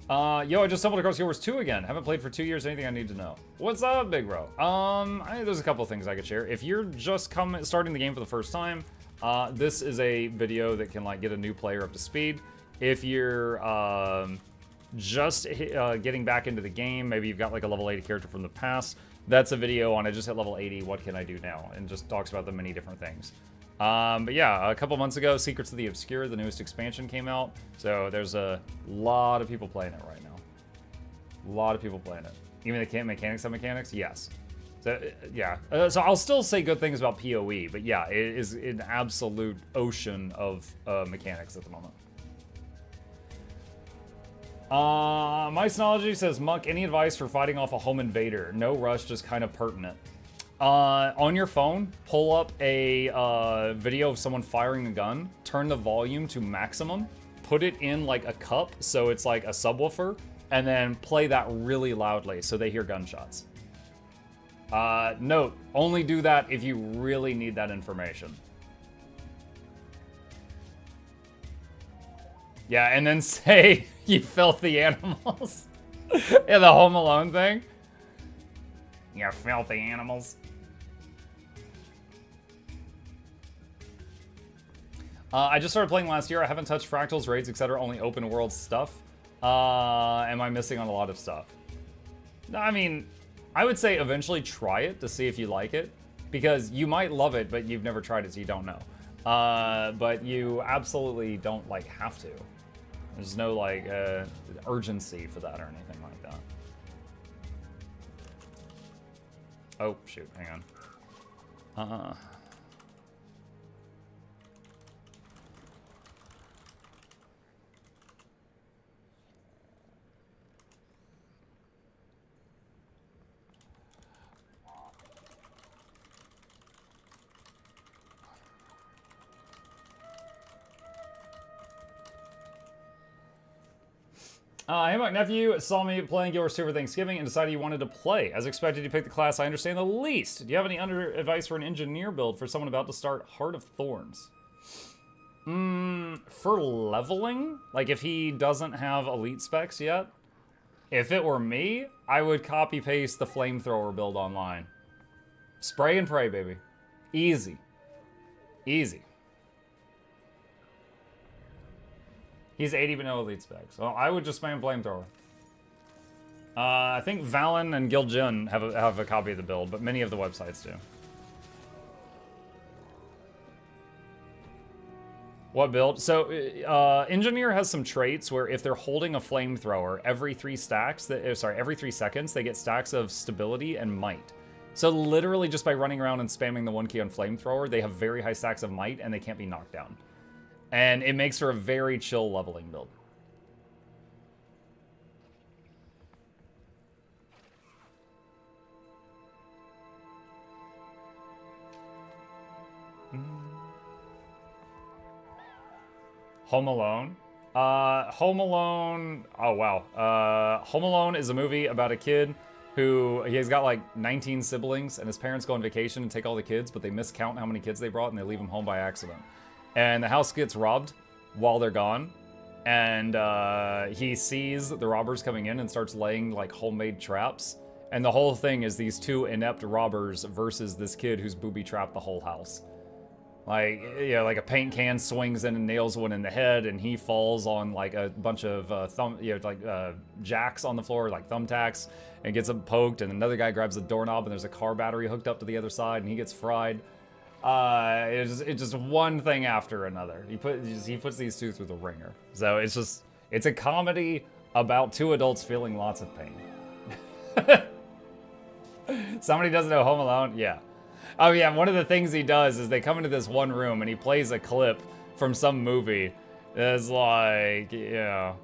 Yo, I just stumbled across Guild Wars 2 again. Haven't played for 2 years. Anything I need to know? What's up, big bro? There's a couple of things I could share. If you're just starting the game for the first time, this is a video that can like get a new player up to speed. If you're just getting back into the game, maybe you've got like a level 80 character from the past, that's a video on I just hit level 80, what can I do now? And just talks about the many different things. But yeah, a couple months ago, Secrets of the Obscure, the newest expansion, came out. So there's a lot of people playing it right now. A lot of people playing it. Even the mechanics of mechanics, yes. So yeah, so I'll still say good things about PoE, but yeah, it is an absolute ocean of mechanics at the moment. Mycenology says, Muck, any advice for fighting off a home invader? No rush, just kind of pertinent. On your phone, pull up a video of someone firing a gun, turn the volume to maximum, put it in like a cup, so it's like a subwoofer, and then play that really loudly so they hear gunshots. Note, only do that if you really need that information. Yeah, and then say, you filthy animals. Yeah, the Home Alone thing. You filthy animals. I just started playing last year. I haven't touched fractals, raids, etc. Only open world stuff. Am I missing on a lot of stuff? I mean, I would say eventually try it to see if you like it. Because you might love it, but you've never tried it, so you don't know. But you absolutely don't, like, have to. There's no, like, urgency for that or anything like that. Oh, shoot, hang on. Hey, my nephew saw me playing Guild Wars 2 for Thanksgiving and decided he wanted to play. As expected, you picked the class I understand the least. Do you have any advice for an engineer build for someone about to start Heart of Thorns? For leveling? Like if he doesn't have elite specs yet? If it were me, I would copy-paste the flamethrower build online. Spray and pray, baby. Easy. Easy. He's 80 but no elite specs. So I would just spam flamethrower. I think Valen and Gildjun have a copy of the build, but many of the websites do. What build? So Engineer has some traits where if they're holding a flamethrower, every 3 seconds, they get stacks of stability and might. So literally just by running around and spamming the 1 key on flamethrower, they have very high stacks of might and they can't be knocked down. And it makes for a very chill leveling build. Home Alone? Home Alone... Oh, wow. Home Alone is a movie about a kid who... He's got like 19 siblings, and his parents go on vacation and take all the kids, but they miscount how many kids they brought, and they leave them home by accident. And the house gets robbed while they're gone. And he sees the robbers coming in and starts laying like homemade traps. And the whole thing is these 2 inept robbers versus this kid who's booby-trapped the whole house. Like, you know, like a paint can swings in and nails one in the head, and he falls on like a bunch of jacks on the floor, like thumbtacks, and gets him poked. And another guy grabs the doorknob, and there's a car battery hooked up to the other side, and he gets fried. It's just one thing after another. He puts these 2 through the ringer. So it's a comedy about 2 adults feeling lots of pain. Somebody doesn't know Home Alone? Yeah. Oh yeah, one of the things he does is they come into this one room and he plays a clip from some movie. It's like, you know,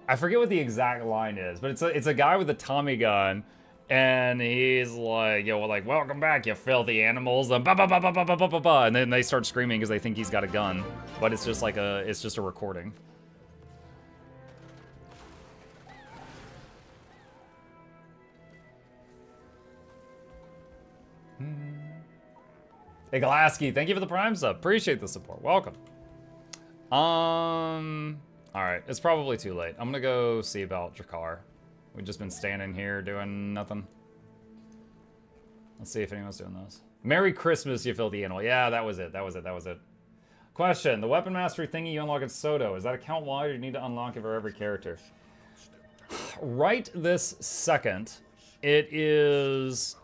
I forget what the exact line is, but it's a guy with a Tommy gun. And he's like, yo, like, welcome back, you filthy animals, and and then they start screaming because they think he's got a gun, but it's just like it's just a recording. Hey, Glasky, thank you for the Prime sub. Appreciate the support. Welcome. All right, it's probably too late. I'm gonna go see about Jakar. We've just been standing here doing nothing. Let's see if anyone's doing this. Merry Christmas, you filthy animal. Yeah, that was it. That was it. Question. The weapon mastery thingy you unlock at Soto, is that account-wide or you need to unlock it for every character? Right this second, it is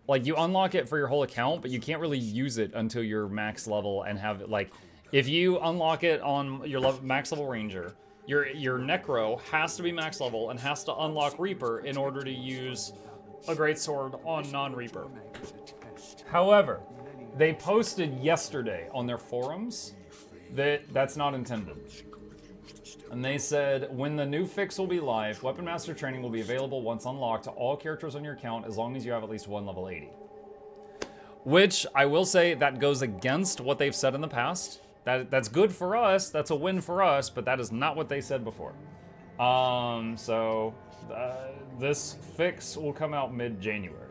like, you unlock it for your whole account, but you can't really use it until you're max level and have it, like, if you unlock it on your max level ranger, your necro has to be max level and has to unlock Reaper in order to use a greatsword on non-Reaper. However, they posted yesterday on their forums that that's not intended. And they said, when the new fix will be live, Weapon Master training will be available once unlocked to all characters on your account as long as you have at least one level 80. Which, I will say, that goes against what they've said in the past. That's good for us, that's a win for us, but that is not what they said before. This fix will come out mid-January.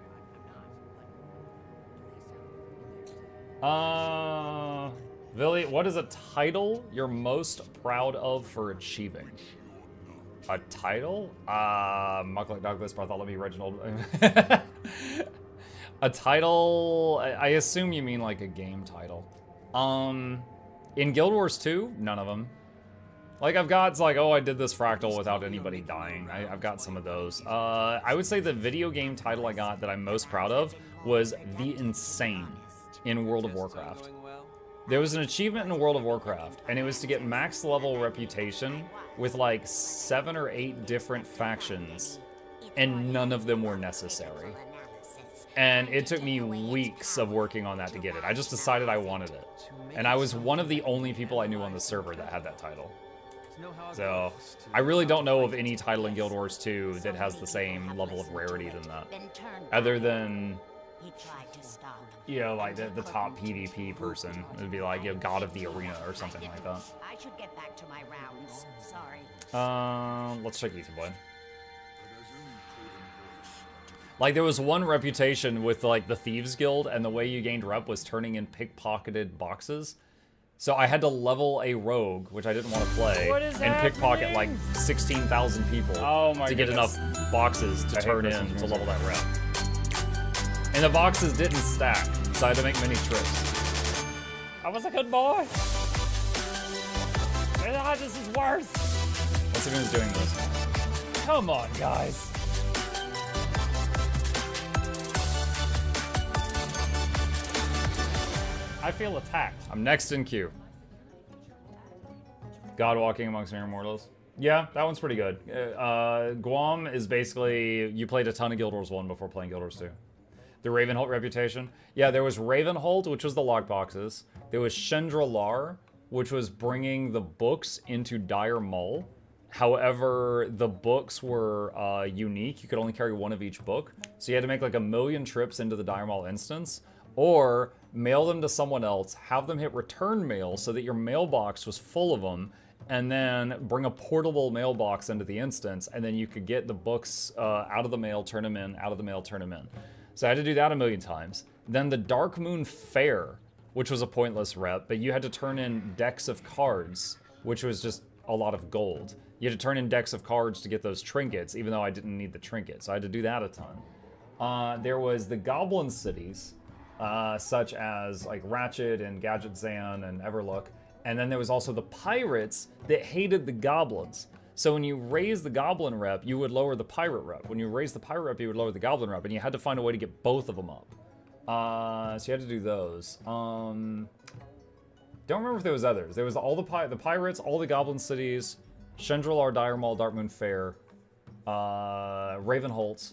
Villy, what is a title you're most proud of for achieving? A title? Mucklick Douglas, Bartholomew, Reginald. A title, I assume you mean like a game title. In Guild Wars 2, none of them. Like, I've got, like, oh, I did this fractal without anybody dying. I've got some of those. I would say the video game title I got that I'm most proud of was The Insane in World of Warcraft. There was an achievement in World of Warcraft, and it was to get max level reputation with like 7 or 8 different factions, and none of them were necessary. And it took me weeks of working on that to get it. I just decided I wanted it. And I was one of the only people I knew on the server that had that title. So, I really don't know of any title in Guild Wars 2 that has the same level of rarity than that. Other than, you know, like the top PvP person. It would be like, you know, God of the Arena or something like that. I should get back to my rounds. Sorry. Let's check YouTube Boy. Like, there was one reputation with, like, the Thieves Guild, and the way you gained rep was turning in pickpocketed boxes. So I had to level a rogue, which I didn't want to play, and pickpocket, like, 16,000 people to get enough boxes to turn in to level that rep. And the boxes didn't stack, so I had to make many trips. I was a good boy. This is worse. What's even doing this? Come on, guys. I feel attacked. I'm next in queue. God Walking Amongst Mere Mortals. Yeah, that one's pretty good. Guam is basically, you played a ton of Guild Wars 1 before playing Guild Wars 2. The Ravenholt reputation. Yeah, there was Ravenholt, which was the lockboxes. There was Chendralar, which was bringing the books into Dire Mull. However, the books were unique. You could only carry one of each book. So you had to make like 1,000,000 trips into the Dire Mull instance, or mail them to someone else, have them hit return mail so that your mailbox was full of them, and then bring a portable mailbox into the instance, and then you could get the books out of the mail, turn them in, out of the mail, turn them in. So I had to do that 1,000,000 times. Then the Dark Moon Fair, which was a pointless rep, but you had to turn in decks of cards, which was just a lot of gold. You had to turn in decks of cards to get those trinkets, even though I didn't need the trinkets. So I had to do that a ton. There was the Goblin Cities, such as like Ratchet and Gadget Zan and Everlook. And then there was also the pirates that hated the goblins. So when you raise the goblin rep, you would lower the pirate rep. When you raise the pirate rep, you would lower the goblin rep, and you had to find a way to get both of them up. So you had to do those. Don't remember if there was others. There was all the pirates, all the goblin cities, Chendralar, Dire Mull, Darkmoon Fair, Ravenholt.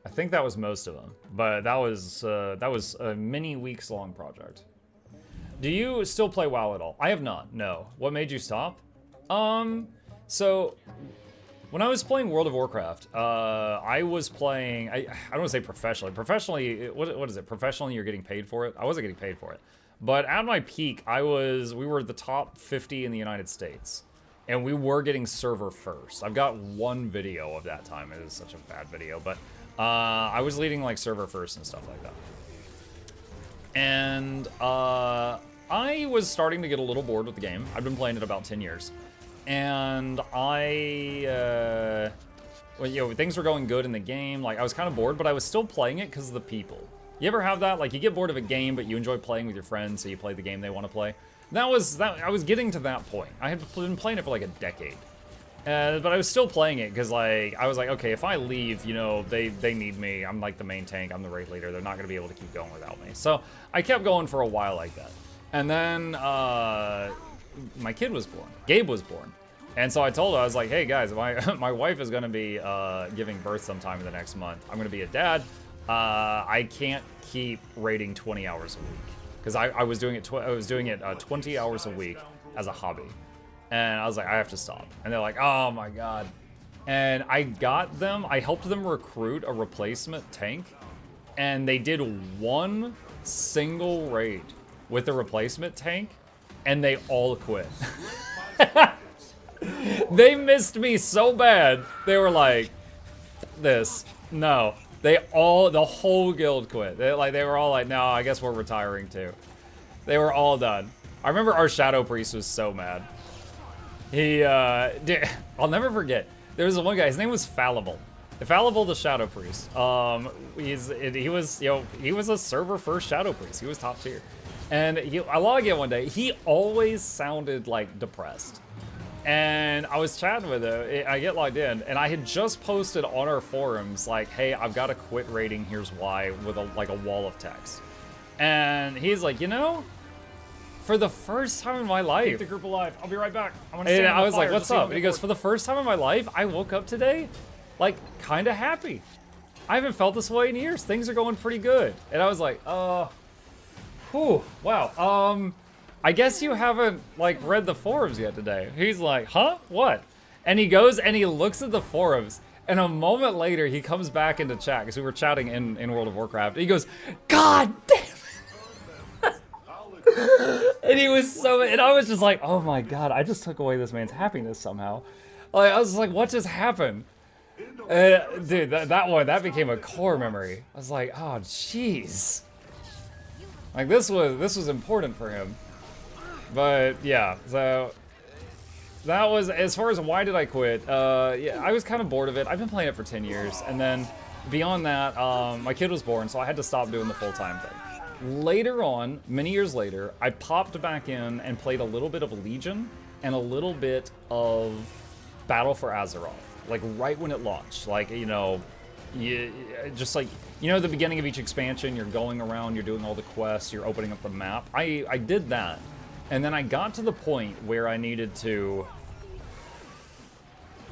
I think that was most of them, but that was a many weeks long project. Do you still play WoW at all? I have not, no. What made you stop? So when I was playing World of Warcraft, I was playing, I don't want to say professionally. Professionally, what is it? Professionally, you're getting paid for it? I wasn't getting paid for it. But at my peak, we were the top 50 in the United States. And we were getting server first. I've got one video of that time. It is such a bad video, but I was leading like server first and stuff like that. And I was starting to get a little bored with the game. I've been playing it about 10 years. And well, you know, things were going good in the game. Like, I was kind of bored, but I was still playing it because of the people. You ever have that? Like, you get bored of a game, but you enjoy playing with your friends, so you play the game they want to play. I was getting to that point. I had been playing it for like a decade. But I was still playing it because, like, I was like, okay, if I leave, you know, they need me. I'm like the main tank. I'm the raid leader. They're not going to be able to keep going without me. So I kept going for a while like that. And then my kid was born. Gabe was born. And so I told her, I was like, hey, guys, my wife is going to be giving birth sometime in the next month. I'm going to be a dad. I can't keep raiding 20 hours a week. Because I was doing it 20 hours a week as a hobby. And I was like, I have to stop. And they're like, oh my god. And I helped them recruit a replacement tank. And they did one single raid with the replacement tank. And they all quit. They missed me so bad. They were like, no. The whole guild quit. They were all like, no, I guess we're retiring too. They were all done. I remember our Shadow Priest was so mad. I'll never forget. There was one guy, his name was Fallible. Fallible the Shadow Priest. He was a server first Shadow Priest. He was top tier. And I logged in one day. He always sounded like depressed. And I was chatting with him. I get logged in, and I had just posted on our forums like, "Hey, I've got to quit raiding. Here's why," with a wall of text. And he's like, you know, for the first time in my life, keep the group alive. I'll be right back. And I was like, "What's up?" And he goes, "For the first time in my life, I woke up today, like, kind of happy. I haven't felt this way in years. Things are going pretty good." And I was like, whew, wow. I guess you haven't, like, read the forums yet today. He's like, huh? What? And he goes and he looks at the forums, and a moment later, he comes back into chat, because we were chatting in World of Warcraft. He goes, God damn it! And he was and I was just like, oh my god, I just took away this man's happiness somehow. Like, I was like, what just happened? Dude, that became a core memory. I was like, oh, jeez. Like, this was important for him. But yeah, so that was, as far as why did I quit, yeah, I was kind of bored of it. I've been playing it for 10 years, and then beyond that, my kid was born, so I had to stop doing the full-time thing. Later on, many years later, I popped back in and played a little bit of Legion and a little bit of Battle for Azeroth, like right when it launched. Like, you know, just like, you know, at the beginning of each expansion, you're going around, you're doing all the quests, you're opening up the map. I did that. And then I got to the point where I needed to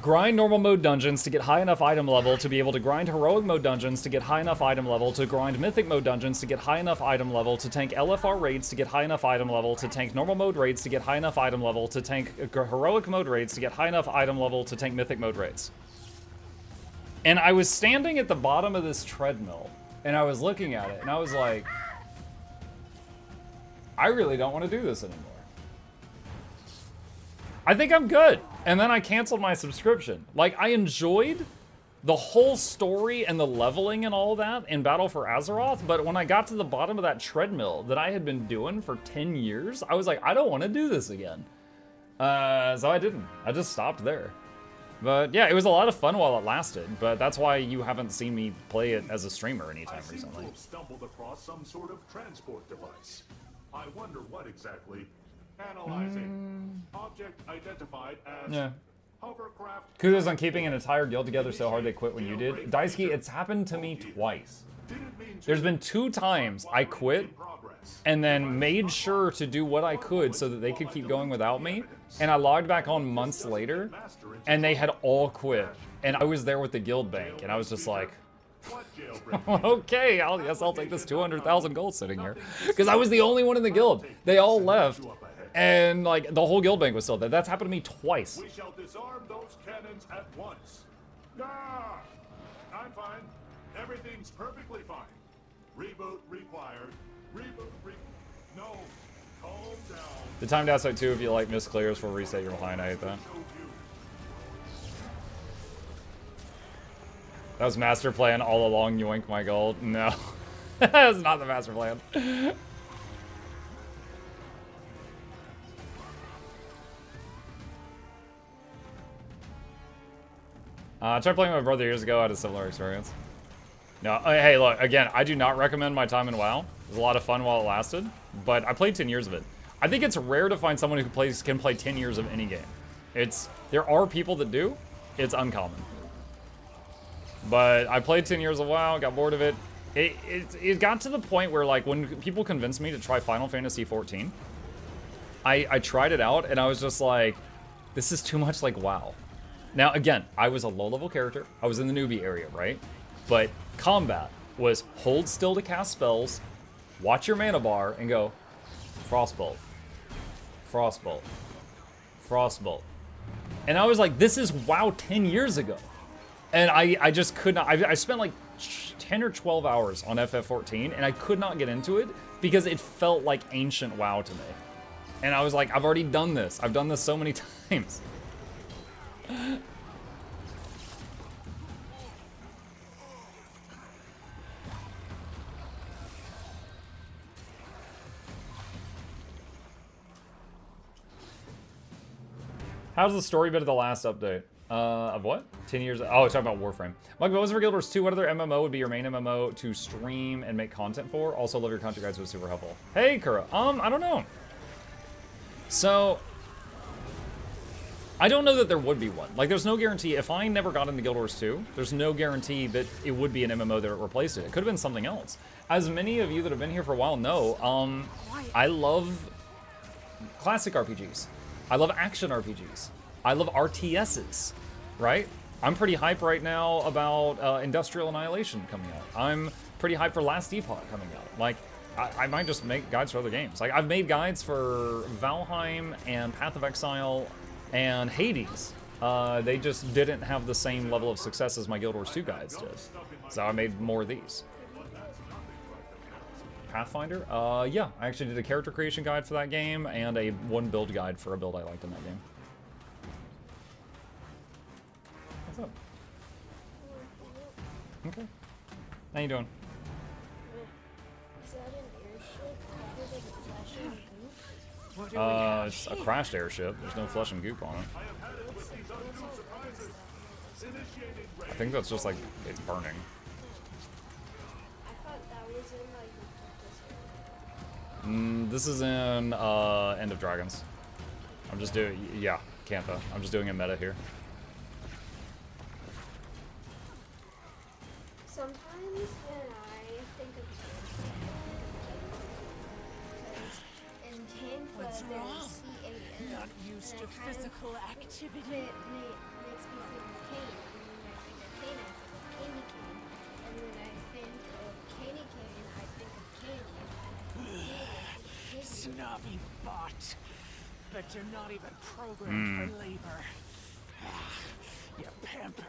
grind normal mode dungeons to get high enough item level to be able to grind heroic mode dungeons to get high enough item level, to grind mythic mode dungeons to get high enough item level, to tank LFR raids to get high enough item level, to tank normal mode raids to get high enough item level, to tank heroic mode raids to get high enough item level, to tank mythic mode raids. And I was standing at the bottom of this treadmill, and I was looking at it, and I was like, I really don't want to do this anymore. I think I'm good. And then I canceled my subscription. Like, I enjoyed the whole story and the leveling and all that in Battle for Azeroth, but when I got to the bottom of that treadmill that I had been doing for 10 years, I was like, I don't want to do this again. So I didn't. I just stopped there. But yeah, it was a lot of fun while it lasted, but that's why you haven't seen me play it as a streamer anytime recently. I stumbled across some sort of transport device. I wonder what exactly. Analyzing. Object identified as hovercraft. Kudos on keeping an entire guild together so hard they quit when you did. Daisuke, it's happened to me twice. There's been 2 times I quit and then made sure to do what I could so that they could keep going without me. And I logged back on months later and they had all quit. And I was there with the guild bank and I was just like, okay, I guess I'll take this 200,000 gold sitting here. Because I was the only one in the guild. They all left. And, like, the whole guild bank was still there. That's happened to me twice. We shall disarm those cannons at once. Ah, I'm fine. Everything's perfectly fine. Reboot required. No. Calm down. The timed outside too if you like miss clears for reset your line. I hate that. That was master plan all along, yoink my gold. No. That's not the master plan. I tried playing with my brother years ago. I had a similar experience. No, hey, look, again, I do not recommend my time in WoW. It was a lot of fun while it lasted, but I played 10 years of it. I think it's rare to find someone who can play 10 years of any game. There are people that do. It's uncommon. But I played 10 years of WoW, got bored of it. It got to the point where, like, when people convinced me to try Final Fantasy XIV, I tried it out, and I was just like, this is too much like WoW. Now, again, I was a low-level character. I was in the newbie area, right? But combat was hold still to cast spells, watch your mana bar, and go, Frostbolt, Frostbolt, Frostbolt. And I was like, this is WoW 10 years ago. And I just could not, I spent like 10 or 12 hours on FF14, and I could not get into it because it felt like ancient WoW to me. And I was like, I've already done this. I've done this so many times. How's the story been of the last update? Of what? 10 years? Oh, it's talking about Warframe. Mike, what was for Guild Wars 2? What other MMO would be your main MMO to stream and make content for? Also, love your country guides, was super helpful. Hey, Kura. I don't know. So, I don't know that there would be one. Like, there's no guarantee. If I never got into Guild Wars 2, there's no guarantee that it would be an MMO that replaced it. It could have been something else. As many of you that have been here for a while know, I love classic RPGs. I love action RPGs. I love RTSs, right? I'm pretty hype right now about Industrial Annihilation coming out. I'm pretty hype for Last Epoch coming out. Like, I might just make guides for other games. Like, I've made guides for Valheim and Path of Exile and Hades. They just didn't have the same level of success as my Guild Wars 2 guides did. So I made more of these. Pathfinder? Yeah, I actually did a character creation guide for that game and a one build guide for a build I liked in that game. What's up? Okay. How you doing? Is that an airship covered in flesh and goop? It's a crashed airship. There's no flesh and goop on it. I think that's just like it burning. I thought that was in like This is in End of Dragons. I'm just doing, yeah, Cantha. I'm just doing a meta here. sometimes when I think of in Canva there's C-A-N. Not used to physical activity. It makes me think of Kane. And when I think of Kane, I think of Candy Cane. And when I think of Candy, Snobby bot. But you're not even programmed for labor. You're pampered.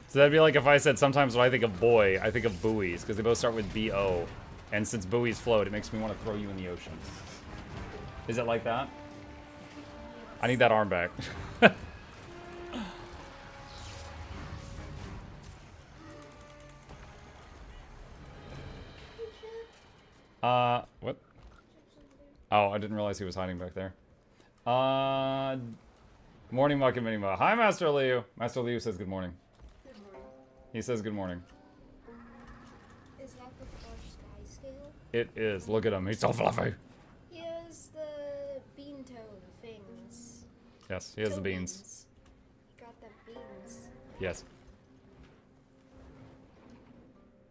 So that'd be like if I said sometimes when I think of boy, I think of buoys, because they both start with B-O. And since buoys float, it makes me want to throw you in the ocean. Is it like that? I need that arm back. What? Oh, I didn't realize he was hiding back there. Morning, Muck and Minimo. Hi, Master Liu. Master Liu says good morning. Good morning. He says good morning. Is that the plush sky scale? It is. Look at him. He's so fluffy. He has the bean toe things. Yes, he has the beans. He got the beans. Yes.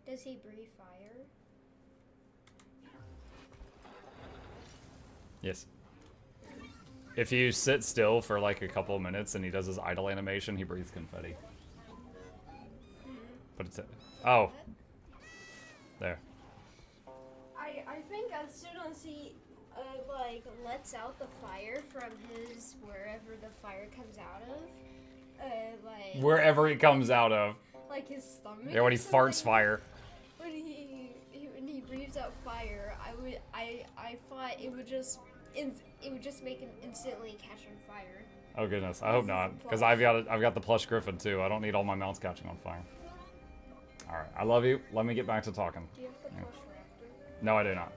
Does he breathe fire? Yes. If you sit still for like a couple of minutes and he does his idle animation, he breathes confetti. But it's... Oh. There. I think as soon as he like lets out the fire from his wherever the fire comes out of, like Wherever it comes out of. like his stomach. Yeah, when he or something, farts fire. When he breathes out fire, I thought it would just make him instantly catch on fire. Oh goodness, I hope not, because I've got the plush griffin too. I don't need all my mounts catching on fire. All right, I love you. Let me get back to talking. Do you have the plush raptor? No, I do not.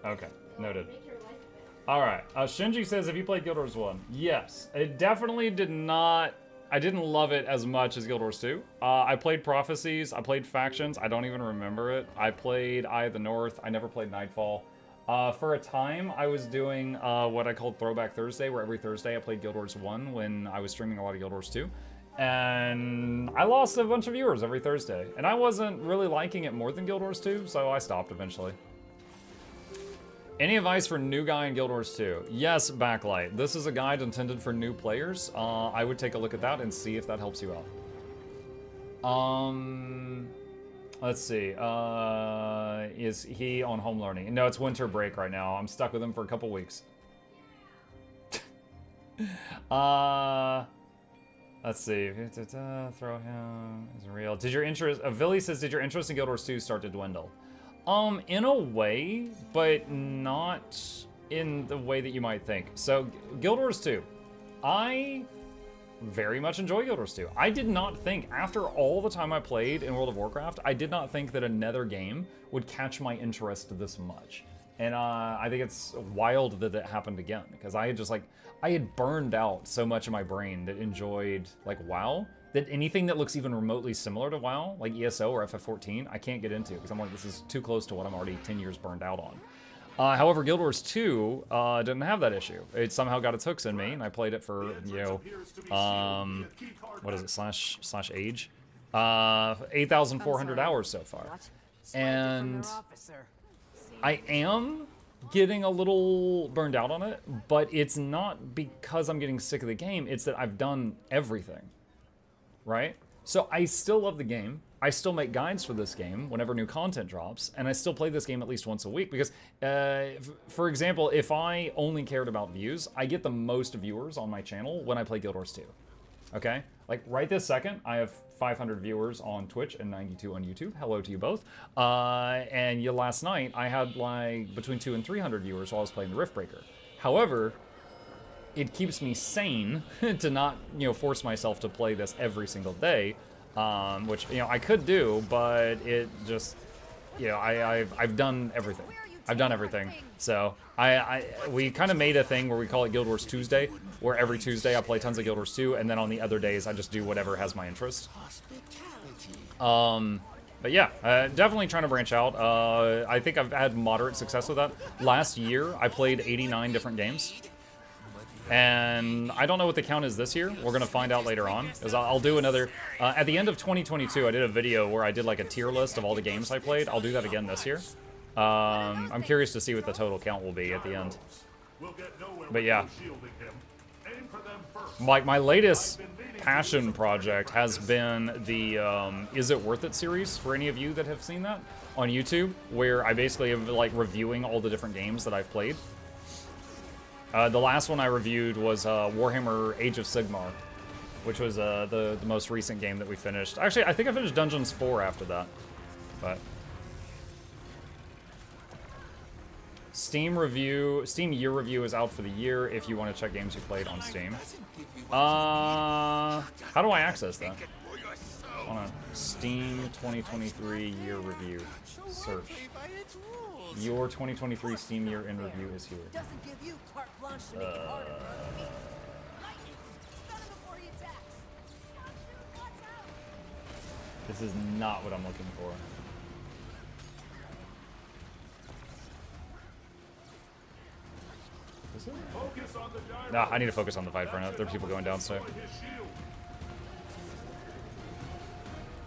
Okay, noted. All right, Shinji says, have you played Guild Wars 1? Yes, it definitely did not. I didn't love it as much as Guild Wars 2. I played Prophecies. I played Factions. I don't even remember it. I played Eye of the North. I never played Nightfall. For a time, I was doing what I called Throwback Thursday, where every Thursday I played Guild Wars 1 when I was streaming a lot of Guild Wars 2. And I lost a bunch of viewers every Thursday. And I wasn't really liking it more than Guild Wars 2, so I stopped eventually. Any advice for new guy in Guild Wars 2? Yes, Backlight. This is a guide intended for new players. I would take a look at that and see if that helps you out. Let's see. Is he on home learning? No, it's winter break right now. I'm stuck with him for a couple weeks. Let's see. Throw him. Is real. Did your interest? Villy says, did your interest in Guild Wars 2 start to dwindle? In a way, but not in the way that you might think. So, Guild Wars 2. I very much enjoy Guild Wars 2. I did not think, after all the time I played in World of Warcraft, I did not think that another game would catch my interest this much. And I think it's wild that it happened again, because I had just I had burned out so much of my brain that enjoyed WoW, that anything that looks even remotely similar to WoW, like ESO or FF14, I can't get into, because I'm like, this is too close to what I'm already 10 years burned out on. However, Guild Wars 2 didn't have that issue. It somehow got its hooks in me, and I played it for, what is it, slash age? 8,400 hours so far. And I am getting a little burned out on it, but it's not because I'm getting sick of the game, it's that I've done everything, right? So I still love the game. I still make guides for this game whenever new content drops, and I still play this game at least once a week because, for example, if I only cared about views, I get the most viewers on my channel when I play Guild Wars 2, okay? Like, right this second, I have 500 viewers on Twitch and 92 on YouTube. Hello to you both. And last night, I had, between 200 and 300 viewers while I was playing the Riftbreaker. However, it keeps me sane to not, force myself to play this every single day. Which, I could do, but it just, I've done everything. I've done everything. So, we kind of made a thing where we call it Guild Wars Tuesday, where every Tuesday I play tons of Guild Wars 2, and then on the other days I just do whatever has my interest. But yeah, definitely trying to branch out. I think I've had moderate success with that. Last year, I played 89 different games. And I don't know what the count is this year. We're going to find out later on. Because I'll do another... at the end of 2022, I did a video where I did a tier list of all the games I played. I'll do that again this year. I'm curious to see what the total count will be at the end. But yeah. My latest passion project has been the Is It Worth It series, for any of you that have seen that on YouTube, where I basically am reviewing all the different games that I've played. The last one I reviewed was Warhammer Age of Sigmar, which was the most recent game that we finished. Actually, I think I finished Dungeons 4 after that. But Steam year review is out for the year if you want to check games you played on Steam. How do I access that? On a Steam 2023 year review search. Your 2023 Steam year in review is here. This is not what I'm looking for. Is it? Nah, I need to focus on the fight for now. There are people going downstairs.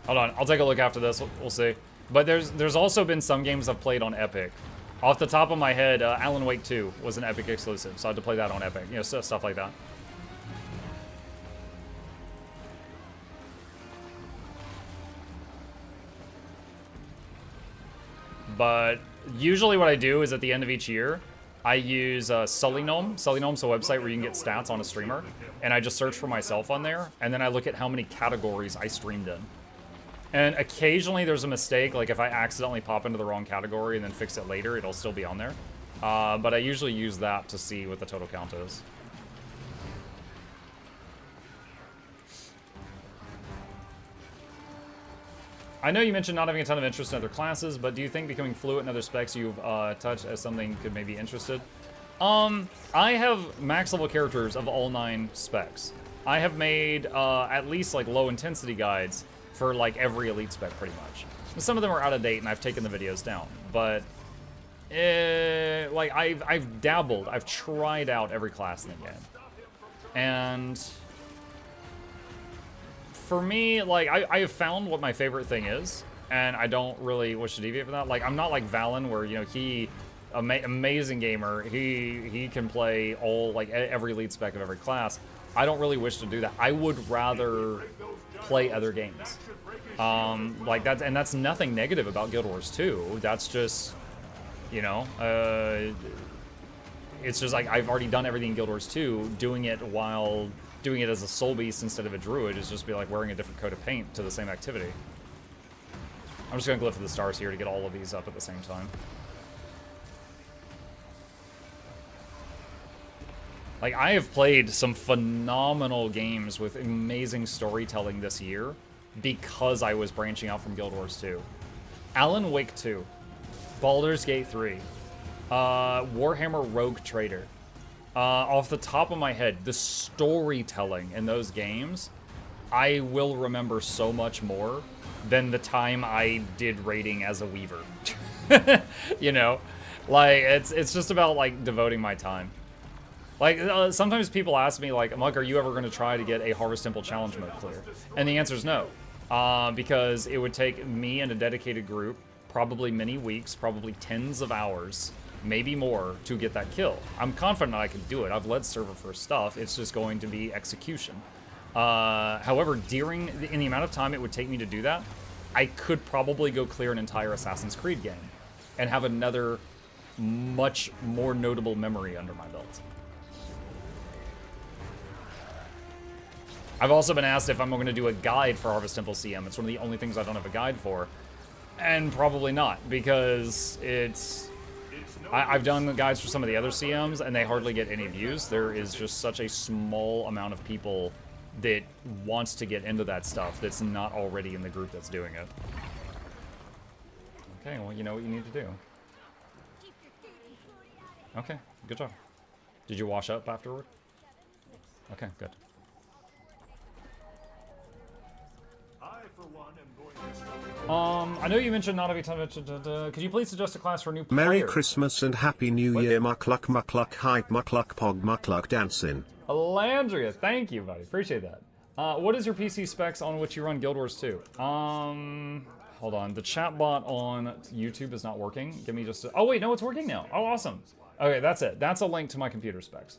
Hold on, I'll take a look after this. We'll see. But there's also been some games I've played on Epic. Off the top of my head, Alan Wake 2 was an Epic exclusive, so I had to play that on Epic. Stuff like that. But usually what I do is at the end of each year, I use Sully Gnome. Sully Gnome's a website where you can get stats on a streamer, and I just search for myself on there, and then I look at how many categories I streamed in. And occasionally there's a mistake, like if I accidentally pop into the wrong category and then fix it later, it'll still be on there. But I usually use that to see what the total count is. I know you mentioned not having a ton of interest in other classes, but do you think becoming fluent in other specs you've touched as something could maybe be interested? I have max level characters of all 9 specs. I have made at least low intensity guides for every elite spec pretty much. Some of them are out of date and I've taken the videos down, but like I've dabbled, I've tried out every class in the game. And for me, like, I have found what my favorite thing is, and I don't really wish to deviate from that. Like, I'm not like Valen, where, you know, amazing gamer, he can play all, like, every lead spec of every class. I don't really wish to do that. I would rather play other games. Like, that's nothing negative about Guild Wars 2. That's just, you know, it's just like I've already done everything in Guild Wars 2. Doing it while doing it as a soul beast instead of a druid is just be like wearing a different coat of paint to the same activity. I'm just gonna glyph of the stars here to get all of these up at the same time. Like, I have played some phenomenal games with amazing storytelling this year because I was branching out from Guild Wars 2. Alan Wake 2, Baldur's Gate 3, Warhammer Rogue Trader. Off the top of my head, the storytelling in those games, I will remember so much more than the time I did raiding as a weaver. You know? Like, it's just about, like, devoting my time. Like, sometimes people ask me, like, Mug, are you ever going to try to get a Harvest Temple Challenge mode clear? And the answer is no. Because it would take me and a dedicated group probably many weeks, probably tens of hours, maybe more, to get that kill. I'm confident I can do it. I've led server for stuff. It's just going to be execution. However, in the amount of time it would take me to do that, I could probably go clear an entire Assassin's Creed game and have another much more notable memory under my belt. I've also been asked if I'm going to do a guide for Harvest Temple CM. It's one of the only things I don't have a guide for. And probably not, because I've done the guides for some of the other CMs, and they hardly get any views. There is just such a small amount of people that wants to get into that stuff that's not already in the group that's doing it. Okay, well, you know what you need to do. Okay, good job. Did you wash up afterward? Okay, good. I know you mentioned not every time. Could you please suggest a class for a new player? Merry Christmas and Happy New Year, muckluck hype, muckluck pog, muckluck dancing. Alandria, thank you, buddy. Appreciate that. What is your PC specs on which you run Guild Wars 2? Hold on. The chatbot on YouTube is not working. Give me just a... Oh, wait, no, it's working now. Oh, awesome. Okay, that's it. That's a link to my computer specs.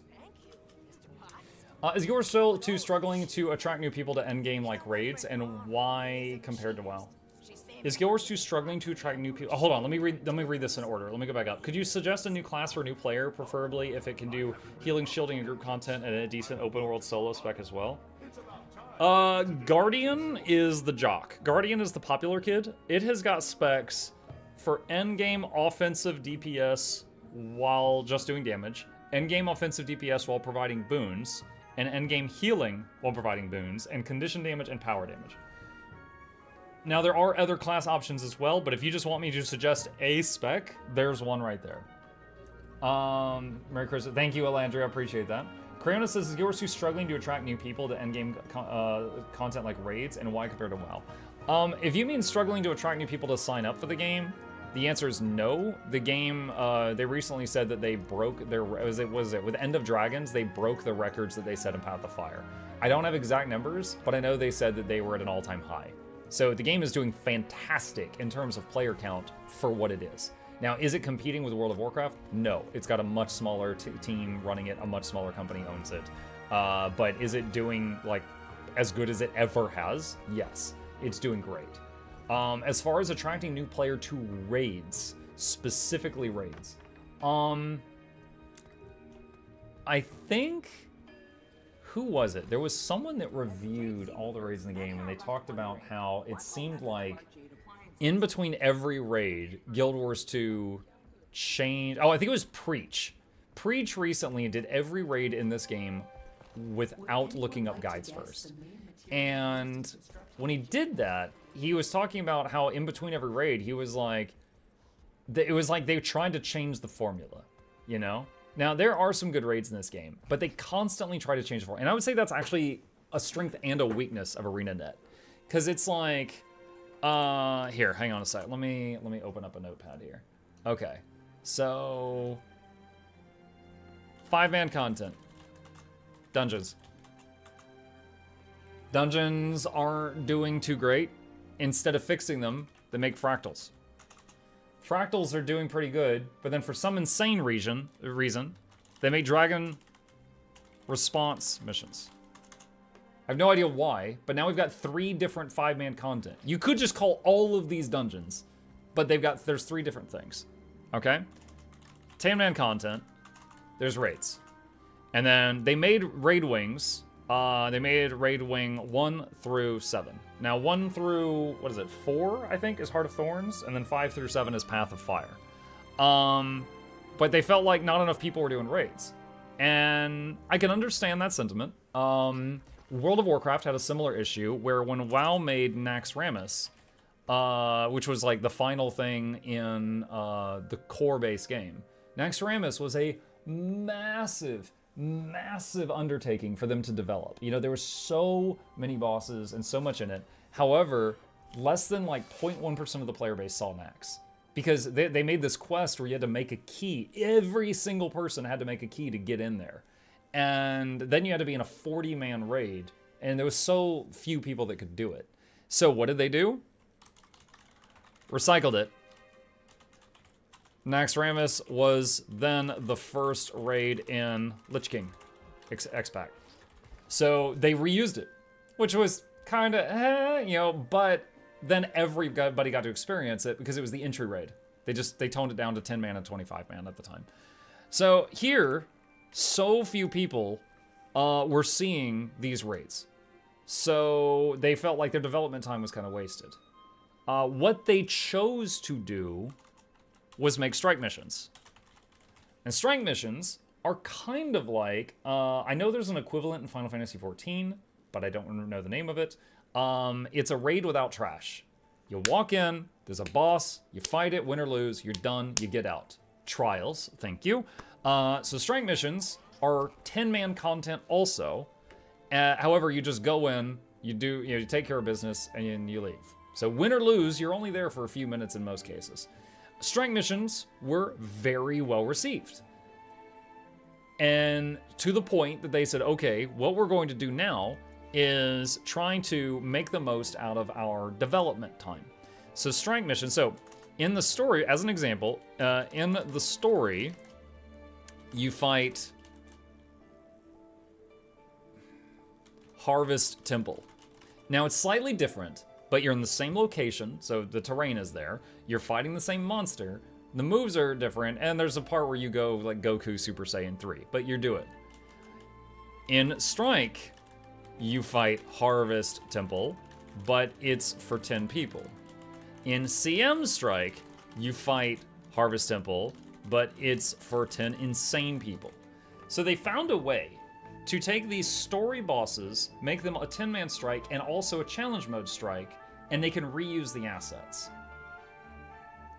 Is Guild Wars 2 struggling to attract new people to endgame like raids, and why compared to WoW? Is Guild Wars 2 struggling to attract new people? Oh, hold on, let me read this in order. Let me go back up. Could you suggest a new class for a new player, preferably if it can do healing, shielding, and group content, and a decent open world solo spec as well? Guardian is the jock. Guardian is the popular kid. It has got specs for endgame offensive DPS while just doing damage, endgame offensive DPS while providing boons, and endgame healing while providing boons, and condition damage and power damage. Now, there are other class options as well, but if you just want me to suggest a spec, there's one right there. Merry Christmas. Thank you, Alandria. Appreciate that. Crayona says, is Guild Wars 2 struggling to attract new people to endgame content like raids, and why compared to WoW? If you mean struggling to attract new people to sign up for the game, the answer is no. The game, they recently said that they broke their, was it with End of Dragons, they broke the records that they set in Path of Fire. I don't have exact numbers, but I know they said that they were at an all-time high. So the game is doing fantastic in terms of player count for what it is. Now, is it competing with World of Warcraft? No. It's got a much smaller team running it, a much smaller company owns it. But is it doing, like, as good as it ever has? Yes. It's doing great. As far as attracting new player to raids, specifically raids, I think, who was it? There was someone that reviewed all the raids in the game, and they talked about how it seemed like in between every raid, Guild Wars 2 changed. Oh, I think it was Preach. Preach recently did every raid in this game without looking up guides first. And when he did that, he was talking about how in between every raid, he was like, it was like they tried to change the formula, you know? Now, there are some good raids in this game, but they constantly try to change the formula. And I would say that's actually a strength and a weakness of ArenaNet. Because it's like, here, hang on a sec. Let me open up a notepad here. Okay, so 5-man content. Dungeons. Dungeons aren't doing too great. Instead of fixing them, they make fractals. Fractals are doing pretty good, but then for some insane reason, they make dragon response missions. I have no idea why, but now we've got 3 different 5-man content. You could just call all of these dungeons, but there's 3 different things. Okay? 10-man content, there's raids. And then they made raid wings. They made raid wing 1 through 7. Now 1 through, 4, I think, is Heart of Thorns, and then 5 through 7 is Path of Fire. But they felt like not enough people were doing raids. And I can understand that sentiment. World of Warcraft had a similar issue where when WoW made Naxxramas, which was like the final thing in the core base game, Naxxramas was a massive undertaking for them to develop. You know, there were so many bosses and so much in it. However, less than like 0.1% of the player base saw Naxx. Because they made this quest where you had to make a key. Every single person had to make a key to get in there. And then you had to be in a 40-man raid, and there was so few people that could do it. So what did they do? Recycled it. Naxxramas was then the first raid in Lich King X-Pack. So they reused it, which was kind of, you know, but then everybody got to experience it because it was the entry raid. They toned it down to 10 man and 25 man at the time. So here, so few people were seeing these raids. So they felt like their development time was kind of wasted. What they chose to do was make strike missions. And strike missions are kind of like, I know there's an equivalent in Final Fantasy XIV, but I don't know the name of it. It's a raid without trash. You walk in, there's a boss, you fight it, win or lose, you're done, you get out. Trials, thank you. So strike missions are 10-man content also. However, you just go in, you take care of business, and you leave. So win or lose, you're only there for a few minutes in most cases. Strike missions were very well received. And to the point that they said, okay, what we're going to do now is trying to make the most out of our development time. So strike missions, so in the story, as an example, in the story, you fight Harvest Temple. Now it's slightly different, but you're in the same location, so the terrain is there. You're fighting the same monster. The moves are different, and there's a part where you go like Goku Super Saiyan 3, but you do it. In Strike, you fight Harvest Temple, but it's for 10 people. In CM Strike, you fight Harvest Temple, but it's for 10 insane people. So they found a way to take these story bosses, make them a 10-man strike, and also a challenge mode strike, and they can reuse the assets.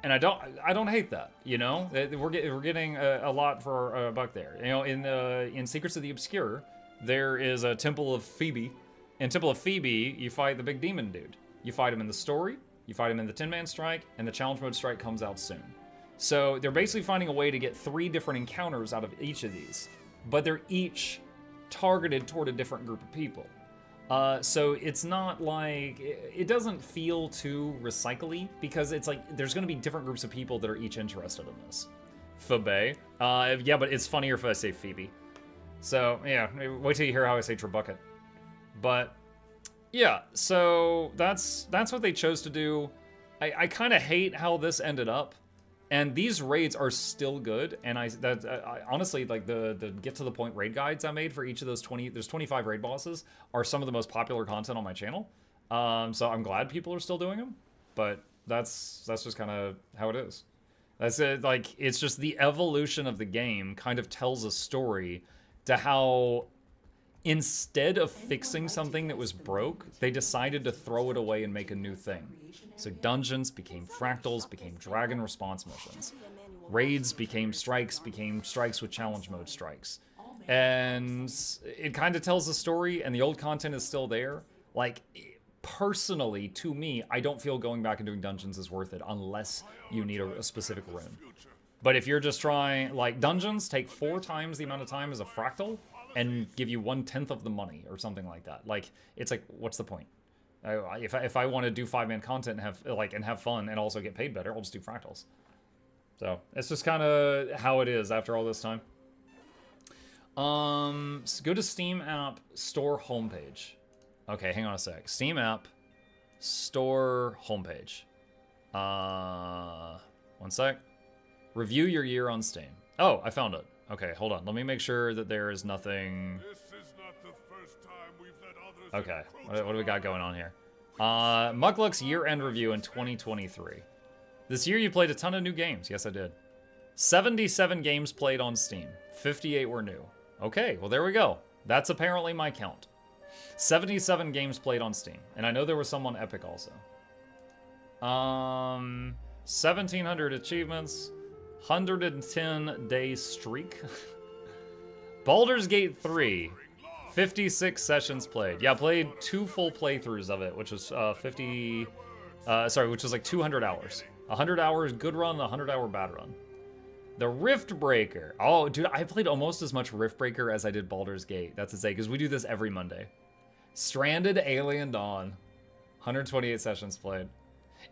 And I don't hate that, you know? We're getting a lot for a buck there. You know, in Secrets of the Obscure, there is a Temple of Phoebe. In Temple of Phoebe, you fight the big demon dude. You fight him in the story, you fight him in the 10-man strike, and the challenge mode strike comes out soon. So they're basically finding a way to get 3 different encounters out of each of these, but they're each targeted toward a different group of people. So it's not like, it doesn't feel too recycly, because it's like, there's going to be different groups of people that are each interested in this. Phoebe. Yeah, but it's funnier if I say Phoebe. So, yeah, wait till you hear how I say Trebuchet. But, yeah, so that's what they chose to do. I kind of hate how this ended up. And these raids are still good, and I honestly, like, the get to the point raid guides I made for each of those 25 raid bosses are some of the most popular content on my channel. So I'm glad people are still doing them, but that's just kind of how it is. That's it. Like, it's just the evolution of the game kind of tells a story to how instead of fixing something that was broke, they decided to throw it away and make a new thing. So dungeons became fractals, became dragon response missions. Raids became strikes with challenge mode strikes. And it kind of tells a story, and the old content is still there. Like, personally, to me, I don't feel going back and doing dungeons is worth it unless you need a specific rune. But if you're just trying, like, dungeons take 4 times the amount of time as a fractal and give you 1/10 of the money or something like that. Like, it's like, what's the point? If I want to do 5-man content and have fun and also get paid better, I'll just do fractals. So it's just kind of how it is after all this time. So go to Steam app store homepage. Okay, hang on a sec. Steam app store homepage. 1 sec. Review your year on Steam. Oh, I found it. Okay, hold on. Let me make sure that there is nothing. This is not the first time we've let others. Okay, what do we got going on here? Muckluck's year-end review in 2023. This year you played a ton of new games. Yes, I did. 77 games played on Steam. 58 were new. Okay, well there we go. That's apparently my count. 77 games played on Steam. And I know there were some on Epic also. 1,700 achievements. 110 day streak. Baldur's Gate 3. 56 sessions played. Yeah, I played 2 full playthroughs of it, which was which was like 200 hours. 100 hours good run, 100-hour bad run. The Rift Breaker. Oh, dude, I played almost as much Rift Breaker as I did Baldur's Gate. That's insane, because we do this every Monday. Stranded Alien Dawn. 128 sessions played.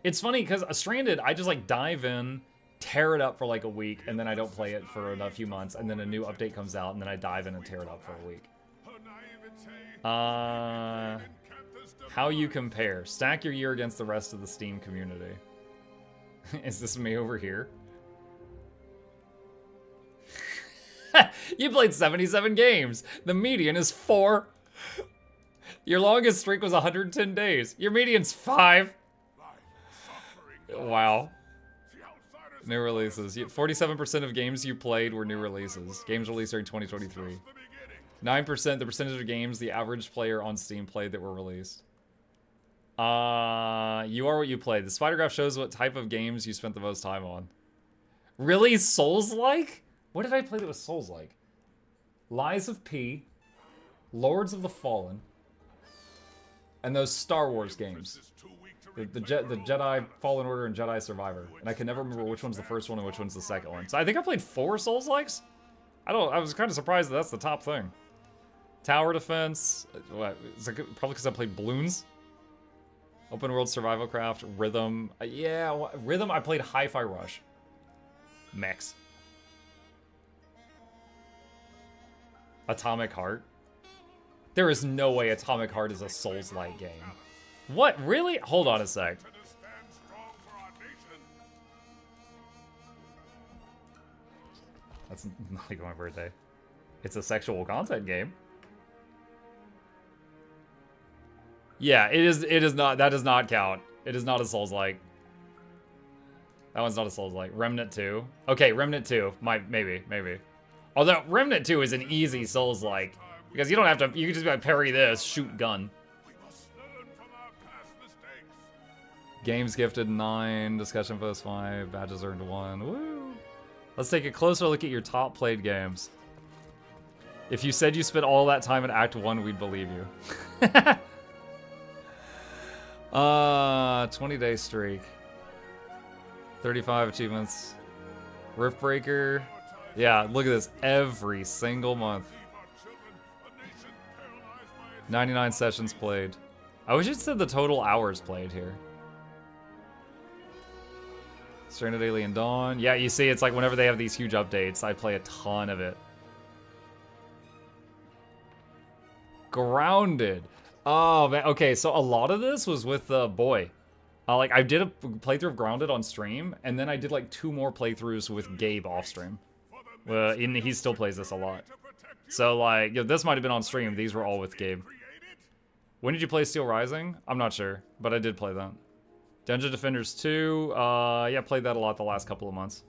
It's funny, because Stranded, I just like dive in, tear it up for like a week, and then I don't play it for a few months, and then a new update comes out, and then I dive in and tear it up for a week. How you compare. Stack your year against the rest of the Steam community. Is this me over here? You played 77 games. The median is 4. Your longest streak was 110 days. Your median's 5. Wow. New releases. 47% of games you played were new releases. Games released during 2023. 9% the percentage of games the average player on Steam played that were released. You are what you play. The spider graph shows what type of games you spent the most time on. Really? Souls-like? What did I play that was Souls-like? Lies of P, Lords of the Fallen, and those Star Wars games. The Jedi Fallen Order and Jedi Survivor. And I can never remember which one's the first one and which one's the second one. So I think I played 4 Souls-likes? I was kind of surprised that that's the top thing. Tower Defense. What? Probably because I played Balloons. Open World Survival Craft. Rhythm. Yeah, Rhythm. I played Hi-Fi Rush. Mechs. Atomic Heart. There is no way Atomic Heart is a Souls-like game. What? Really? Hold on a sec. That's not like my birthday. It's a sexual content game. Yeah, it is not. That does not count. It is not a Souls-like. That one's not a Souls-like. Remnant 2. Okay, Remnant 2. Maybe. Although, Remnant 2 is an easy Souls-like. Because you don't have to, you can just be like, parry this, shoot gun. Games gifted 9, discussion post 5, badges earned 1. Woo! Let's take a closer look at your top played games. If you said you spent all that time in Act 1, we'd believe you. 20-day streak. 35 achievements. Rift Breaker. Yeah, look at this. Every single month. 99 sessions played. I wish it said the total hours played here. Stranded Alien Dawn. Yeah, you see, it's like whenever they have these huge updates, I play a ton of it. Grounded. Oh, man. Okay, so a lot of this was with Boy. Like, I did a playthrough of Grounded on stream, and then I did like 2 more playthroughs with Gabe off stream. And he still plays this a lot. So, like, this might have been on stream. These were all with Gabe. When did you play Steel Rising? I'm not sure, but I did play that. Dungeon Defenders 2. Yeah, played that a lot the last couple of months.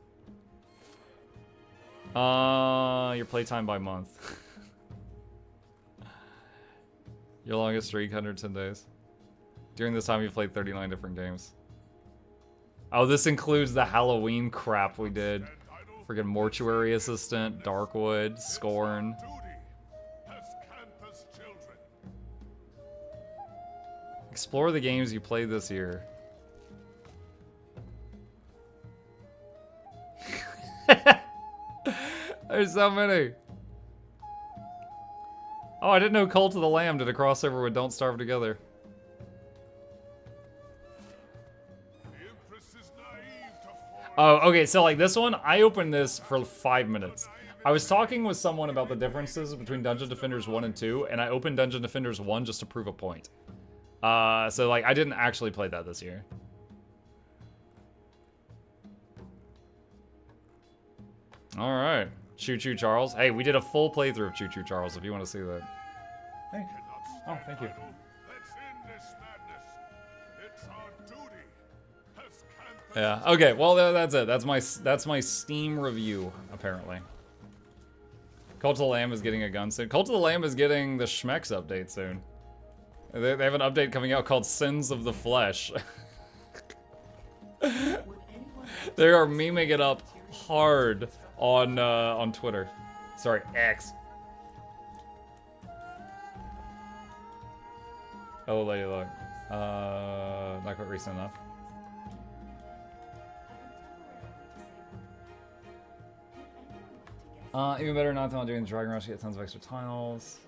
Your playtime by month. Your longest streak, 110 days. During this time, you played 39 different games. Oh, this includes the Halloween crap we did. Friggin' Mortuary Assistant, Darkwood, Scorn. Explore the games you played this year. There's so many. Oh, I didn't know Cult of the Lamb did a crossover with Don't Starve Together. Oh, okay, so like this one, I opened this for 5 minutes. I was talking with someone about the differences between Dungeon Defenders 1 and 2, and I opened Dungeon Defenders 1 just to prove a point. So like, I didn't actually play that this year. Alright. Choo Choo Charles. Hey, we did a full playthrough of Choo Choo Charles, if you want to see that. Hey. Oh, thank you. Yeah, okay, well that's it. That's my Steam review, apparently. Cult of the Lamb is getting a gun soon. Cult of the Lamb is getting the Schmex update soon. They have an update coming out called Sins of the Flesh. They are memeing it up hard on Twitter. Sorry, X. Oh, lady, look. Not quite recent enough. Even better, not doing Dragon Rush, get tons of extra tiles.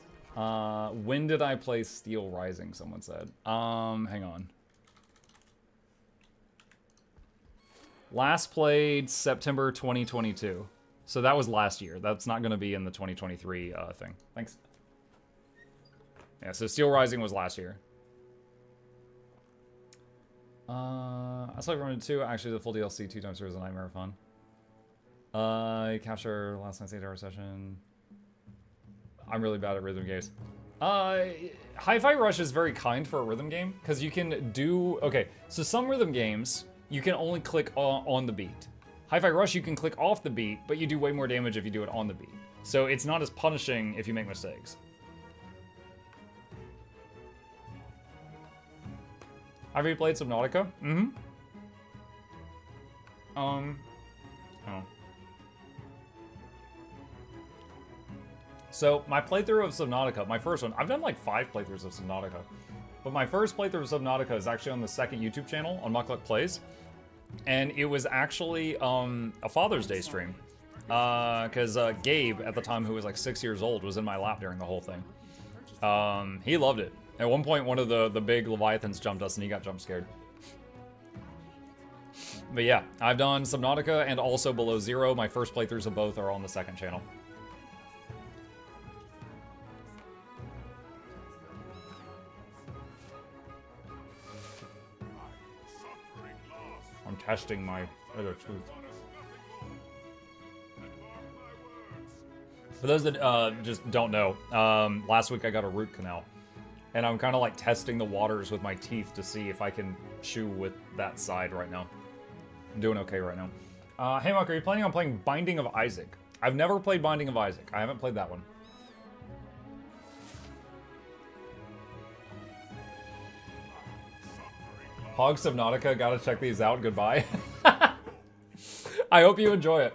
When did I play Steel Rising, someone said. Hang on. Last played September 2022. So that was last year. That's not going to be in the 2023 thing. Thanks. Yeah, so Steel Rising was last year. I saw Ronin 2. Actually, the full DLC 2 times was a nightmare of fun. Capture last night's 8-hour session. I'm really bad at rhythm games. Hi-Fi Rush is very kind for a rhythm game, because you can do... Okay, so some rhythm games, you can only click on the beat. Hi-Fi Rush, you can click off the beat, but you do way more damage if you do it on the beat. So it's not as punishing if you make mistakes. Have you played Subnautica? Mm-hmm. Oh. So, my playthrough of Subnautica, my first one, I've done like 5 playthroughs of Subnautica, but my first playthrough of Subnautica is actually on the second YouTube channel, on Muckluck Plays, and it was actually a Father's Day stream, because Gabe, at the time, who was like 6 years old, was in my lap during the whole thing. He loved it. At one point, one of the big Leviathans jumped us, and he got jump scared. But yeah, I've done Subnautica and also Below Zero. My first playthroughs of both are on the second channel. I'm testing my other tooth. For those that just don't know, last week I got a root canal. And I'm kind of like testing the waters with my teeth to see if I can chew with that side right now. I'm doing okay right now. Hey Mark, are you planning on playing Binding of Isaac? I've never played Binding of Isaac. I haven't played that one. Hog Subnautica, gotta check these out. Goodbye. I hope you enjoy it.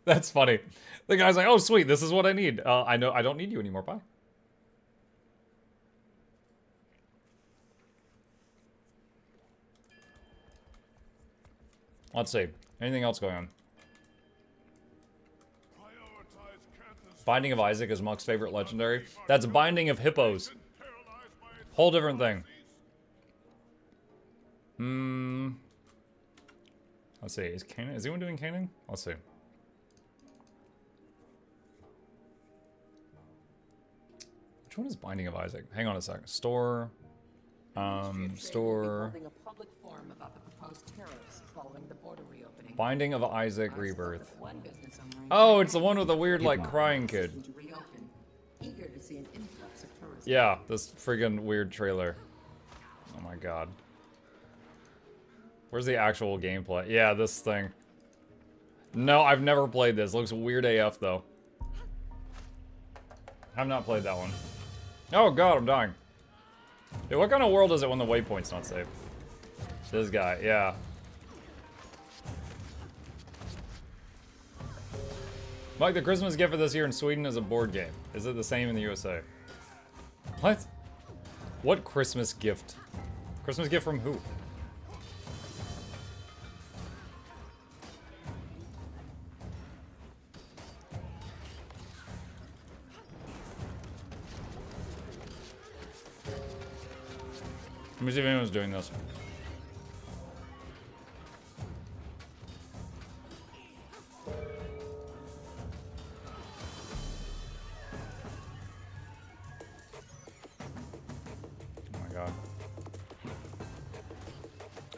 That's funny. The guy's like, oh sweet, this is what I need. I know I don't need you anymore, bye. Let's see. Anything else going on? Binding of Isaac is Muck's favorite legendary. That's Binding of Hippos. Whole different thing. Let's see. Is anyone doing caning? Let's see. Which one is Binding of Isaac? Hang on a second. Store. Store. Binding of Isaac Rebirth. Oh, it's the one with the weird, like, crying kid. Yeah, this friggin' weird trailer. Oh my god. Where's the actual gameplay? Yeah, this thing. No, I've never played this. Looks weird AF, though. Have not played that one. Oh god, I'm dying. Dude, what kind of world is it when the waypoint's not safe? This guy, yeah. Mike, the Christmas gift for this year in Sweden is a board game. Is it the same in the USA? What? What Christmas gift? Christmas gift from who? Let me see if anyone's doing this. Oh my god.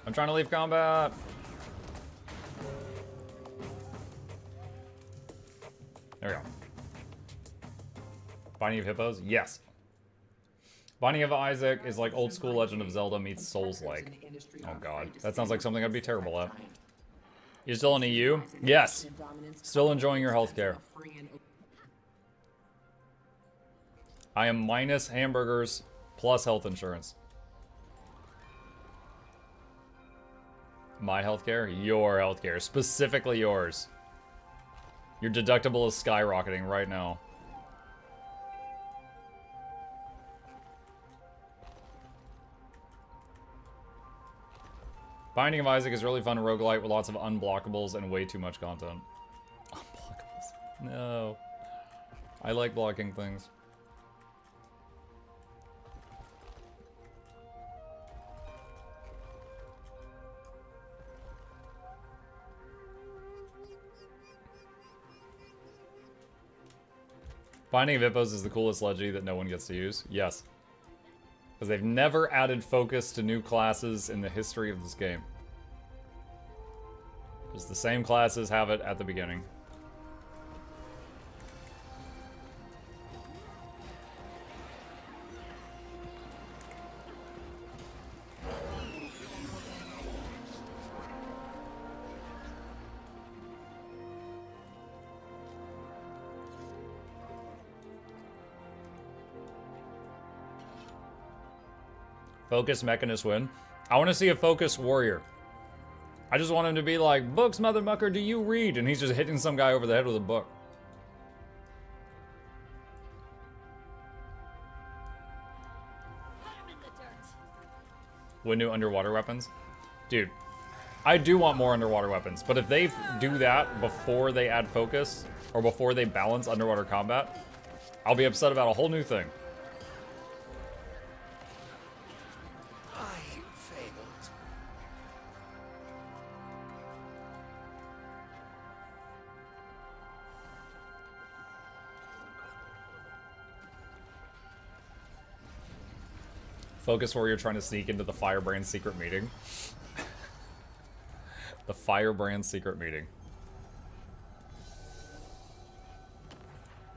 I'm trying to leave combat. There we go. Binding of Hippos? Yes. Binding of Isaac is like old school Legend of Zelda meets Souls-like. Oh god. That sounds like something I'd be terrible at. You still in EU? Yes. Still enjoying your healthcare. I am minus hamburgers plus health insurance. My healthcare? Your healthcare. Specifically yours. Your deductible is skyrocketing right now. Binding of Isaac is really fun roguelite with lots of unblockables and way too much content. Unblockables. No. I like blocking things. Binding of Hippos is the coolest Leggy that no one gets to use. Yes. Because they've never added focus to new classes in the history of this game. Just the same classes have it at the beginning. Focus Mechanist win. I want to see a Focus Warrior. I just want him to be like, books, motherfucker, do you read? And he's just hitting some guy over the head with a book. With new underwater weapons? Dude, I do want more underwater weapons, but if they do that before they add focus, or before they balance underwater combat, I'll be upset about a whole new thing. Focus Warrior trying to sneak into the Firebrand secret meeting. The Firebrand secret meeting.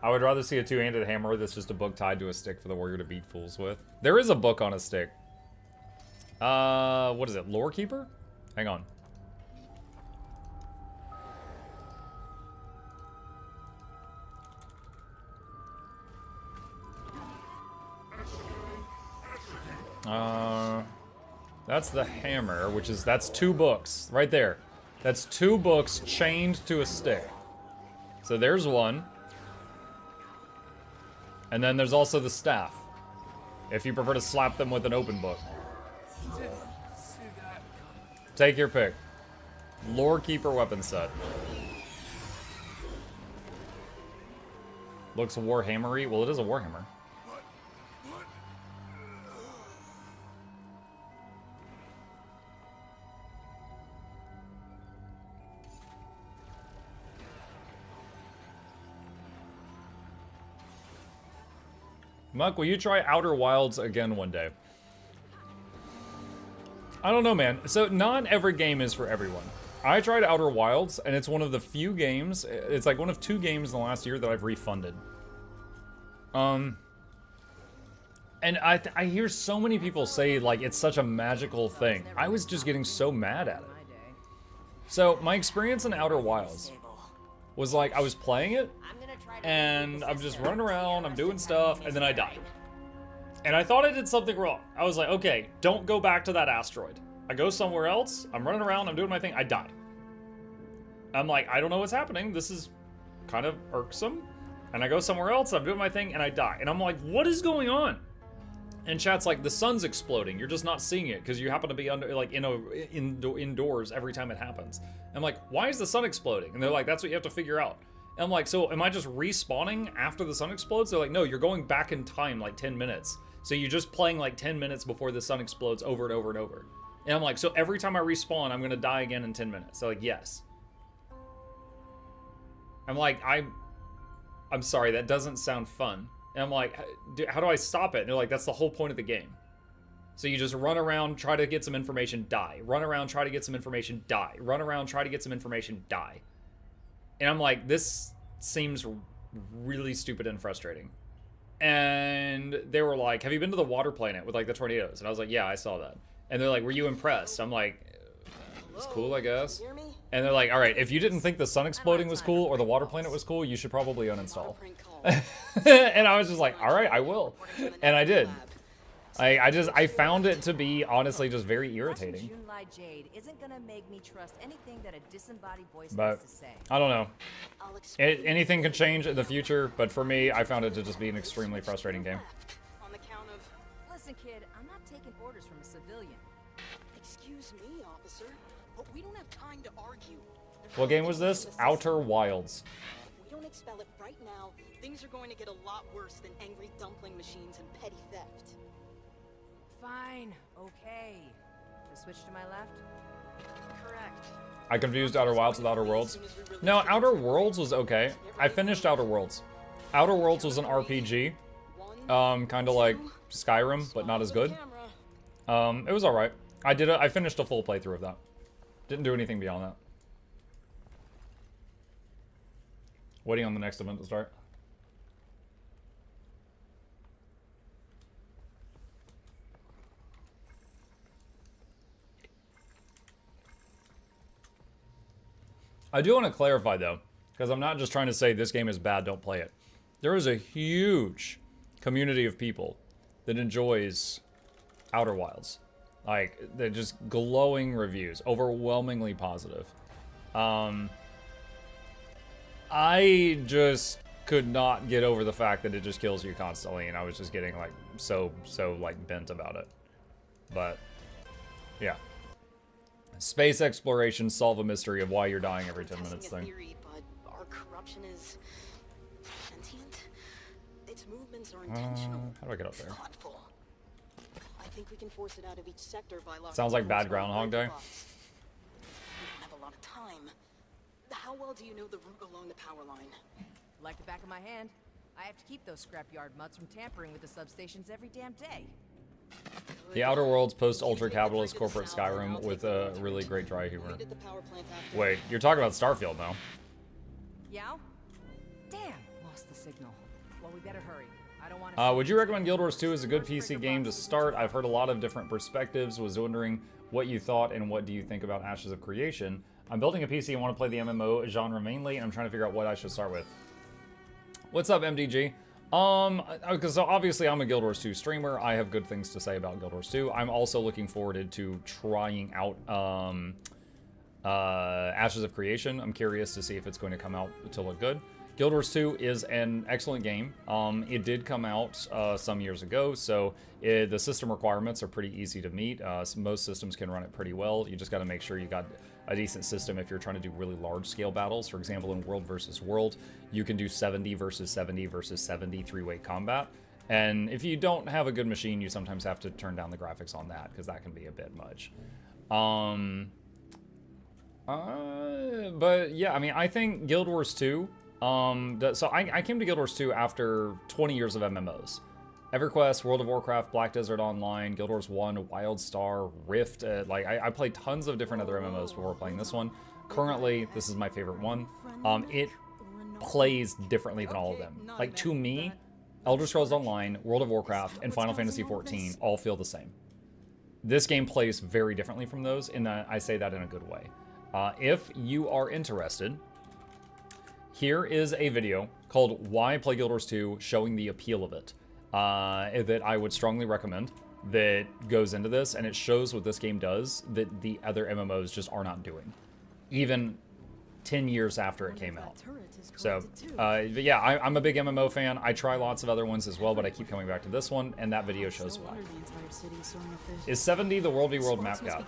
I would rather see a two-handed hammer that's just a book tied to a stick for the warrior to beat fools with. There is a book on a stick. What is it? Lore Keeper? Hang on. That's the hammer, which is, that's 2 books, right there. That's 2 books chained to a stick. So there's one. And then there's also the staff, if you prefer to slap them with an open book. Take your pick. Lore Keeper weapon set. Looks Warhammery. Well, it is a Warhammer. Muck, will you try Outer Wilds again one day? I don't know, man. So not every game is for everyone. I tried Outer Wilds, and it's one of the few games, it's like one of 2 games in the last year that I've refunded. And I hear so many people say, like, it's such a magical thing. I was just getting so mad at it. So, my experience in Outer Wilds was like, I was playing it, and I'm just running around, I'm doing stuff, and then I died. And I thought I did something wrong. I was like, okay, don't go back to that asteroid. I go somewhere else, I'm running around, I'm doing my thing, I died. I'm like, I don't know what's happening, this is kind of irksome. And I go somewhere else, I'm doing my thing, and I die. And I'm like, what is going on? And chat's like, the sun's exploding, you're just not seeing it, because you happen to be under, like, indoors every time it happens. I'm like, why is the sun exploding? And they're like, that's what you have to figure out. And I'm like, so am I just respawning after the sun explodes? They're like, no, you're going back in time like 10 minutes. So you're just playing like 10 minutes before the sun explodes over and over and over. And I'm like, so every time I respawn, I'm gonna die again in 10 minutes. So like, yes. I'm like, I'm sorry, that doesn't sound fun. And I'm like, how do I stop it? And they're like, that's the whole point of the game. So you just run around, try to get some information, die. Run around, try to get some information, die. Run around, try to get some information, die. And I'm like, this seems really stupid and frustrating. And they were like, have you been to the water planet with like the tornadoes? And I was like, yeah, I saw that. And they're like, were you impressed? I'm like, it's cool, I guess. And they're like, all right, if you didn't think the sun exploding was cool or the water planet was cool, you should probably uninstall. And I was just like, all right, I will. And I did. I found it to be honestly just very irritating. But I don't know. Anything can change in the future, but for me, I found it to just be an extremely frustrating game. Listen, kid, I'm not taking orders from a civilian. Excuse me, officer, but we don't have time to argue. What game was this? Outer Wilds. If we don't expel it right now, things are going to get a lot worse than angry dumpling machines and petty theft. Fine, okay. The switch to my left? Correct. I confused Outer Wilds with Outer Worlds. No, Outer Worlds was okay. I finished Outer Worlds. Outer Worlds was an RPG. Kind of like Skyrim, but not as good. It was alright. I finished a full playthrough of that. Didn't do anything beyond that. Waiting on the next event to start. I do want to clarify though, because I'm not just trying to say this game is bad, don't play it. There is a huge community of people that enjoys Outer Wilds. Like, they're just glowing reviews, overwhelmingly positive. I just could not get over the fact that it just kills you constantly, and I was just getting like so like bent about it. But yeah. Space exploration, solve a mystery of why you're dying every 10 minutes thing. Theory, but our corruption is sentient. Its movements are intentional. How do I get up there? Thoughtful. I think we can force it out of each sector by locking. Sounds like bad Groundhog Day. We don't have a lot of time. How well do you know the route along the power line? Like the back of my hand. I have to keep those scrapyard mutts from tampering with the substations every damn day. The Outer Worlds post-ultra-capitalist corporate Skyrim with a really great dry humor. Wait, you're talking about Starfield now. Yeah? Damn, lost the signal. Well, we better hurry. I don't want to. Would you recommend Guild Wars 2 as a good PC game to start? I've heard a lot of different perspectives. Was wondering what you thought and what do you think about Ashes of Creation. I'm building a PC and want to play the MMO genre mainly, and I'm trying to figure out what I should start with. What's up, MDG? Because so obviously I'm a Guild Wars 2 streamer. I have good things to say about Guild Wars 2. I'm also looking forward to trying out Ashes of Creation. I'm curious to see if it's going to come out to look good. Guild Wars 2 is an excellent game. It did come out some years ago, so the system requirements are pretty easy to meet. Most systems can run it pretty well. You just got to make sure you got a decent system if you're trying to do really large-scale battles. For example, in World versus World, you can do 70 versus 70 versus 70 three-way combat. And if you don't have a good machine, you sometimes have to turn down the graphics on that, because that can be a bit much. But yeah, I mean, I think Guild Wars 2... so I came to Guild Wars 2 after 20 years of MMOs. EverQuest, World of Warcraft, Black Desert Online, Guild Wars 1, WildStar, Rift. Like, I played tons of different other MMOs before playing this one. Currently, this is my favorite one. It plays differently than all of them. Like, to me, Elder Scrolls Online, World of Warcraft, and Final Fantasy XIV all feel the same. This game plays very differently from those, and I say that in a good way. If you are interested... Here is a video called Why Play Guild Wars 2, showing the appeal of it, that I would strongly recommend, that goes into this, and it shows what this game does that the other MMOs just are not doing, even 10 years after it came out. So, but yeah, I'm a big MMO fan. I try lots of other ones as well, but I keep coming back to this one, and that video shows why. Is 70 the World v World map cap?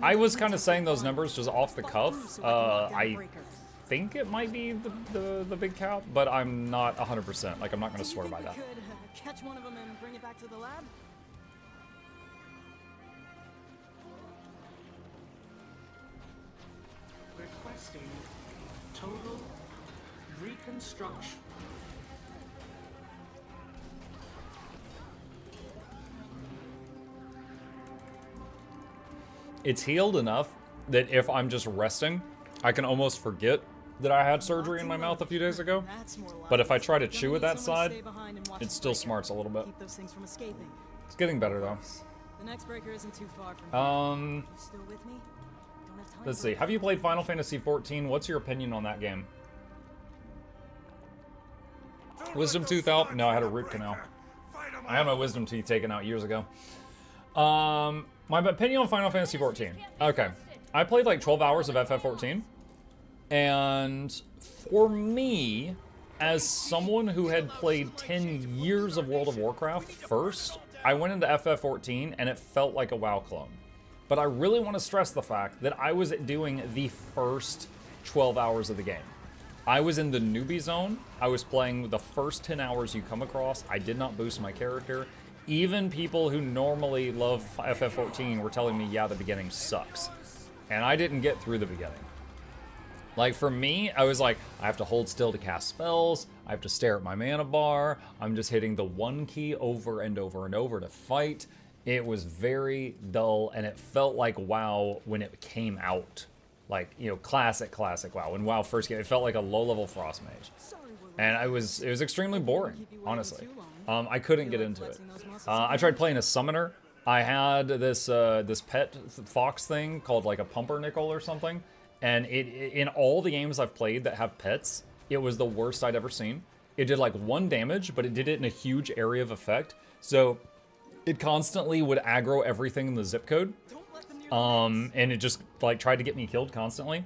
I was kind of saying those numbers just off the cuff. I think it might be the big cap, but I'm not 100%. Like, I'm not going to swear by that. Catch one of them and bring it back to the lab? Requesting total reconstruction. It's healed enough that if I'm just resting, I can almost forget that I had surgery in my mouth a few days ago. But if I try to chew with that side, it still smarts a little bit. Keep those things from escaping. It's getting better though. The next breaker isn't too far from here. You still with me? Don't have time Let's for see. Have you played Final Fantasy XIV? What's your opinion on that game? Wisdom tooth out? No, I had a root canal. I had my wisdom teeth taken out years ago. My opinion on Final Fantasy XIV. Okay. I played like 12 hours of FF14. And for me, as someone who had played 10 years of World of Warcraft first, I went into FF14 and it felt like a WoW clone. But I really want to stress the fact that I was doing the first 12 hours of the game. I was in the newbie zone. I was playing the first 10 hours you come across. I did not boost my character. Even people who normally love FF14 were telling me, yeah, the beginning sucks. And I didn't get through the beginning. Like, for me, I was like, I have to hold still to cast spells. I have to stare at my mana bar. I'm just hitting the one key over and over and over to fight. It was very dull, and it felt like WoW when it came out. Like, you know, classic WoW. When WoW first came, it felt like a low-level Frost Mage. And it was extremely boring, honestly. I couldn't get into it. I tried playing a summoner. I had this this pet fox thing called like a pumpernickel or something. And in all the games I've played that have pets, it was the worst I'd ever seen. It did like 1 damage, but it did it in a huge area of effect. So it constantly would aggro everything in the zip code. And it just like tried to get me killed constantly.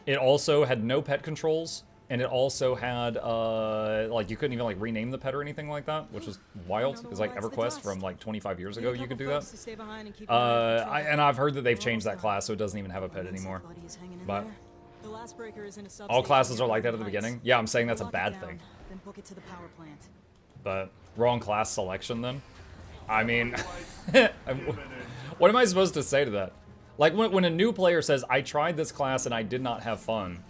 It also had no pet controls. And it also had, like, you couldn't even, like, rename the pet or anything like that, which was wild. Because, like, EverQuest from, like, 25 years ago, you could do that. And I've heard that they've changed that class, so it doesn't even have a pet anymore. But all classes are like that at the beginning. Yeah, I'm saying that's a bad thing. But wrong class selection, then? I mean, what am I supposed to say to that? Like, when a new player says, I tried this class and I did not have fun,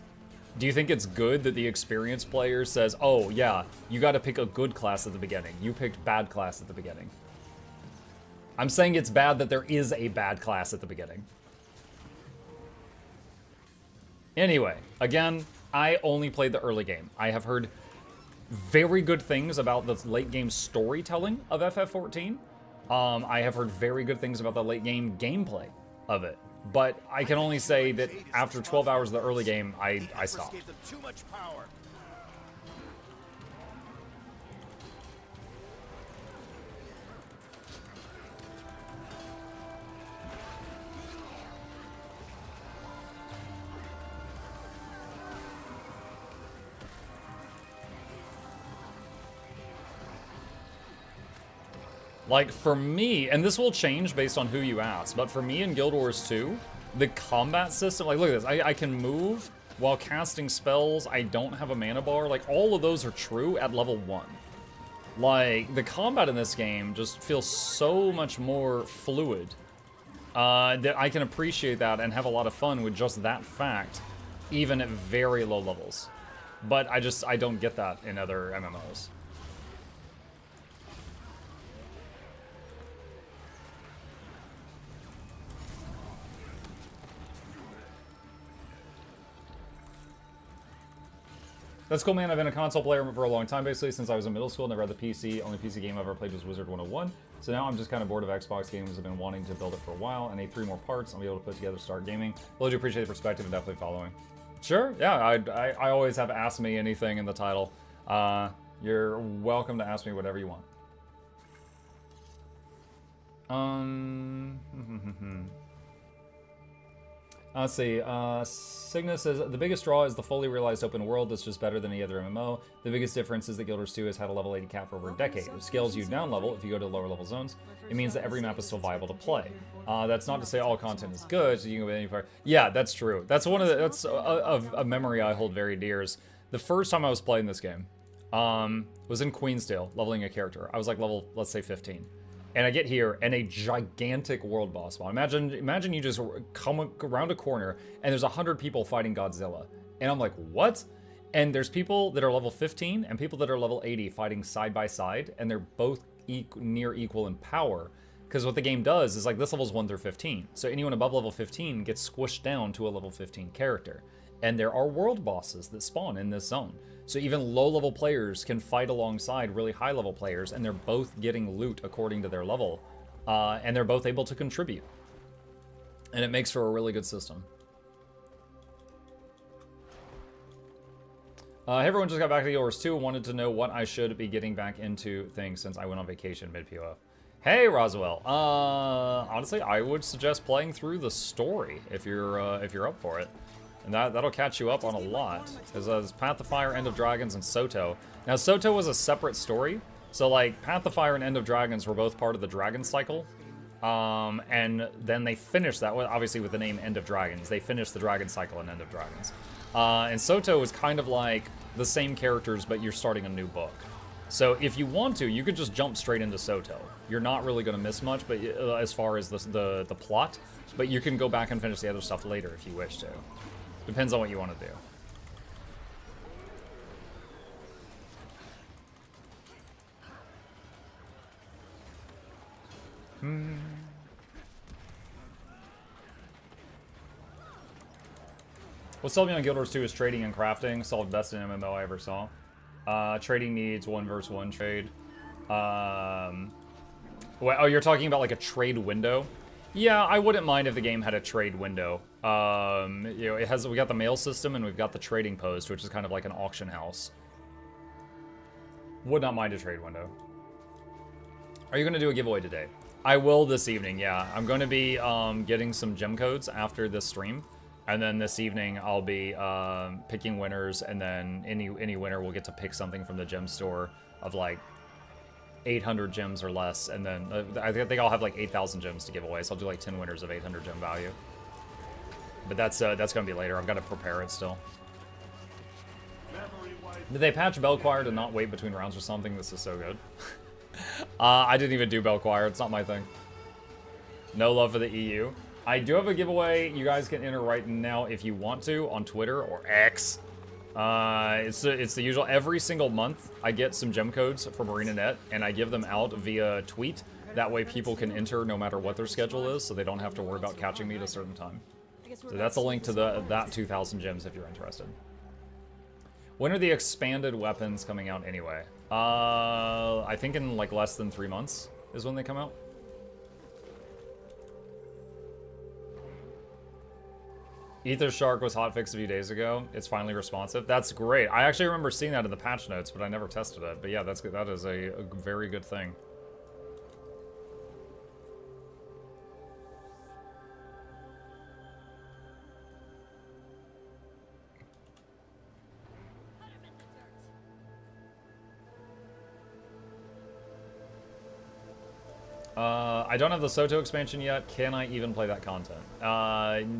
do you think it's good that the experienced player says, oh, yeah, you got to pick a good class at the beginning. You picked bad class at the beginning. I'm saying it's bad that there is a bad class at the beginning. Anyway, again, I only played the early game. I have heard very good things about the late game storytelling of FF14. I have heard very good things about the late game gameplay of it. But I can only say that after 12 hours of the early game, I stopped. Like, for me, and this will change based on who you ask, but for me in Guild Wars 2, the combat system, like, look at this, I can move while casting spells, I don't have a mana bar, like, all of those are true at level 1. Like, the combat in this game just feels so much more fluid, that I can appreciate that and have a lot of fun with just that fact, even at very low levels. But I don't get that in other MMOs. That's cool, man. I've been a console player for a long time, basically, since I was in middle school. Never had the PC. Only PC game I ever played was Wizard 101. So now I'm just kind of bored of Xbox games. I've been wanting to build it for a while. I need 3 more parts. I'll be able to put together Start Gaming. Well, I do appreciate the perspective and definitely following. Sure, yeah. I always have Ask Me Anything in the title. You're welcome to ask me whatever you want. Let's see, Cygnus says, the biggest draw is the fully realized open world that's just better than any other MMO. The biggest difference is that Guild Wars 2 has had a level 80 cap for over a decade. It scales you down level if you go to lower level zones. It means that every map is still viable to play. That's not to say all content is good, so you can go any part. Yeah, that's true. That's one of the, that's a memory I hold very dear. Is the first time I was playing this game, Was in Queensdale, leveling a character. I was like level, let's say 15. And I get here, and a gigantic world boss spawn. Imagine you just come around a corner, and there's 100 people fighting Godzilla. And I'm like, what? And there's people that are level 15, and people that are level 80 fighting side by side, and they're both near equal in power. Because what the game does is, like, this level's 1 through 15. So anyone above level 15 gets squished down to a level 15 character. And there are world bosses that spawn in this zone. So even low-level players can fight alongside really high-level players, and they're both getting loot according to their level. And they're both able to contribute. And it makes for a really good system. Hey, everyone just got back to the Ors 2. Wanted to know what I should be getting back into things since I went on vacation mid-POF. Hey, Roswell. Honestly, I would suggest playing through the story if you're up for it. And that'll catch you up on a lot. There's Path of Fire, End of Dragons, and Soto. Now, Soto was a separate story. So, like, Path of Fire and End of Dragons were both part of the Dragon Cycle. And then they finished that, obviously with the name End of Dragons. They finished the Dragon Cycle and End of Dragons. And Soto was kind of like the same characters, but you're starting a new book. So if you want to, you could just jump straight into Soto. You're not really going to miss much, but as far as the plot, but you can go back and finish the other stuff later if you wish to. Depends on what you want to do. What sold me on Guild Wars 2 is trading and crafting. Solved best in MMO I ever saw. Trading needs 1v1 trade. Oh, you're talking about like a trade window? Yeah, I wouldn't mind if the game had a trade window. You know, we got the mail system and we've got the trading post, which is kind of like an auction house. Would not mind a trade window. Are you going to do a giveaway today? I will this evening, yeah. I'm going to be getting some gem codes after this stream. And then this evening, I'll be picking winners, and then any winner will get to pick something from the gem store of like 800 gems or less, and then I think I'll have like 8,000 gems to give away, so I'll do like 10 winners of 800 gem value. But that's gonna be later. I've got to prepare it still. Did they patch Bellchoir to not wait between rounds or something? This is so good. I didn't even do Bellchoir. It's not my thing. No love for the EU. I do have a giveaway. You guys can enter right now if you want to on Twitter or X. It's the usual. Every single month, I get some gem codes from ArenaNet, and I give them out via tweet. That way people can enter no matter what their schedule is, so they don't have to worry about catching me at a certain time. So that's a link to that 2,000 gems if you're interested. When are the expanded weapons coming out anyway? I think in like less than 3 months is when they come out. Ether Shark was hotfixed a few days ago. It's finally responsive. That's great. I actually remember seeing that in the patch notes, but I never tested it. But yeah, that's good. That is a very good thing. I don't have the Soto expansion yet. Can I even play that content?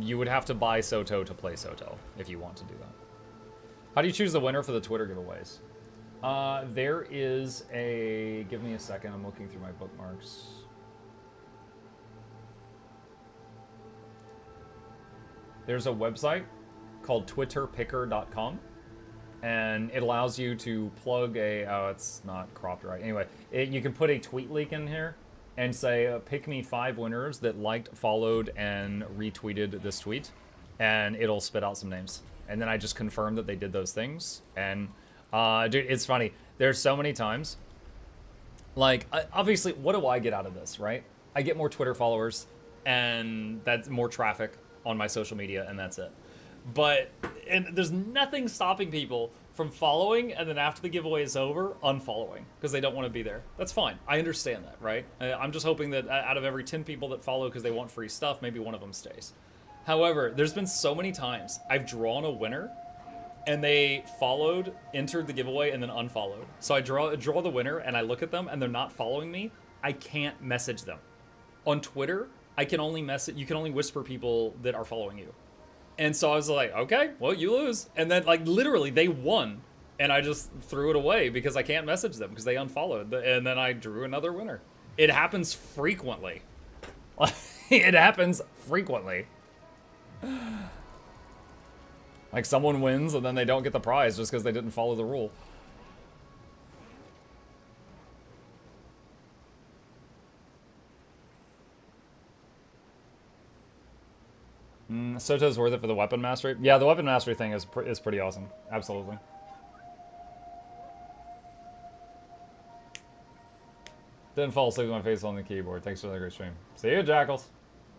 You would have to buy Soto to play Soto if you want to do that. How do you choose the winner for the Twitter giveaways? There is a... Give me a second. I'm looking through my bookmarks. There's a website called twitterpicker.com. And it allows you to plug a... Oh, it's not cropped right. Anyway, you can put a tweet link in here and say, pick me 5 winners that liked, followed, and retweeted this tweet, and it'll spit out some names. And then I just confirm that they did those things. And, dude, it's funny. There's so many times. Like, obviously, what do I get out of this, right? I get more Twitter followers, and that's more traffic on my social media, and that's it. But there's nothing stopping people from following, and then after the giveaway is over, unfollowing, because they don't want to be there. That's fine. I understand that, right? I'm just hoping that out of every 10 people that follow because they want free stuff, maybe one of them stays. However, there's been so many times I've drawn a winner, and they followed, entered the giveaway, and then unfollowed. So I draw the winner, and I look at them, and they're not following me. I can't message them. On Twitter, you can only whisper people that are following you. And so I was like, okay, well, you lose. And then, like, literally, they won. And I just threw it away because I can't message them because they unfollowed. And then I drew another winner. It happens frequently. It happens frequently. Like someone wins and then they don't get the prize just because they didn't follow the rule. Soto's worth it for the weapon mastery. Yeah, the weapon mastery thing is pretty awesome. Absolutely. Didn't fall asleep with my face on the keyboard. Thanks for that great stream. See you, Jackals.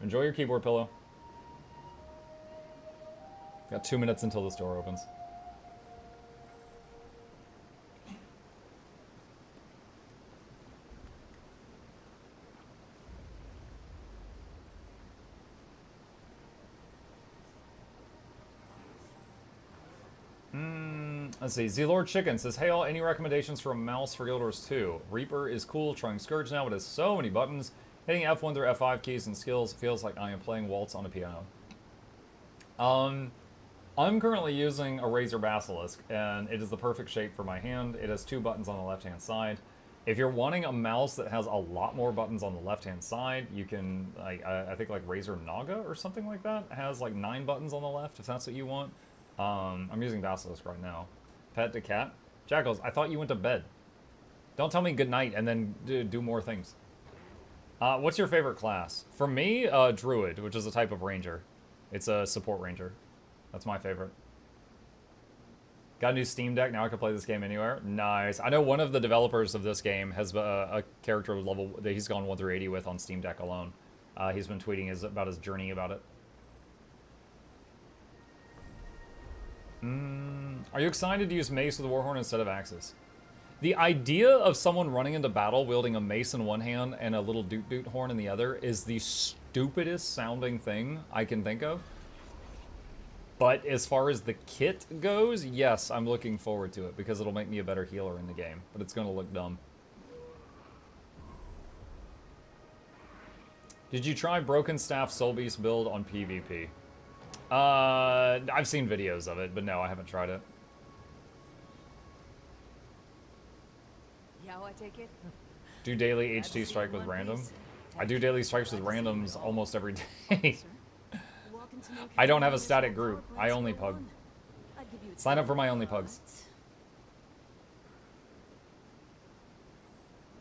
Enjoy your keyboard pillow. Got 2 minutes until this door opens. Let's see. Z-Lord Chicken says, hey all, any recommendations for a mouse for Guild Wars 2? Reaper is cool, trying Scourge now, but has so many buttons. Hitting F1 through F5 keys and skills feels like I am playing waltz on a piano. I'm currently using a Razer Basilisk, and it is the perfect shape for my hand. It has 2 buttons on the left-hand side. If you're wanting a mouse that has a lot more buttons on the left-hand side, you can, like, I think like Razer Naga or something like that has like 9 buttons on the left, if that's what you want. I'm using Basilisk right now. Pet to cat. Jackals, I thought you went to bed. Don't tell me goodnight and then do more things. What's your favorite class? For me, Druid, which is a type of ranger. It's a support ranger. That's my favorite. Got a new Steam Deck, now I can play this game anywhere. Nice. I know one of the developers of this game has a character level that he's gone 1 through 80 with on Steam Deck alone. He's been tweeting about his journey about it. Are you excited to use Mace with Warhorn instead of Axes? The idea of someone running into battle wielding a mace in one hand and a little doot-doot horn in the other is the stupidest sounding thing I can think of. But as far as the kit goes, yes, I'm looking forward to it because it'll make me a better healer in the game. But it's going to look dumb. Did you try Broken Staff Soul Beast build on PvP? I've seen videos of it, but no, I haven't tried it. Yeah, I take it. Do daily HT strike with random? I do daily strikes with randoms almost every day. I don't have a static group. I only pug. Sign up for my only pugs.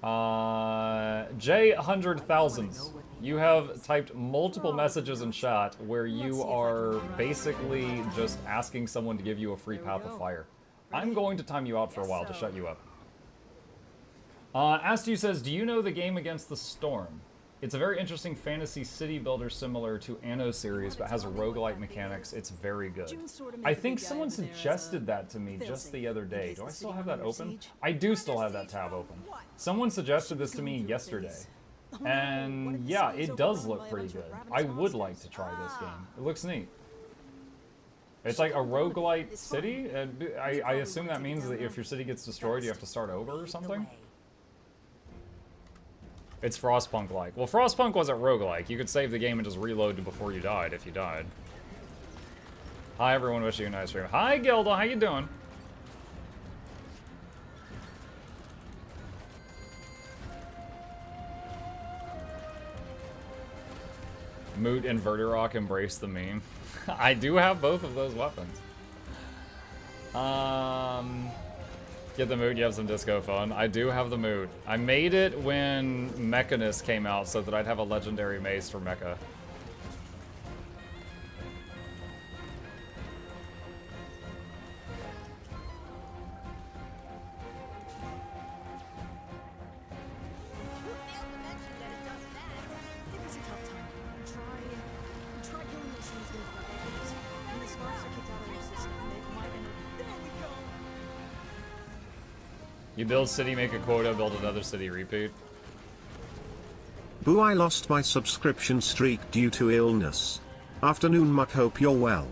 J100,000. You have typed multiple messages in chat where you are basically just asking someone to give you a free path of fire. I'm going to time you out for a while to shut you up. Astu says, do you know the game Against the Storm? It's a very interesting fantasy city builder similar to Anno series, but has roguelike mechanics. It's very good. I think someone suggested that to me just the other day. Do I still have that open? I do still have that tab open. Someone suggested this to me yesterday. And yeah, it does look pretty good. I would like to try this game. It looks neat. It's like a roguelite city. And I assume that means that if your city gets destroyed, you have to start over or something? It's Frostpunk-like. Well, Frostpunk wasn't roguelike. You could save the game and just reload before you died if you died. Hi, everyone. Wishing you a nice stream. Hi, Gilda. How you doing? Moot and Verderock embrace the meme. I do have both of those weapons. Get the Moot, you have some disco fun. I do have the Moot. I made it when Mechanist came out so that I'd have a legendary mace for Mecha. You build city, make a quota, build another city, repeat. Boo, I lost my subscription streak due to illness. Afternoon muck, hope you're well.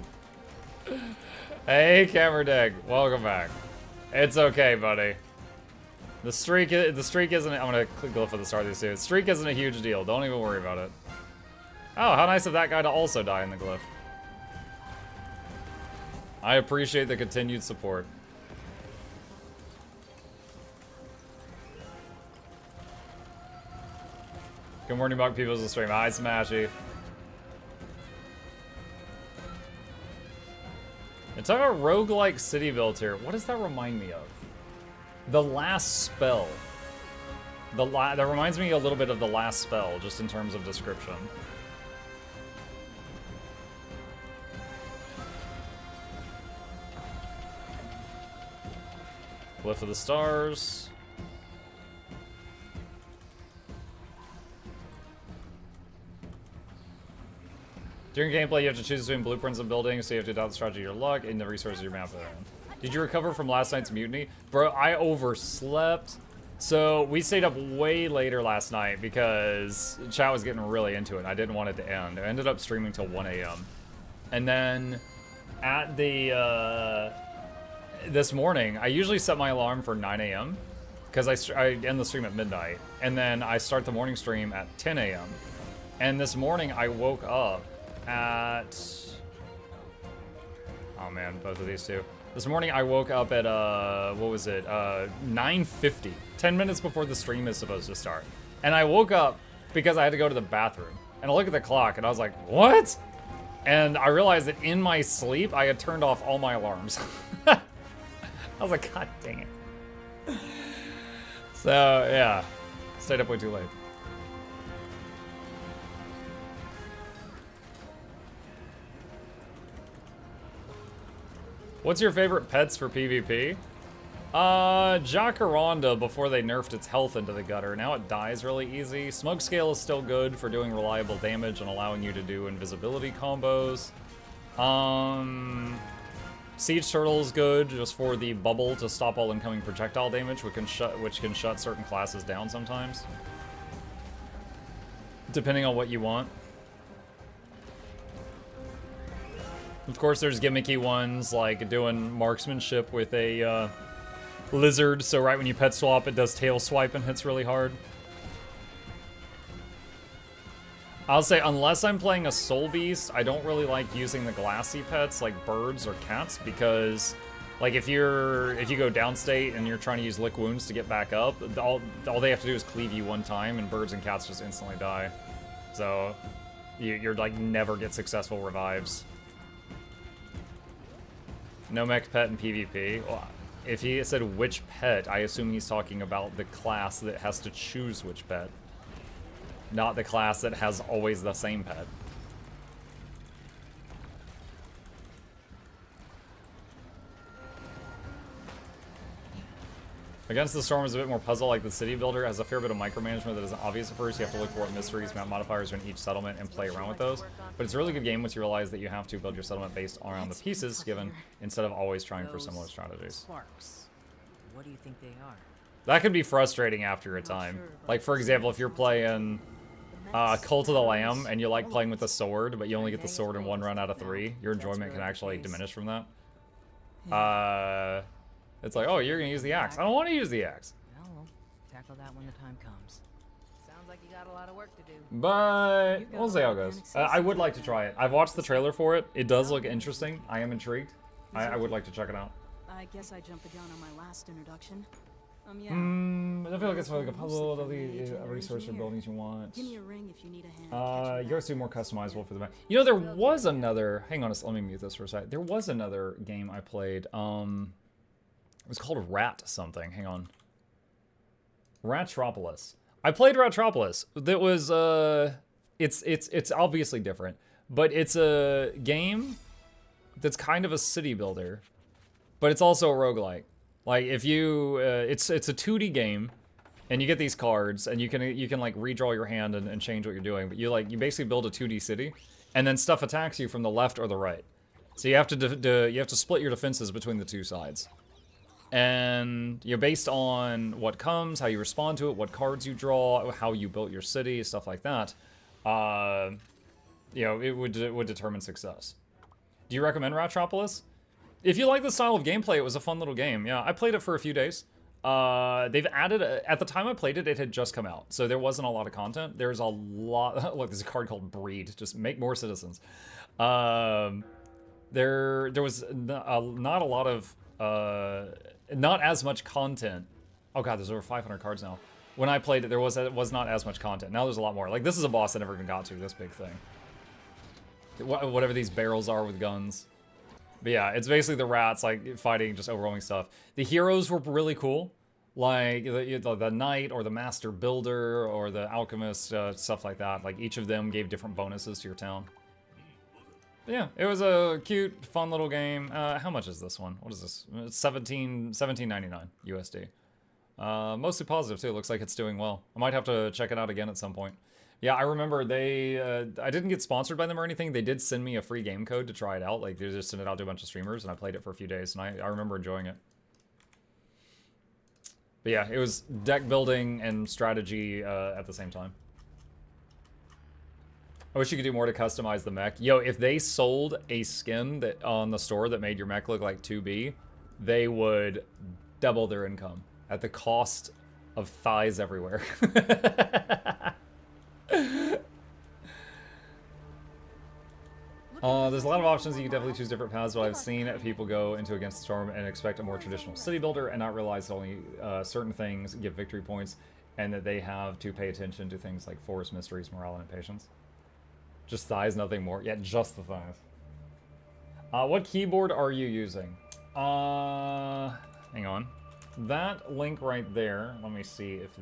Hey, Camerdig, welcome back. It's okay, buddy. The streak isn't, I'm gonna go for the start of this too. The streak isn't a huge deal, don't even worry about it. Oh, how nice of that guy to also die in the glyph. I appreciate the continued support. Good morning, Buck People's the stream. Hi, Smashy. It's talking about roguelike city builder. What does that remind me of? The Last Spell. That reminds me a little bit of The Last Spell, just in terms of description. Lift of the Stars. During gameplay, you have to choose between blueprints and buildings, so you have to adopt the strategy of your luck and the resources of your map. Did you recover from last night's mutiny? Bro, I overslept. So we stayed up way later last night because chat was getting really into it. I didn't want it to end. I ended up streaming till 1 a.m. And then at the, this morning, I usually set my alarm for 9 a.m. because I end the stream at midnight. And then I start the morning stream at 10 a.m. And this morning I woke up at, oh man, both of these two. This morning I woke up at, what was it, 9:50, 10 minutes before the stream is supposed to start. And I woke up because I had to go to the bathroom. And I look at the clock and I was like, what? And I realized that in my sleep, I had turned off all my alarms. I was like, God dang it. So, yeah, stayed up way too late. What's your favorite pets for PvP? Jacaranda before they nerfed its health into the gutter. Now it dies really easy. Smoke Scale is still good for doing reliable damage and allowing you to do invisibility combos. Siege Turtle is good just for the bubble to stop all incoming projectile damage, which can shut certain classes down sometimes. Depending on what you want. Of course, there's gimmicky ones like doing marksmanship with a lizard, so right when you pet swap, it does tail swipe and hits really hard. I'll say, unless I'm playing a soul beast, I don't really like using the glassy pets like birds or cats because, like, if you go downstate and you're trying to use lick wounds to get back up, all they have to do is cleave you one time, and birds and cats just instantly die. So you're like never get successful revives. No mech pet in PvP. Well, if he said which pet, I assume he's talking about the class that has to choose which pet. Not the class that has always the same pet. Against the Storm is a bit more puzzle, like the City Builder has a fair bit of micromanagement that isn't obvious at first. You have to look for what mysteries, map modifiers are in each settlement, and play around with those. But it's a really good game once you realize that you have to build your settlement based around the pieces given, instead of always trying for similar strategies. Sparks. What do you think they are? That can be frustrating after a time. Like, for example, if you're playing Cult of the Lamb and you like playing with the sword, but you only get the sword in 1 run out of 3, your enjoyment can actually diminish from that. It's like, oh, you're gonna use the axe. I don't want to use the axe. Well, we'll tackle that when the time comes. Sounds like you got a lot of work to do. But we'll see how it goes. I would like to try it. I've watched the trailer for it. It does look interesting. I am intrigued. I would like to check it out. I guess I jumped the gun on my last introduction. Yeah. I feel like it's like a puzzle, the resource or buildings you want. Give me a ring if you need a hand. Yours is more customizable for the map. You know, there was another. Hang on, let me mute this for a second. There was another game I played. It was called Rat something. Hang on. Ratropolis. I played Ratropolis. That was it's obviously different, but it's a game that's kind of a city builder, but it's also a roguelike. Like if you it's a 2D game, and you get these cards, and you can like redraw your hand and change what you're doing, but you basically build a 2D city, and then stuff attacks you from the left or the right. So you have to split your defenses between the two sides. And you're based on what comes, how you respond to it, what cards you draw, how you built your city, stuff like that. You know, it would determine success. Do you recommend Ratropolis? If you like the style of gameplay, it was a fun little game. Yeah, I played it for a few days. They've added, at the time I played it, it had just come out, so there wasn't a lot of content. There's a lot. Look, there's a card called Breed. Just make more citizens. There was not a lot of. Not as much content. Oh god, there's over 500 cards now. when I played it, there was not as much content. Now there's a lot more. Like, this is a boss I never even got to, this big thing. Whatever these barrels are with guns. But yeah, it's basically the rats, like, fighting just overwhelming stuff. The heroes were really cool. Like, the knight, or the master builder, or the alchemist, stuff like that. Like, each of them gave different bonuses to your town. But yeah, it was a cute, fun little game. How much is this one? What is this? It's $17.99 USD. Mostly positive, too. Looks like it's doing well. I might have to check it out again at some point. Yeah, I remember they, I didn't get sponsored by them or anything. They did send me a free game code to try it out. Like, they just sent it out to a bunch of streamers, and I played it for a few days, and I remember enjoying it. But yeah, it was deck building and strategy at the same time. I wish you could do more to customize the mech. Yo, if they sold a skin that on the store that made your mech look like 2B, they would double their income at the cost of thighs everywhere. There's a lot of options. You can definitely choose different paths, but I've seen people go into Against the Storm and expect a more traditional city builder and not realize that only certain things give victory points and that they have to pay attention to things like forest mysteries, morale, and impatience. Just thighs, nothing more. Yeah, just the thighs. What keyboard are you using? Hang on. That link right there, let me see if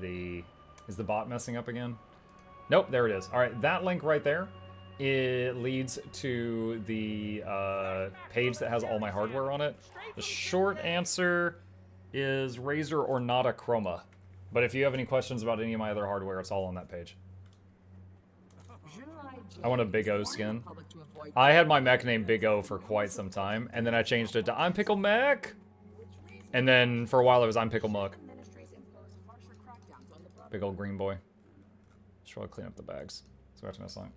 is the bot messing up again? Nope, there it is. All right, that link right there, it leads to the page that has all my hardware on it. The short answer is Razer or Nada Chroma. But if you have any questions about any of my other hardware, it's all on that page. I want a Big O skin. I had my mech named Big O for quite some time, and then I changed it to I'm Pickle Mech. And then for a while it was I'm Pickle Muck. Big old green boy. Should probably clean up the bags. So that's mess line.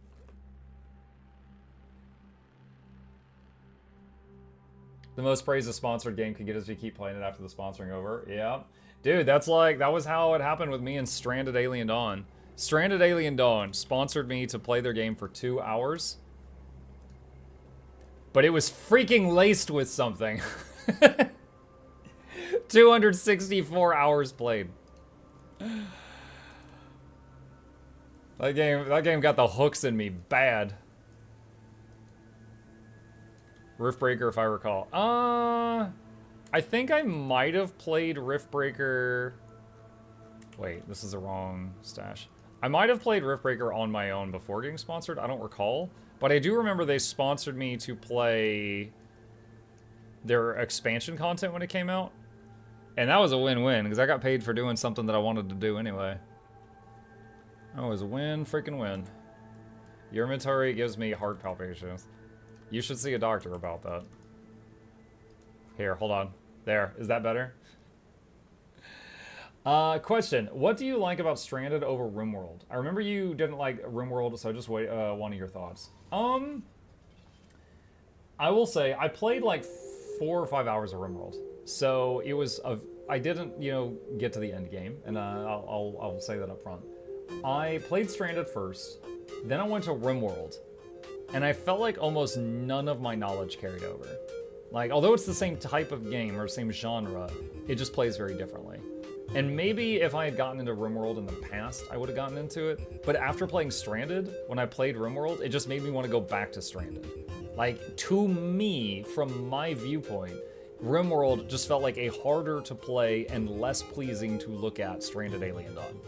The most praise a sponsored game can get us to keep playing it after the sponsoring over. Yeah. Dude, that was how it happened with me in Stranded Alien Dawn. Stranded Alien Dawn sponsored me to play their game for 2 hours. But it was freaking laced with something. 264 hours played. That game got the hooks in me bad. Riftbreaker, if I recall. I think I might have played Riftbreaker. Wait, this is the wrong stash. I might have played Riftbreaker on my own before getting sponsored. I don't recall. But I do remember they sponsored me to play their expansion content when it came out. And that was a win-win, because I got paid for doing something that I wanted to do anyway. That was a win, freaking win. Your inventory gives me heart palpitations. You should see a doctor about that. Here, hold on. There, is that better? Question. What do you like about Stranded over RimWorld? I remember you didn't like RimWorld, so I just wanted your thoughts. I will say, I played like 4 or 5 hours of RimWorld. So it was, I didn't, get to the end game, and I'll say that up front. I played Stranded first, then I went to RimWorld, and I felt like almost none of my knowledge carried over. Like, although it's the same type of game or same genre, it just plays very differently. And maybe if I had gotten into RimWorld in the past, I would have gotten into it. But after playing Stranded, when I played RimWorld, it just made me want to go back to Stranded. Like, to me, from my viewpoint, RimWorld just felt like a harder to play and less pleasing to look at Stranded Alien Dawn.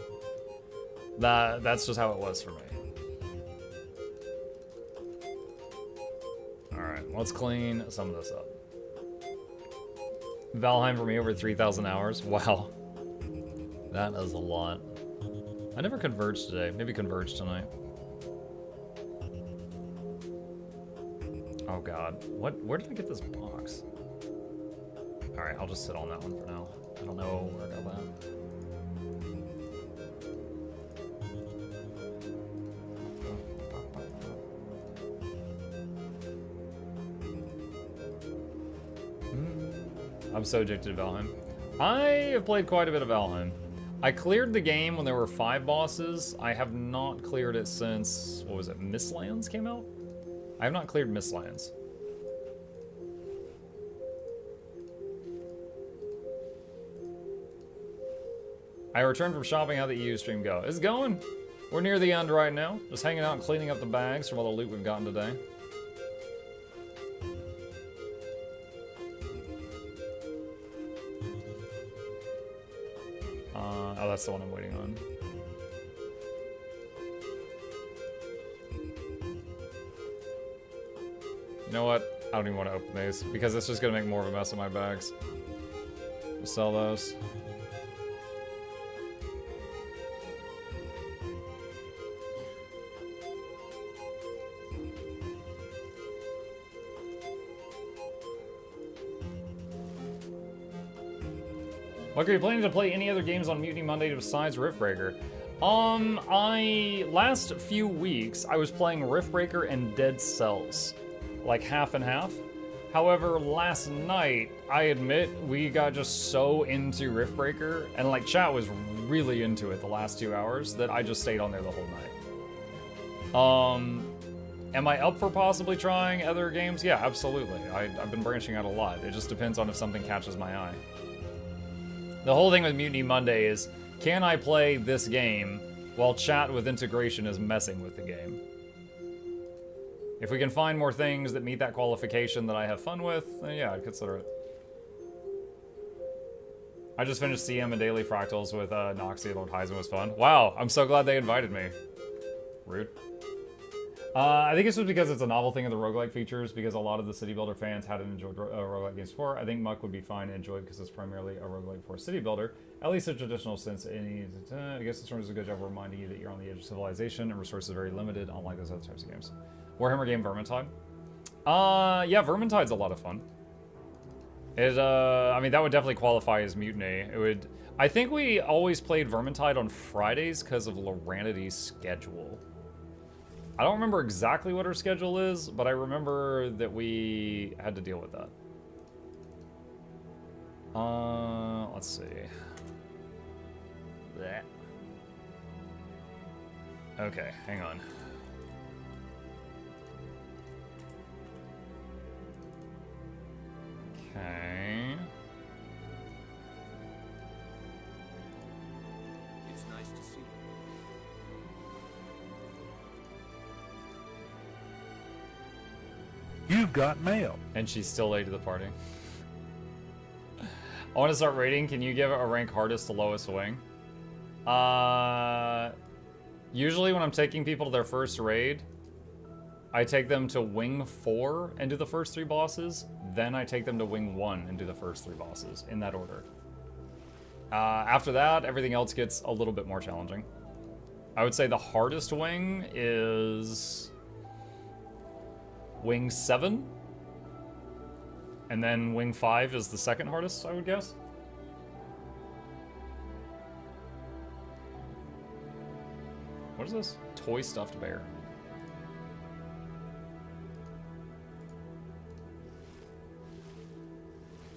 That's just how it was for me. Alright, let's clean some of this up. Valheim for me over 3,000 hours. Wow. That is a lot. I never converged today. Maybe converge tonight. Oh god. Where did I get this box? Alright, I'll just sit on that one for now. I don't know where I got that. I'm so addicted to Valheim. I have played quite a bit of Valheim. I cleared the game when there were 5 bosses. I have not cleared it since, what was it, Mistlands came out? I have not cleared Mistlands. I returned from shopping. How'd the EU stream go? It's going. We're near the end right now. Just hanging out and cleaning up the bags from all the loot we've gotten today. Oh, that's the one I'm waiting on. You know what? I don't even want to open these because it's just gonna make more of a mess of my bags. We'll sell those. Like, are you planning to play any other games on Mutiny Monday besides Riftbreaker? Last few weeks, I was playing Riftbreaker and Dead Cells. Like, half and half. However, last night, I admit, we got just so into Riftbreaker, and like, chat was really into it the last 2 hours, that I just stayed on there the whole night. Am I up for possibly trying other games? Yeah, absolutely. I've been branching out a lot. It just depends on if something catches my eye. The whole thing with Mutiny Monday is, can I play this game while chat with integration is messing with the game? If we can find more things that meet that qualification that I have fun with, then yeah, I'd consider it. I just finished CM and Daily Fractals with Noxxi and Lord Heisman. Was fun. Wow, I'm so glad they invited me. Rude. I think it's just because it's a novel thing of the roguelike features, because a lot of the City Builder fans hadn't enjoyed roguelike games before. I think Muck would be fine and enjoy it because it's primarily a roguelike for a city builder, at least a traditional sense. I guess this one does a good job of reminding you that you're on the edge of civilization and resources are very limited, unlike those other types of games. Warhammer game Vermintide? Yeah, Vermintide's a lot of fun. I mean, that would definitely qualify as Mutiny. It would. I think we always played Vermintide on Fridays because of Loranity's schedule. I don't remember exactly what her schedule is, but I remember that we had to deal with that. Let's see. Blech. Okay, hang on. Okay. It's nice to see you. You've got mail. And she's still late to the party. I want to start rating. Can you give a rank hardest to lowest wing? Usually when I'm taking people to their first raid, I take them to wing 4 and do the first 3 bosses. Then I take them to wing 1 and do the first 3 bosses, in that order. After that, everything else gets a little bit more challenging. I would say the hardest wing is wing 7. And then wing 5 is the second hardest, I would guess. What is this? Toy stuffed bear.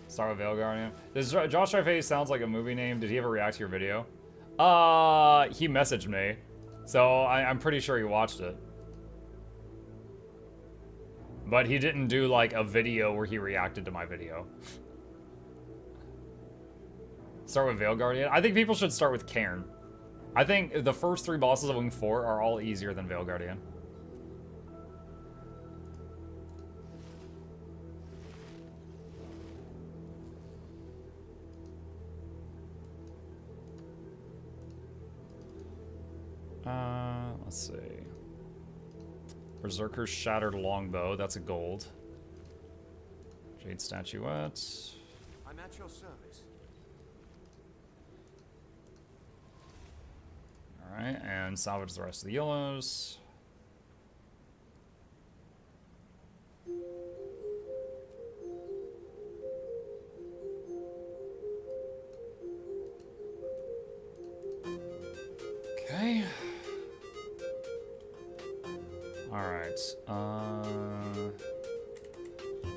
Star of Veil Guardian. This Josh Rife sounds like a movie name. Did he ever react to your video? He messaged me. So I'm pretty sure he watched it. But he didn't do like a video where he reacted to my video. Start with Veil Guardian. I think people should start with Cairn. I think the first 3 bosses of Wing 4 are all easier than Veil Guardian. Let's see. Berserker's Shattered Longbow, that's a gold. Jade Statuette. I'm at your service. Alright, and salvage the rest of the yellows. Okay. Alright,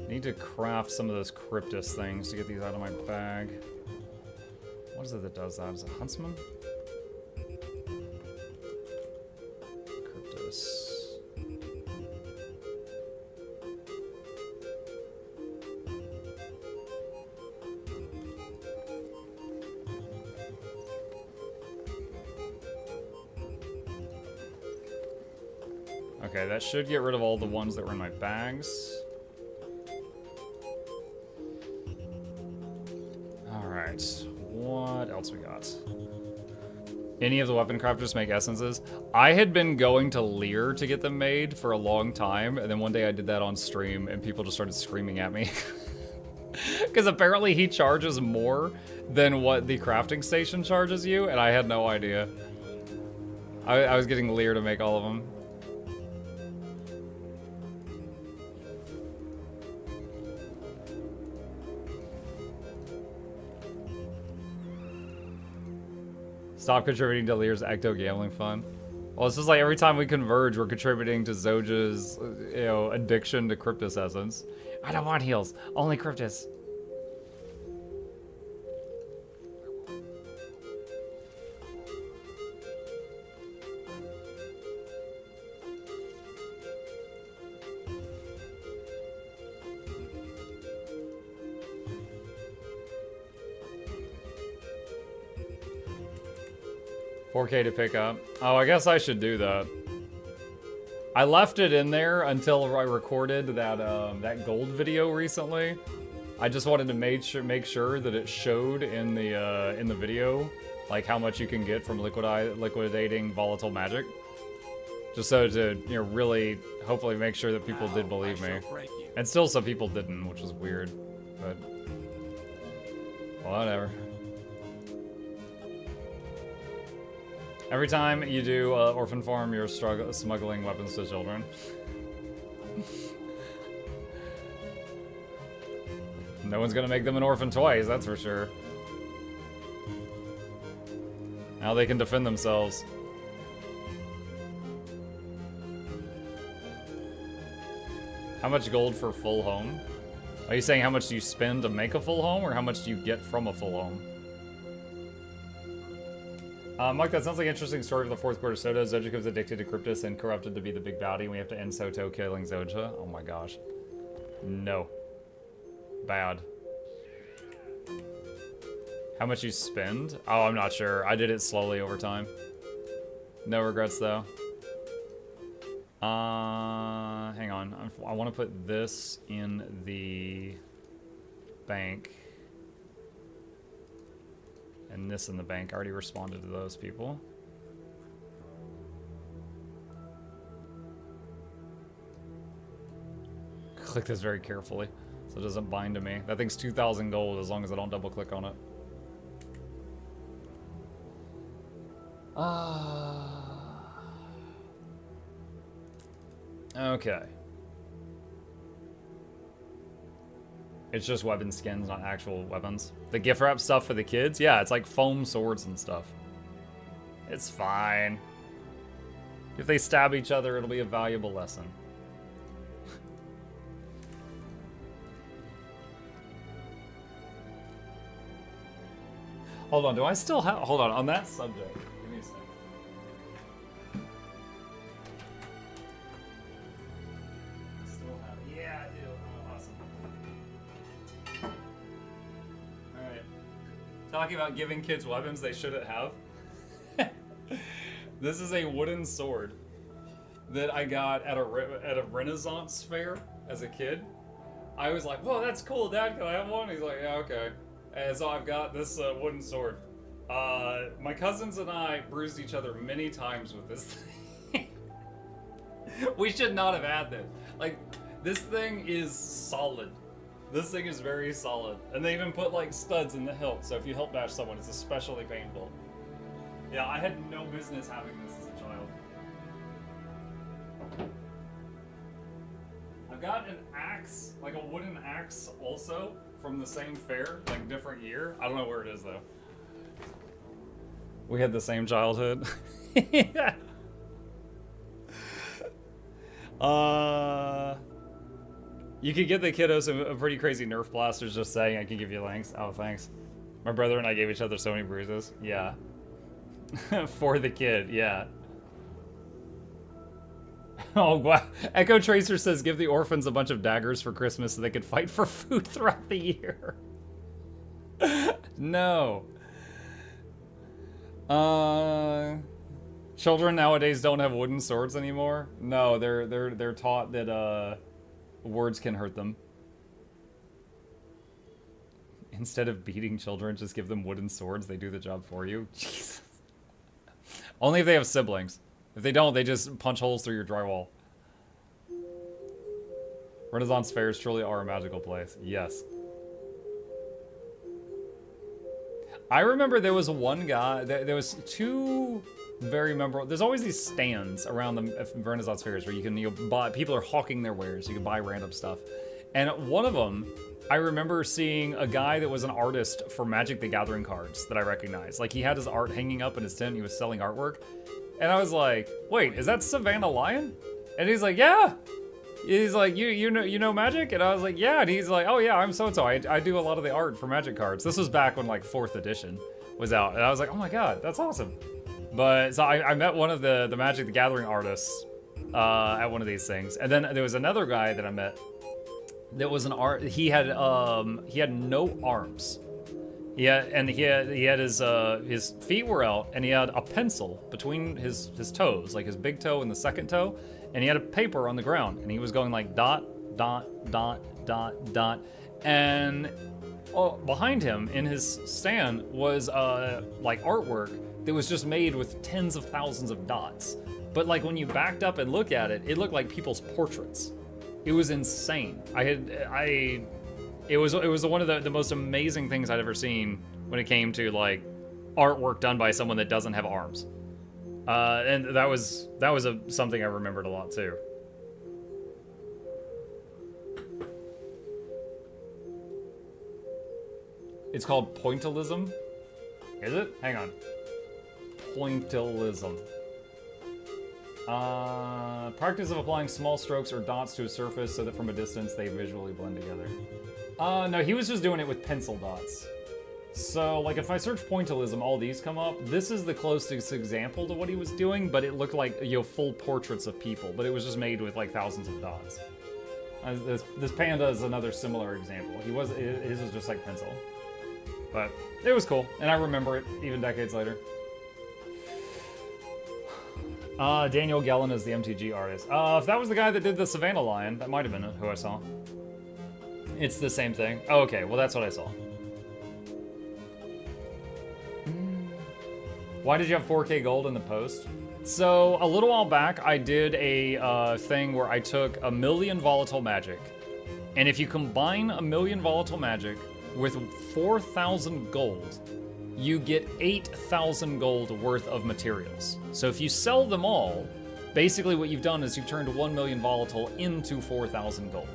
need to craft some of those Cryptus things to get these out of my bag. What is it that does that? Is it Huntsman? Cryptus. Okay, that should get rid of all the ones that were in my bags. Alright, what else we got? Any of the weapon crafters make essences? I had been going to Lear to get them made for a long time, and then one day I did that on stream, and people just started screaming at me. Because apparently he charges more than what the crafting station charges you, and I had no idea. I was getting Lear to make all of them. Stop contributing to Lear's ecto gambling fund. Well, it's just like every time we converge, we're contributing to Zoja's, you know, addiction to Cryptus essence. I don't want heals, only Cryptus. 4K to pick up. Oh, I guess I should do that. I left it in there until I recorded that that gold video recently. I just wanted to make sure that it showed in the video, like how much you can get from liquidating volatile magic. Just so to, you know, really hopefully make sure that people did believe me. And still some people didn't, which was weird, but whatever. Every time you do orphan farm, you're smuggling weapons to children. No one's gonna make them an orphan twice, that's for sure. Now they can defend themselves. How much gold for full home? Are you saying how much do you spend to make a full home, or how much do you get from a full home? Mike, that sounds like an interesting story for the fourth quarter Soda. Zoja becomes addicted to Cryptus and corrupted to be the big baddie, and we have to end Soto killing Zoja. Oh my gosh. No. Bad. How much you spend? Oh, I'm not sure. I did it slowly over time. No regrets, though. Hang on. I want to put this in the bank. And this in the bank. I already responded to those people. Click this very carefully so it doesn't bind to me. That thing's 2,000 gold as long as I don't double click on it. Okay. It's just weapon skins, not actual weapons. The gift wrap stuff for the kids? Yeah, it's like foam swords and stuff. It's fine. If they stab each other, it'll be a valuable lesson. Hold on, do I still have... Hold on that subject. Give me a second. Still have... Yeah, I do. Oh, awesome. Alright. Talking about giving kids weapons they shouldn't have. This is a wooden sword that I got at a Renaissance fair as a kid. I was like, whoa, that's cool, Dad, can I have one? He's like, yeah, okay. And so I've got this wooden sword. My cousins and I bruised each other many times with this thing. We should not have had this. Like, this thing is solid. This thing is very solid. And they even put like studs in the hilt, so if you hilt bash someone, it's especially painful. Yeah, I had no business having this as a child. I've got an axe, like a wooden axe also, from the same fair, like different year. I don't know where it is though. We had the same childhood. Yeah. You could get the kiddos some pretty crazy Nerf blasters just saying I can give you links. Oh, thanks. My brother and I gave each other so many bruises. Yeah. For the kid, yeah. Oh, wow. Echo Tracer says give the orphans a bunch of daggers for Christmas so they could fight for food throughout the year. No. Children nowadays don't have wooden swords anymore. No, they're taught that words can hurt them. Instead of beating children, just give them wooden swords. They do the job for you. Jesus. Only if they have siblings. If they don't, they just punch holes through your drywall. Renaissance fairs truly are a magical place. Yes. I remember there was one guy, there was two very memorable, there's always these stands around the Renaissance fairs where you can buy, people are hawking their wares, you can buy random stuff. And one of them, I remember seeing a guy that was an artist for Magic the Gathering cards that I recognized. Like, he had his art hanging up in his tent, he was selling artwork. And I was like, wait, is that Savannah Lion? And he's like, yeah. He's like, you know Magic? And I was like, yeah. And he's like, oh yeah, I'm so-and-so. I do a lot of the art for Magic cards. This was back when like 4th edition was out. And I was like, oh my god, that's awesome. But, so I met one of the Magic the Gathering artists at one of these things. And then there was another guy that I met that was an art, he had no arms. He had his feet were out, and he had a pencil between his toes, like his big toe and the second toe, and he had a paper on the ground, and he was going like dot, dot, dot, dot, dot, and behind him in his stand was like artwork that was just made with tens of thousands of dots. But like when you backed up and look at it, it looked like people's portraits. It was insane. It was one of the most amazing things I'd ever seen when it came to like artwork done by someone that doesn't have arms. And that was something I remembered a lot too. It's called pointillism. Is it? Hang on. Pointillism. Practice of applying small strokes or dots to a surface so that from a distance they visually blend together. No, he was just doing it with pencil dots. So, like, if I search pointillism, all these come up. This is the closest example to what he was doing, but it looked like, you know, full portraits of people, but it was just made with, like, thousands of dots. This panda is another similar example. His was just, like, pencil. But it was cool, and I remember it, even decades later. Daniel Gellin is the MTG artist. If that was the guy that did the Savannah Lion, that might have been who I saw. It's the same thing. Oh, okay, well that's what I saw. Why did you have 4K gold in the post? So, a little while back, I did a thing where I took 1,000,000 volatile magic. And if you combine 1,000,000 volatile magic with 4,000 gold, you get 8,000 gold worth of materials. So if you sell them all, basically what you've done is you've turned 1,000,000 volatile into 4,000 gold.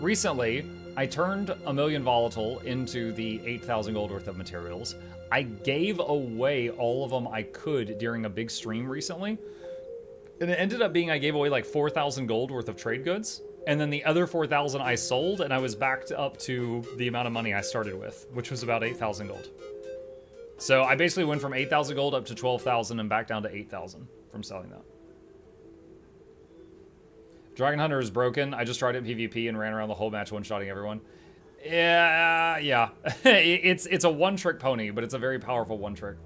Recently, I turned 1,000,000 volatile into the 8,000 gold worth of materials. I gave away all of them I could during a big stream recently. And it ended up being I gave away like 4,000 gold worth of trade goods. And then the other 4,000 I sold, and I was backed up to the amount of money I started with, which was about 8,000 gold. So I basically went from 8,000 gold up to 12,000 and back down to 8,000 from selling that. Dragon Hunter is broken. I just tried it in PvP and ran around the whole match one-shotting everyone. Yeah. It's a one-trick pony, but it's a very powerful one-trick.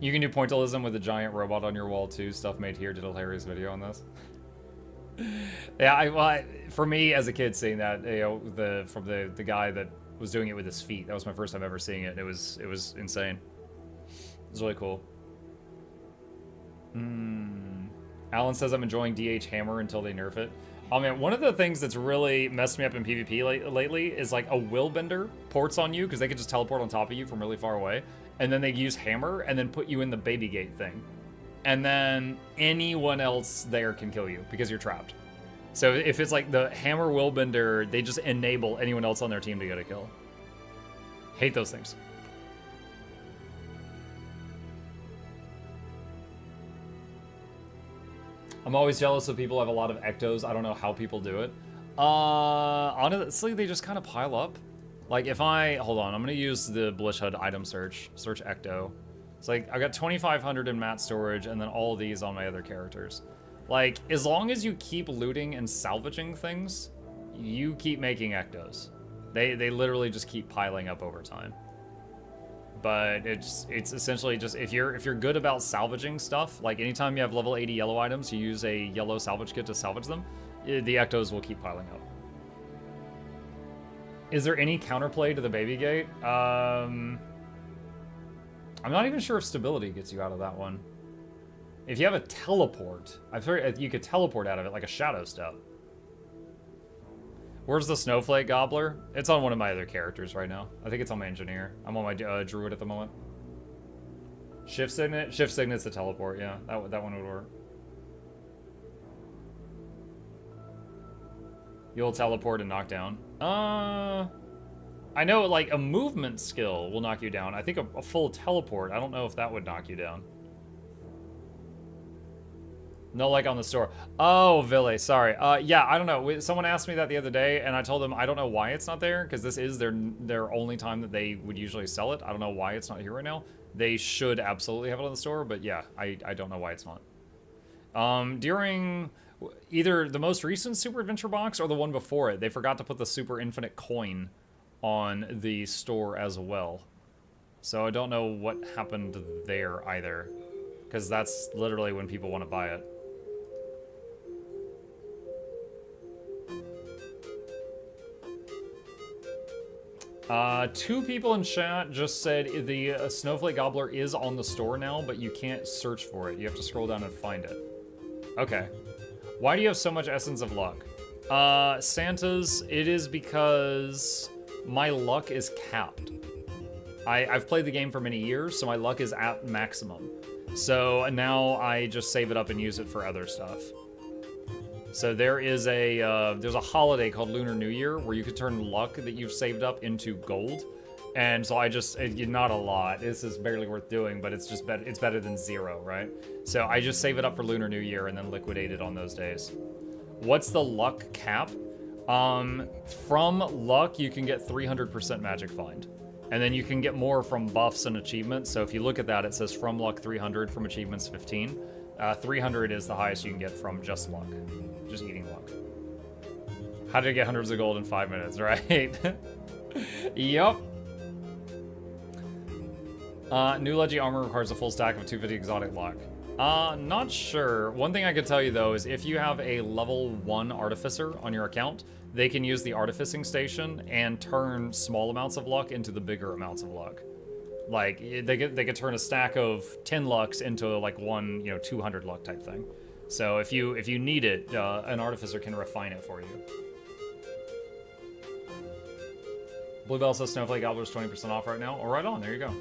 You can do pointillism with a giant robot on your wall too. Stuff made here did a hilarious video on this. Yeah, for me as a kid seeing that, you know, from the guy that was doing it with his feet, that was my first time ever seeing it. It was insane. It was really cool. Alan says I'm enjoying DH Hammer until they nerf it. Oh man, one of the things that's really messed me up in PvP lately is like a Willbender ports on you because they can just teleport on top of you from really far away. And then they use Hammer and then put you in the baby gate thing. And then anyone else there can kill you because you're trapped. So if it's like the Hammer Willbender, they just enable anyone else on their team to get a kill. Hate those things. I'm always jealous of people who have a lot of ectos. I don't know how people do it. Honestly, they just kind of pile up. Like if hold on, I'm gonna use the Blish HUD item search Ecto. It's like, I've got 2,500 in mat storage and then all of these on my other characters. Like, as long as you keep looting and salvaging things, you keep making Ectos. They literally just keep piling up over time. But it's essentially just if you're good about salvaging stuff, like anytime you have level 80 yellow items, you use a yellow salvage kit to salvage them, the ectos will keep piling up. Is there any counterplay to the baby gate? I'm not even sure if stability gets you out of that one. If you have a teleport, I've heard you could teleport out of it like a shadow step. Where's the snowflake gobbler? It's on one of my other characters right now. I think it's on my engineer. I'm on my druid at the moment. Shift signet? Shift signet's the teleport, yeah. That one would work. You'll teleport and knock down. I know like a movement skill will knock you down. I think a full teleport, I don't know if that would knock you down. No, like on the store. Oh, Ville, sorry. Yeah, I don't know. Someone asked me that the other day, and I told them I don't know why it's not there, because this is their only time that they would usually sell it. I don't know why it's not here right now. They should absolutely have it on the store, but yeah, I don't know why it's not. During either the most recent Super Adventure box or the one before it, they forgot to put the Super Infinite coin on the store as well. So I don't know what happened there either, because that's literally when people want to buy it. Two people in chat just said the Snowflake Gobbler is on the store now, but you can't search for it. You have to scroll down and find it. Okay. Why do you have so much Essence of Luck? Santa's, it is because my luck is capped. I've played the game for many years, so my luck is at maximum. So now I just save it up and use it for other stuff. So there is there's a holiday called Lunar New Year where you can turn luck that you've saved up into gold. And so not a lot. This is barely worth doing, but it's just it's better than zero, right? So I just save it up for Lunar New Year and then liquidate it on those days. What's the luck cap? From luck, you can get 300% magic find. And then you can get more from buffs and achievements. So if you look at that, it says from luck 300, from achievements 15. 300 is the highest you can get from just luck. Just eating luck. How did I get hundreds of gold in 5 minutes, right? Yup. New Leggy armor requires a full stack of 250 exotic luck. Not sure. One thing I could tell you though is if you have a level 1 artificer on your account, they can use the artificing station and turn small amounts of luck into the bigger amounts of luck. Like they could turn a stack of 10 lucks into like one 200 luck type thing. So if you need it, an artificer can refine it for you. Bluebell says Snowflake Gobbler's 20% off right now. Oh, right on. There you go.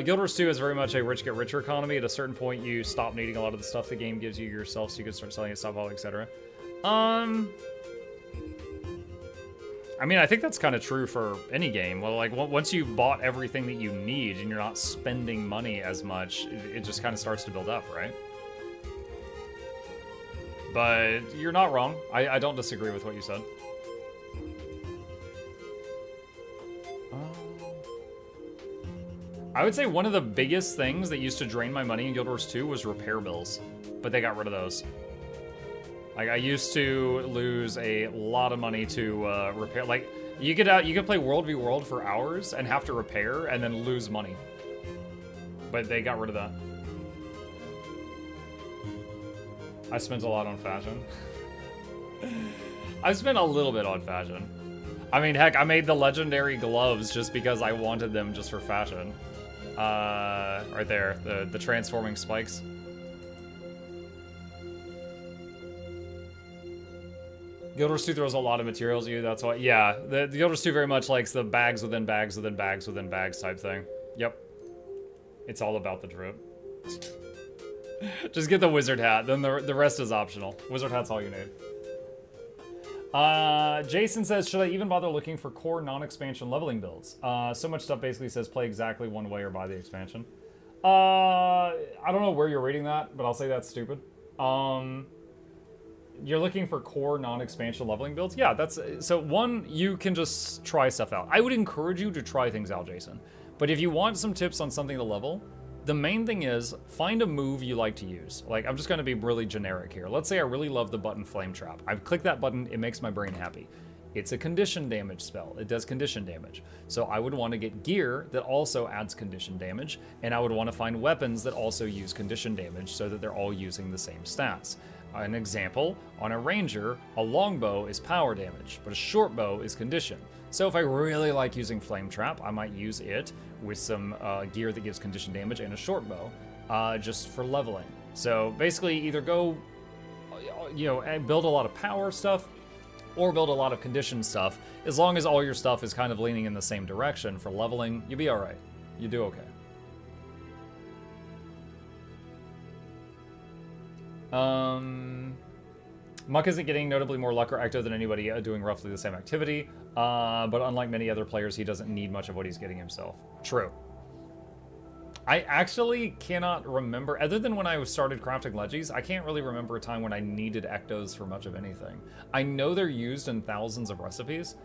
Guild Wars 2 is very much a rich get richer economy. At a certain point, you stop needing a lot of the stuff the game gives you yourself, so you can start selling it, stockpile, etc. I mean, I think that's kind of true for any game. Well, like once you've bought everything that you need and you're not spending money as much, it just kind of starts to build up, right? But you're not wrong. I don't disagree with what you said. I would say one of the biggest things that used to drain my money in Guild Wars 2 was repair bills, but they got rid of those. Like I used to lose a lot of money to repair. Like you could play World v World for hours and have to repair and then lose money, but they got rid of that. I spent a lot on fashion. I spent a little bit on fashion. I mean, heck, I made the legendary gloves just because I wanted them just for fashion. Right there, the transforming spikes. Guild Wars 2 throws a lot of materials at you, that's why. Yeah, the Guild Wars 2 very much likes the bags within bags within bags within bags type thing. Yep. It's all about the drip. Just get the wizard hat, then the rest is optional. Wizard hat's all you need. Jason says, should I even bother looking for core non-expansion leveling builds? So much stuff basically says play exactly one way or buy the expansion. I don't know where you're reading that, but I'll say that's stupid. You're looking for core non-expansion leveling builds? Yeah, that's... So one, you can just try stuff out. I would encourage you to try things out, Jason. But if you want some tips on something to level, the main thing is find a move you like to use. Like, I'm just going to be really generic here. Let's say I really love the button Flame Trap. I click that button, it makes my brain happy. It's a condition damage spell. It does condition damage. So I would want to get gear that also adds condition damage, and I would want to find weapons that also use condition damage so that they're all using the same stats. An example, on a ranger, a longbow is power damage, but a short bow is condition. So if I really like using Flame Trap, I might use it with some gear that gives condition damage and a short bow, just for leveling. So basically either go, and build a lot of power stuff, or build a lot of condition stuff. As long as all your stuff is kind of leaning in the same direction for leveling, you'll be alright. You do okay. Muck isn't getting notably more luck or ecto than anybody doing roughly the same activity, but unlike many other players, he doesn't need much of what he's getting himself. True. I actually cannot remember, other than when I started crafting legis, I can't really remember a time when I needed ectos for much of anything. I know they're used in thousands of recipes,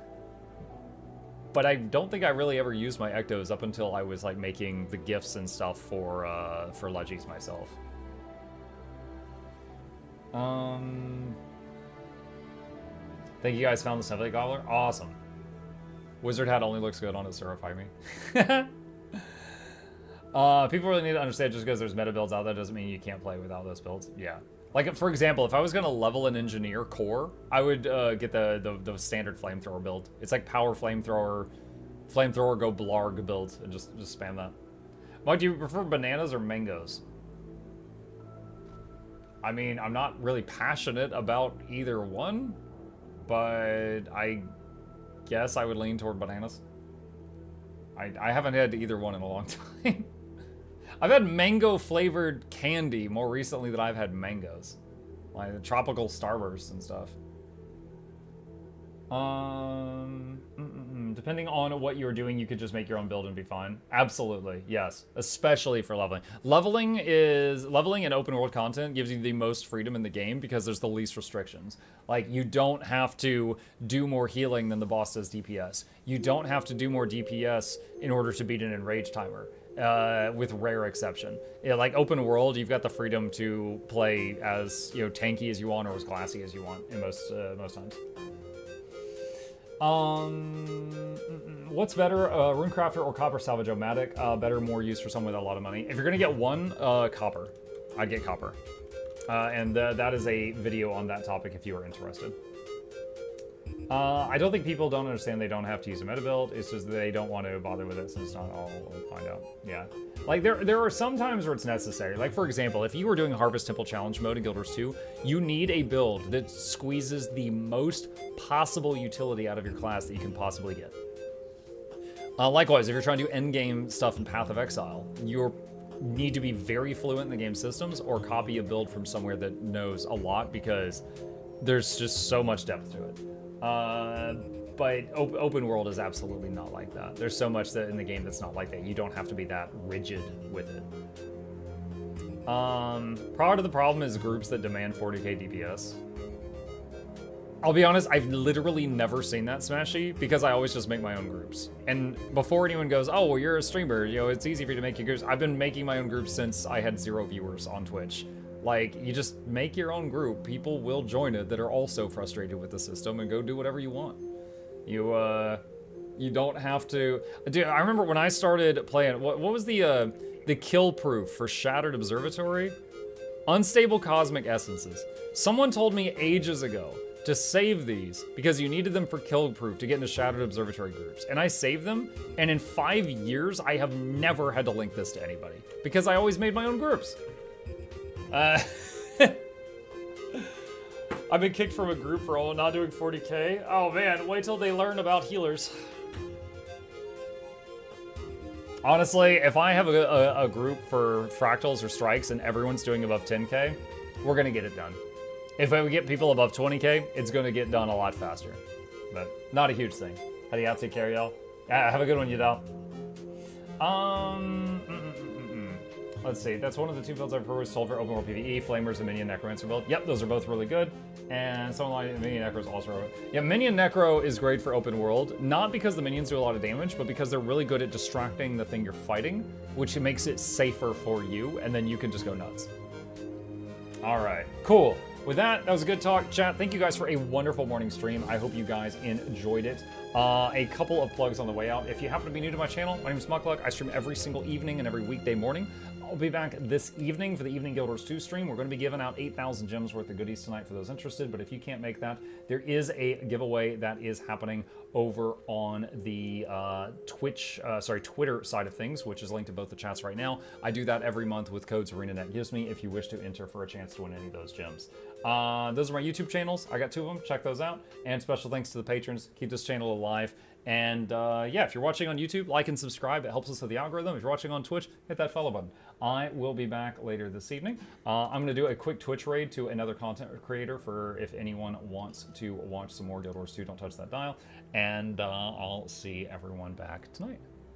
but I don't think I really ever used my ectos up until I was like making the gifts and stuff for legis myself. Think you guys found the Symphony Gobbler? Awesome. Wizard hat only looks good on a Surify me. People really need to understand just because there's meta builds out there doesn't mean you can't play without those builds. Yeah. Like, for example, if I was going to level an engineer core, I would get the standard flamethrower build. It's like power flamethrower go blarg build, and just spam that. Mike, do you prefer bananas or mangoes? I mean, I'm not really passionate about either one, but I guess I would lean toward bananas. I haven't had either one in a long time. I've had mango-flavored candy more recently than I've had mangoes. Like the tropical Starbursts and stuff. Depending on what you're doing, you could just make your own build and be fine. Absolutely, yes. Especially for leveling. Leveling in open world content gives you the most freedom in the game because there's the least restrictions. Like, you don't have to do more healing than the boss does DPS. You don't have to do more DPS in order to beat an enrage timer. With rare exception. Yeah, like open world, you've got the freedom to play as tanky as you want or as glassy as you want in most times. What's better, Runecrafter or Copper Salvage-O-Matic? Better, more use for someone with a lot of money. If you're gonna get one, Copper. I'd get Copper. And that is a video on that topic if you are interested. I don't think people don't understand they don't have to use a meta build. It's just they don't want to bother with it, so it's not all. We'll find out. Yeah. Like, there are some times where it's necessary. Like, for example, if you were doing Harvest Temple Challenge mode in Guild Wars 2, you need a build that squeezes the most possible utility out of your class that you can possibly get. Likewise, if you're trying to do endgame stuff in Path of Exile, you need to be very fluent in the game systems or copy a build from somewhere that knows a lot because there's just so much depth to it. But open world is absolutely not like that. There's so much that in the game that's not like that. You don't have to be that rigid with it. Part of the problem is groups that demand 40k DPS. I'll be honest, I've literally never seen that, Smashy, because I always just make my own groups. And before anyone goes, oh, well, you're a streamer, it's easy for you to make your groups. I've been making my own groups since I had 0 viewers on Twitch. Like, you just make your own group. People will join it that are also frustrated with the system and go do whatever you want. You don't have to... Dude, I remember when I started playing... What was the kill proof for Shattered Observatory? Unstable Cosmic Essences. Someone told me ages ago to save these because you needed them for kill proof to get into Shattered Observatory groups. And I saved them, and in 5 years, I have never had to link this to anybody because I always made my own groups. I've been kicked from a group for not doing 40k. Oh man, wait till they learn about healers. Honestly, if I have a group for fractals or strikes and everyone's doing above 10k, we're gonna get it done. If we get people above 20k, it's gonna get done a lot faster. But not a huge thing. How do you take care, y'all? Have a good one, Yudal. Let's see, that's one of the 2 builds I've heard was told for open world PvE, Flamers and Minion Necromancer build. Yep, those are both really good. And someone like Minion Necro is also... Yeah, Minion Necro is great for open world, not because the minions do a lot of damage, but because they're really good at distracting the thing you're fighting, which makes it safer for you, and then you can just go nuts. Alright, cool. With that was a good talk. Chat, thank you guys for a wonderful morning stream. I hope you guys enjoyed it. A couple of plugs on the way out. If you happen to be new to my channel, my name is Muckluck. I stream every single evening and every weekday morning. I'll be back this evening for the Evening Guild Wars 2 stream. We're going to be giving out 8,000 gems worth of goodies tonight for those interested, but if you can't make that, there is a giveaway that is happening over on the Twitter side of things, which is linked to both the chats right now. I do that every month with codes ArenaNet gives me if you wish to enter for a chance to win any of those gems. Those are my YouTube channels. I got 2 of them. Check those out. And special thanks to the patrons. Keep this channel alive. And yeah, if you're watching on YouTube, like and subscribe. It helps us with the algorithm. If you're watching on Twitch, hit that follow button. I will be back later this evening. I'm going to do a quick Twitch raid to another content creator for if anyone wants to watch some more Guild Wars 2. Don't touch that dial. And I'll see everyone back tonight.